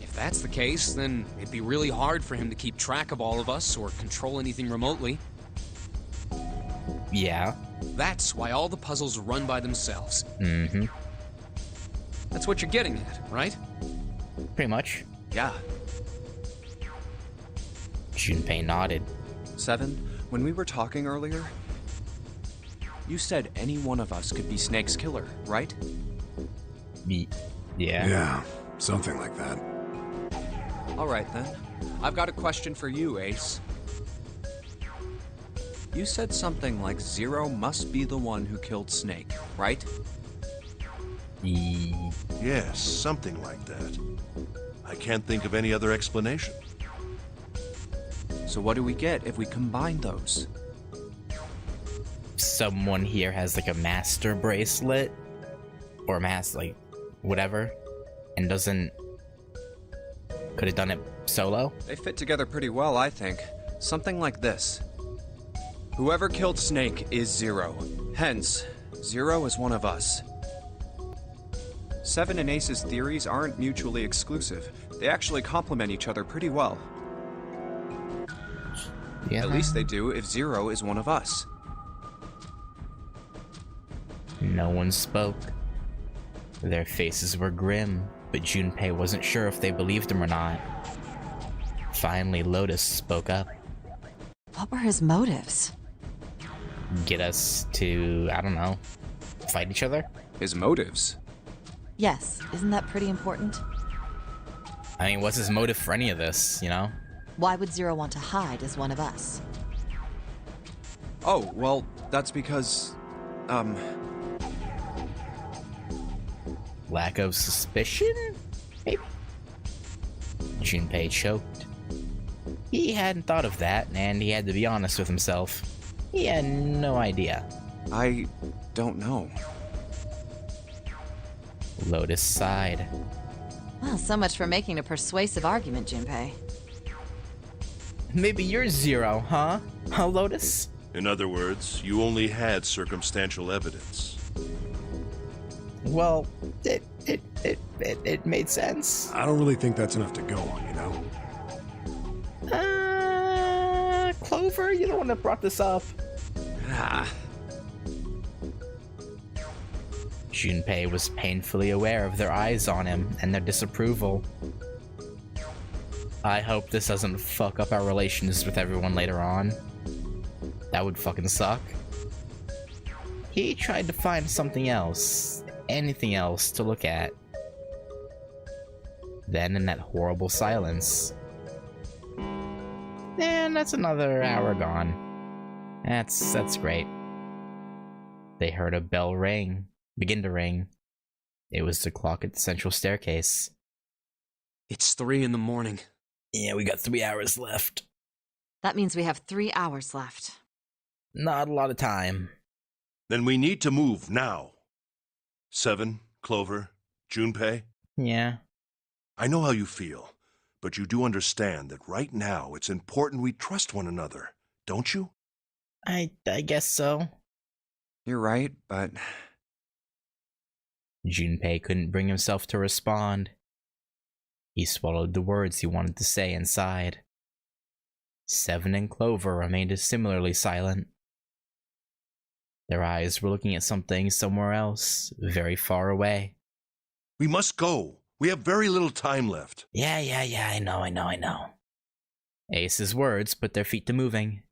If that's the case, then it'd be really hard for him to keep track of all of us or control anything remotely. Yeah. That's why all the puzzles run by themselves. Mm-hmm. That's what you're getting at, right? Pretty much. Yeah. Junpei nodded. 7, when we were talking earlier, you said any one of us could be Snake's killer, right? Yeah. Yeah, something like that. Alright then. I've got a question for you, Ace. You said something like Zero must be the one who killed Snake, right? Yes, something like that. I can't think of any other explanation. So what do we get if we combine those? Someone here has like a master bracelet or like whatever and could have done it solo. They fit together pretty well, I think. Something like this. Whoever killed Snake is Zero. Hence, Zero is one of us. 7 and Ace's theories aren't mutually exclusive. They actually complement each other pretty well. Yeah. At least they do if Zero is one of us. No one spoke. Their faces were grim, but Junpei wasn't sure if they believed him or not. Finally, Lotus spoke up. What were his motives? Get us to, I don't know, fight each other? His motives. Yes, isn't that pretty important? I mean, what's his motive for any of this, you know? Why would Zero want to hide as one of us? Oh, well, that's because, Lack of suspicion? Maybe? Junpei choked. He hadn't thought of that, and he had to be honest with himself. He had no idea. I don't know. Lotus sighed. Well, so much for making a persuasive argument, Junpei. Maybe you're Zero, huh? Huh, Lotus? In other words, you only had circumstantial evidence. Well, it made sense. I don't really think that's enough to go on, you know? Clover, you're the one that brought this up. Ah. Junpei was painfully aware of their eyes on him and their disapproval. I hope this doesn't fuck up our relations with everyone later on. That would fucking suck. He tried to find something else, anything else to look at. Then in that horrible silence. And that's another hour gone. That's great. They heard a bell begin to ring. It was the clock at the central staircase. It's 3 in the morning. Yeah, we got 3 hours left. That means we have 3 hours left. Not a lot of time. Then we need to move now. Seven, Clover, Junpei. Yeah. I know how you feel, but you do understand that right now it's important we trust one another, don't you? I guess so. You're right, but Junpei couldn't bring himself to respond. He swallowed the words he wanted to say and sighed. Seven and Clover remained similarly silent. Their eyes were looking at something somewhere else, very far away. We must go. We have very little time left. Yeah, I know. Ace's words put their feet to moving.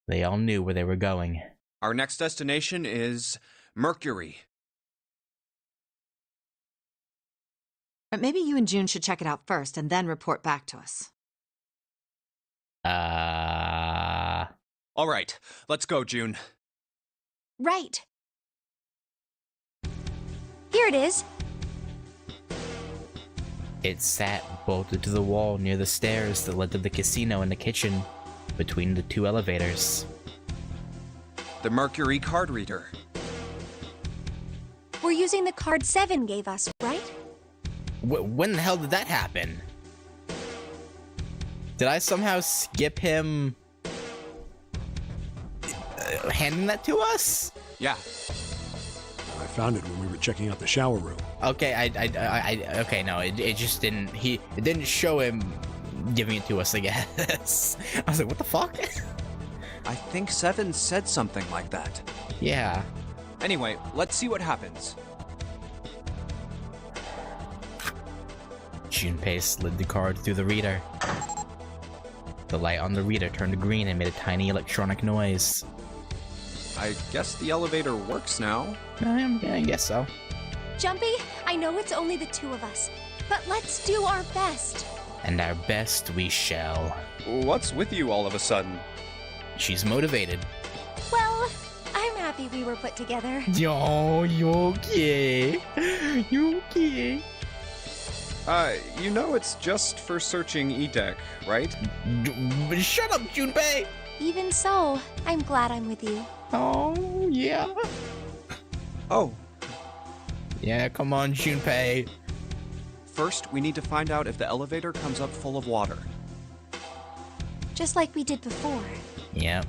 They all knew where they were going. our next destination is Mercury. But maybe you and June should check it out first and then report back to us. All right, let's go, June. Right. Here it is. It sat bolted to the wall near the stairs that led to the casino and the kitchen, between the two elevators. The Mercury card reader. We're using the card 7 gave us, right? When the hell did that happen? Did I somehow skip him handing that to us? Yeah. I found it when we were checking out the shower room. Okay, okay, no, it just didn't, it didn't show him giving it to us, I guess. I was like, what the fuck? I think Seven said something like that. Yeah. Anyway, let's see what happens. Junpei slid the card through the reader. The light on the reader turned green and made a tiny electronic noise. I guess the elevator works now. I guess so. Jumpy, I know it's only the two of us, but let's do our best. And our best we shall. What's with you all of a sudden? She's motivated. Well, I'm happy we were put together. Yo, you okay? You okay? You know it's just for searching E-Deck, right? Shut up, Junpei! Even so, I'm glad I'm with you. Oh, yeah. Oh, Yeah, come on, Junpei. first we need to find out if the elevator comes up full of water. Just like we did before. Yep.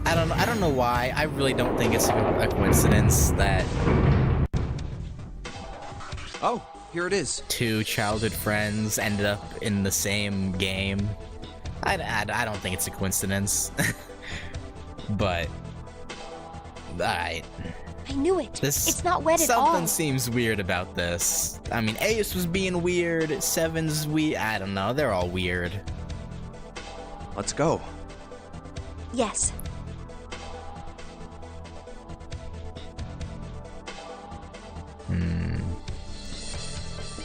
I don't know why. I really don't think it's a coincidence that... Oh, here it is. Two childhood friends ended up in the same game. I don't think it's a coincidence. But, alright. I knew it. It's not wet at all. Something seems weird about this. I mean, Ace was being weird, Seven's weird. I don't know, they're all weird. Let's go. Yes.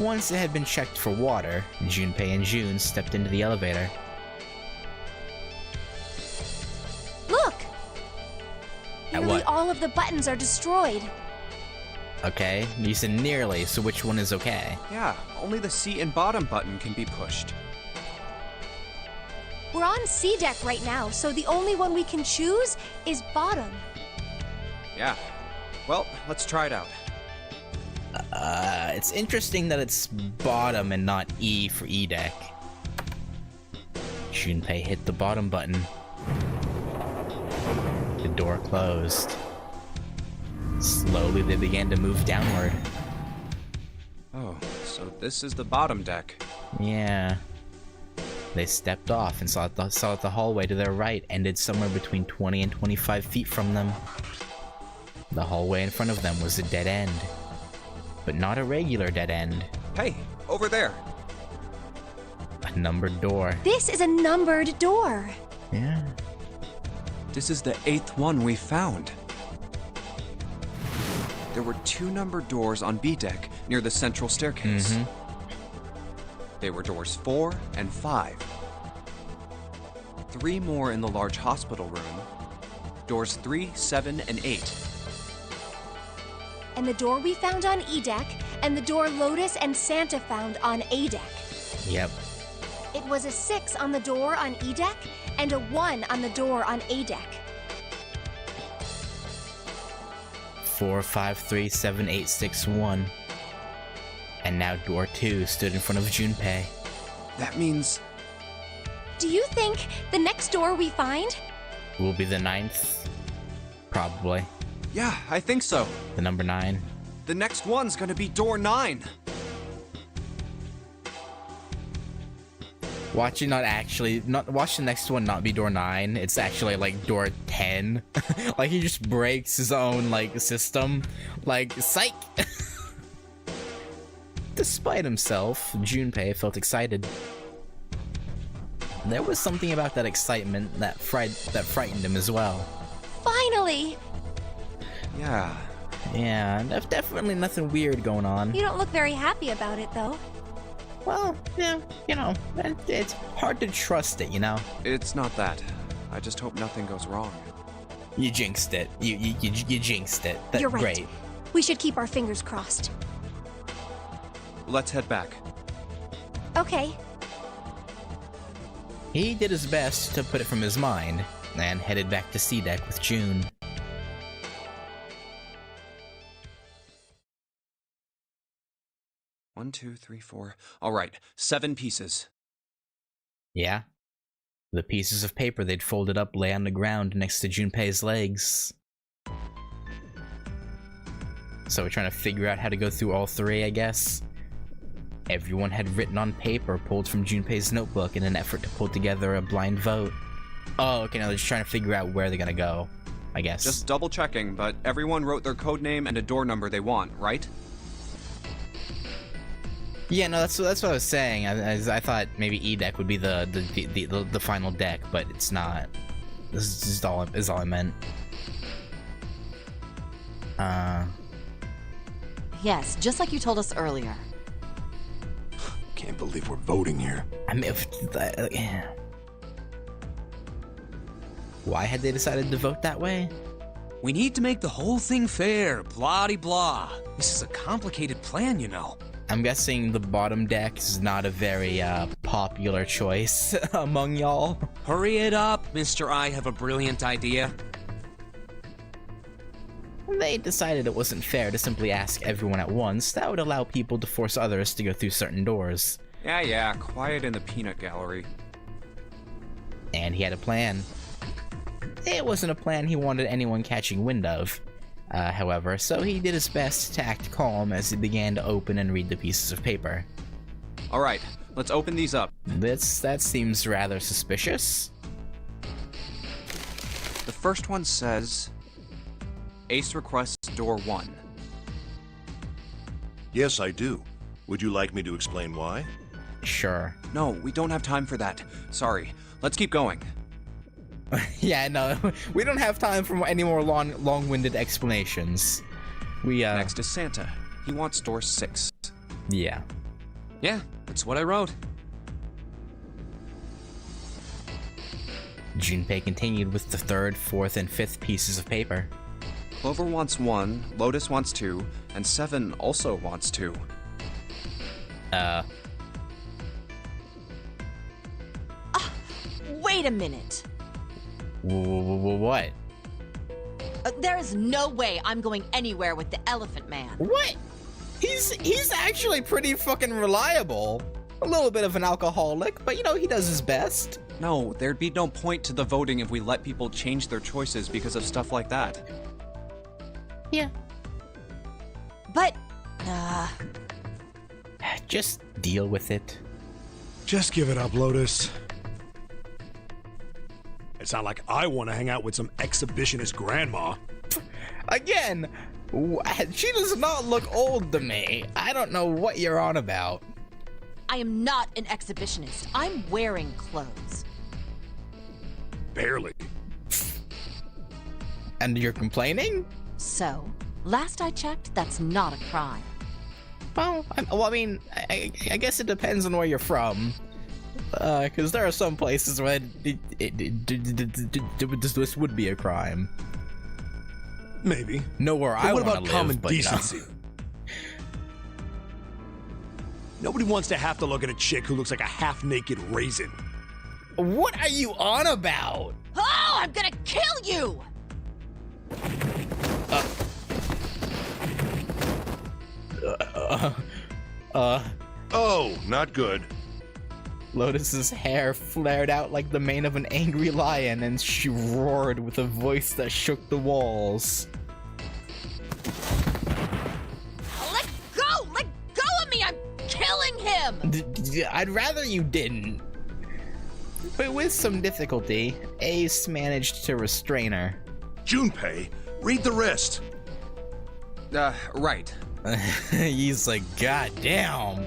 Once it had been checked for water, Junpei and June stepped into the elevator. Look! At Nearly what? all of the buttons are destroyed. Okay, you said nearly, so which one is okay? Yeah, only the seat and bottom button can be pushed. We're on C deck right now, so the only one we can choose is bottom. Yeah. Well, let's try it out. It's interesting that it's bottom and not E for E deck. Junpei hit the bottom button. The door closed. Slowly they began to move downward. Oh, so this is the bottom deck. Yeah. They stepped off and saw that the hallway to their right ended somewhere between 20 and 25 feet from them. The hallway in front of them was a dead end. But not a regular dead end. Hey, over there. A numbered door. This is a numbered door. Yeah. This is the 8th one we found. There were 2 numbered doors on B deck near the central staircase. They were doors 4 and 5. 3 more in the large hospital room. Doors 3, 7, and 8. And the door we found on E deck, and the door Lotus and Santa found on A deck. Yep. It was a 6 on the door on E deck, and a 1 on the door on A deck. 4, 5, 3, 7, 8, 6, 1. And now door 2 stood in front of Junpei. That means... Do you think the next door we find? Will be the 9th? Probably. Yeah, I think so. The number 9. The next one's gonna be door 9. Watch the next one not be door 9. It's actually like door 10. Like he just breaks his own like system. Like psych. Despite himself, Junpei felt excited. There was something about that excitement that frightened him as well. Finally! Yeah. Yeah, definitely nothing weird going on. You don't look very happy about it, though. Well, yeah, you know, it's hard to trust it, you know? It's not that. I just hope nothing goes wrong. You jinxed it. You jinxed it. You're right. Great. We should keep our fingers crossed. Let's head back. Okay. He did his best to put it from his mind, and headed back to C deck with June. One, 2, 3, 4. All right, 7 pieces. Yeah. The pieces of paper they'd folded up lay on the ground next to Junpei's legs. So we're trying to figure out how to go through all 3, I guess. Everyone had written on paper pulled from Junpei's notebook in an effort to pull together a blind vote. Oh, okay, now they're just trying to figure out where they're gonna go, I guess. Just double checking, but everyone wrote their code name and a door number they want, right? Yeah, no, that's what I was saying. I thought maybe E deck would be the final deck, but it's not. This is just all I meant. Yes, just like you told us earlier. Can't believe we're voting here. I mean, why had they decided to vote that way? We need to make the whole thing fair, blah-de-blah. This is a complicated plan, you know. I'm guessing the bottom deck is not a very popular choice among y'all. Hurry it up, Mr. I have a brilliant idea. They decided it wasn't fair to simply ask everyone at once. That would allow people to force others to go through certain doors. Yeah, quiet in the peanut gallery. And he had a plan. It wasn't a plan he wanted anyone catching wind of. however, so he did his best to act calm as he began to open and read the pieces of paper. All right, let's open these up. That seems rather suspicious. The first one says, Ace requests door 1. Yes, I do. Would you like me to explain why? Sure. No, we don't have time for that. Sorry. Let's keep going. Yeah, no, we don't have time for any more long-winded explanations. Next is Santa. He wants door 6. Yeah. Yeah, that's what I wrote. Junpei continued with the 3rd, 4th, and 5th pieces of paper. Clover wants 1, Lotus wants 2, and 7 also wants 2. Wait a minute. What? There is no way I'm going anywhere with the Elephant Man. What? He's actually pretty fucking reliable. A little bit of an alcoholic, but you know, he does his best. No, there'd be no point to the voting if we let people change their choices because of stuff like that. Yeah. But, Just deal with it. Just give it up, Lotus. It's not like I want to hang out with some exhibitionist grandma. Again, she does not look old to me. I don't know what you're on about. I am not an exhibitionist. I'm wearing clothes. Barely. And you're complaining? So, last I checked, that's not a crime. Well, I mean, I guess it depends on where you're from. Because there are some places where this would be a crime. Maybe. Nowhere I But what want to about live, common but, you know. decency? Nobody wants to have to look at a chick who looks like a half-naked raisin. What are you on about? Oh, I'm gonna kill you! Oh, not good. Lotus's hair flared out like the mane of an angry lion, and she roared with a voice that shook the walls. Let go! Let go of me! I'm killing him! I'd rather you didn't. But with some difficulty, Ace managed to restrain her. Junpei, read the rest. Right. He's like, God damn.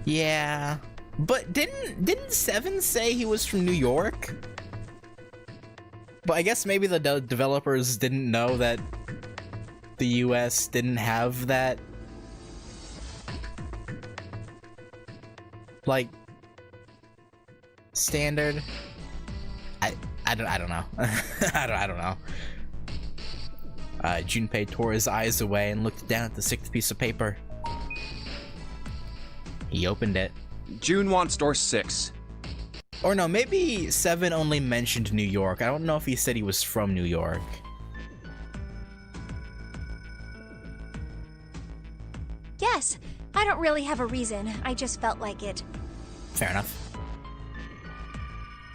Yeah, but didn't Seven say he was from New York? But I guess maybe the developers didn't know that the US didn't have that, like, standard. I don't know. I don't know. Junpei tore his eyes away and looked down at the 6th piece of paper. He opened it. June wants door 6. Or no, maybe 7 only mentioned New York. I don't know if he said he was from New York. Yes, I don't really have a reason. I just felt like it. Fair enough.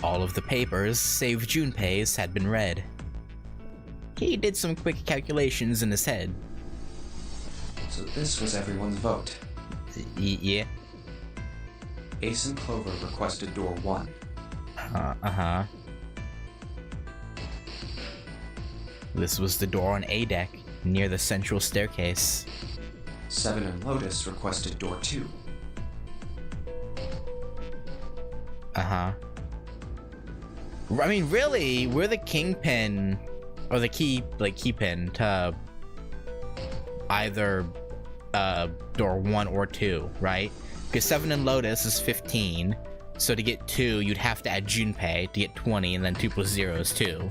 All of the papers, save Junpei's, had been read. He did some quick calculations in his head. So this was everyone's vote. Yeah. Ace and Clover requested door 1. Uh-huh. This was the door on A deck, near the central staircase. 7 and Lotus requested door 2. Uh-huh. I mean, really, we're the kingpin, or the keypin to either door 1 or 2, right? Because 7 and Lotus is 15, so to get 2, you'd have to add Junpei to get 20, and then 2 plus 0 is 2.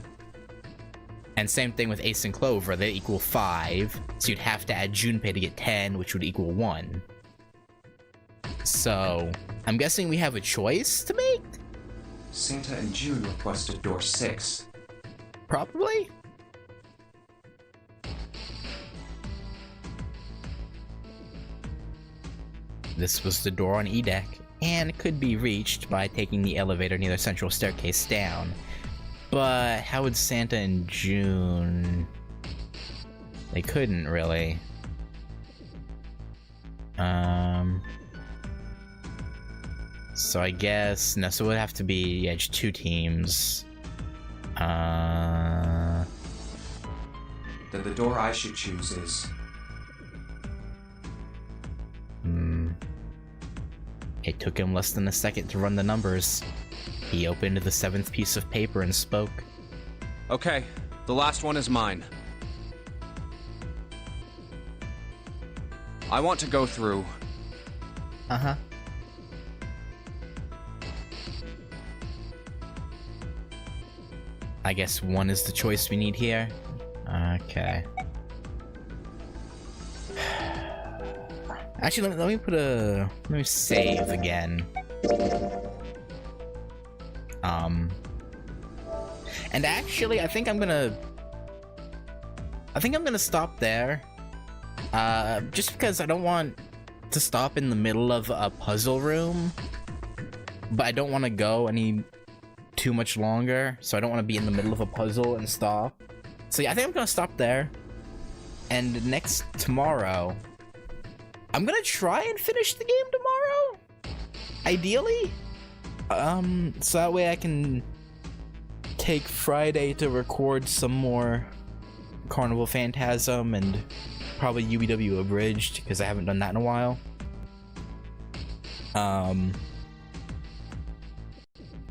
And same thing with Ace and Clover, they equal 5, so you'd have to add Junpei to get 10, which would equal 1. So, I'm guessing we have a choice to make? Santa and June requested door 6. Probably? This was the door on E deck, and could be reached by taking the elevator near the central staircase down. But how would Santa in June? They couldn't really. So I guess no. So it would have to be just 2 teams. Then the door I should choose is... It took him less than a second to run the numbers. He opened the 7th piece of paper and spoke. Okay, the last one is mine. I want to go through... Uh-huh. I guess 1 is the choice we need here. Okay. Actually, let me put a... Let me save again. And actually, I think I'm gonna stop there. Just because I don't want to stop in the middle of a puzzle room. But I don't want to go too much longer. So I don't want to be in the middle of a puzzle and stop. So yeah, I think I'm gonna stop there. And tomorrow, I'm gonna try and finish the game tomorrow. Ideally. So that way I can take Friday to record some more Carnival Phantasm and probably UBW Abridged, because I haven't done that in a while.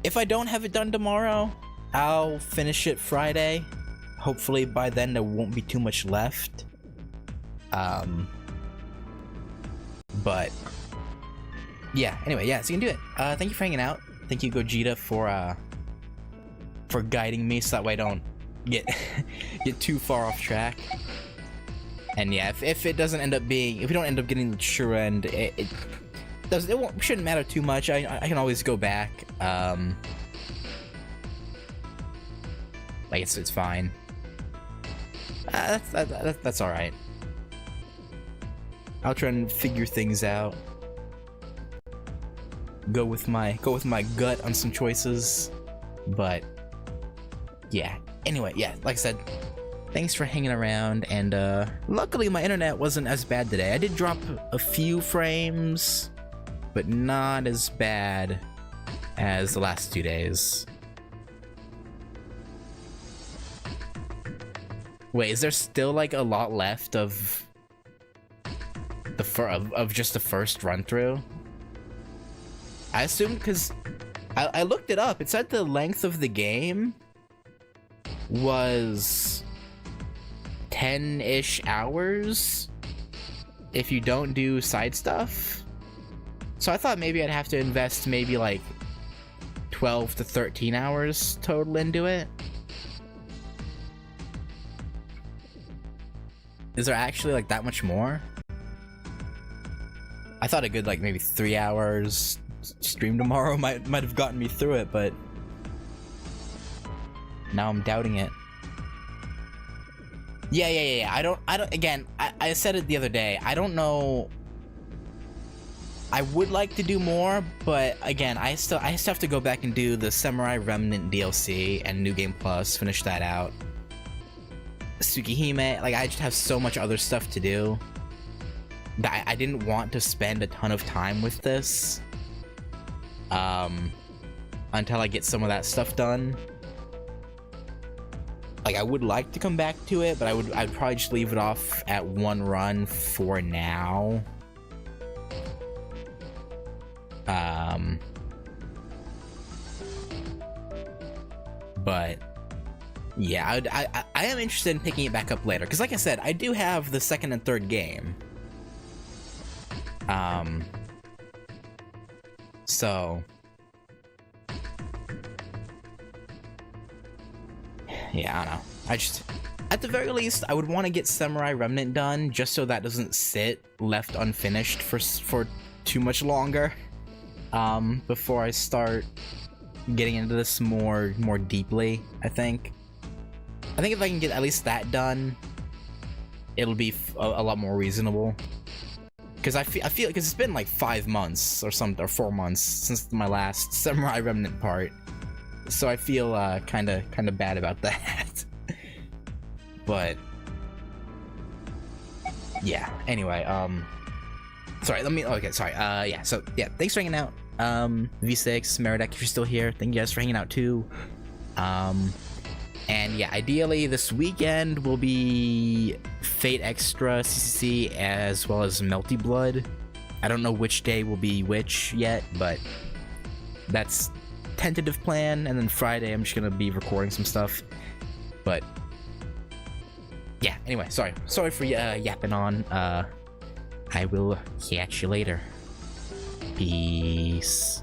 If I don't have it done tomorrow, I'll finish it Friday. Hopefully by then there won't be too much left. But yeah, anyway, yeah, so you can do it. Thank you for hanging out. Thank you, Gogeta, for guiding me so that way I don't get too far off track. And yeah, if it doesn't end up being, if we don't end up getting the true end, it shouldn't matter too much. I can always go back. Like it's fine. That's all right. I'll try and figure things out. Go with my gut on some choices, but yeah. Anyway, yeah, like I said, thanks for hanging around, and luckily my internet wasn't as bad today. I did drop a few frames, but not as bad as the last 2 days. Wait, is there still like a lot left of just the first run through? I assume, because I looked it up. It said the length of the game was 10-ish hours if you don't do side stuff. So I thought maybe I'd have to invest maybe like 12 to 13 hours total into it. Is there actually like that much more? I thought a good like maybe 3 hours stream tomorrow might have gotten me through it, but now I'm doubting it. Yeah. I don't again, I said it the other day. I don't know. I would like to do more, but again, I still have to go back and do the Samurai Remnant DLC and New Game Plus, finish that out. Tsukihime, like I just have so much other stuff to do that I didn't want to spend a ton of time with this until I get some of that stuff done. Like I would like to come back to it, but I'd probably just leave it off at 1 run for now. But yeah, I am interested in picking it back up later, because like I said, I do have the 2nd and 3rd game. So yeah, I don't know. I just, at the very least, I would want to get Samurai Remnant done, just so that doesn't sit left unfinished for too much longer. Before I start getting into this more deeply, I think if I can get at least that done, it'll be a lot more reasonable. Because I feel because it's been like 5 months or 4 months since my last Samurai Remnant part, So I feel kind of bad about that. But yeah. Anyway, sorry. Yeah. So yeah. Thanks for hanging out. V6, Merodek, if you're still here, thank you guys for hanging out too. And yeah, ideally this weekend will be Fate Extra CCC as well as Melty Blood. I don't know which day will be which yet, but that's tentative plan. And then Friday I'm just gonna be recording some stuff. But yeah, anyway, sorry for yapping on. I will catch you later. Peace.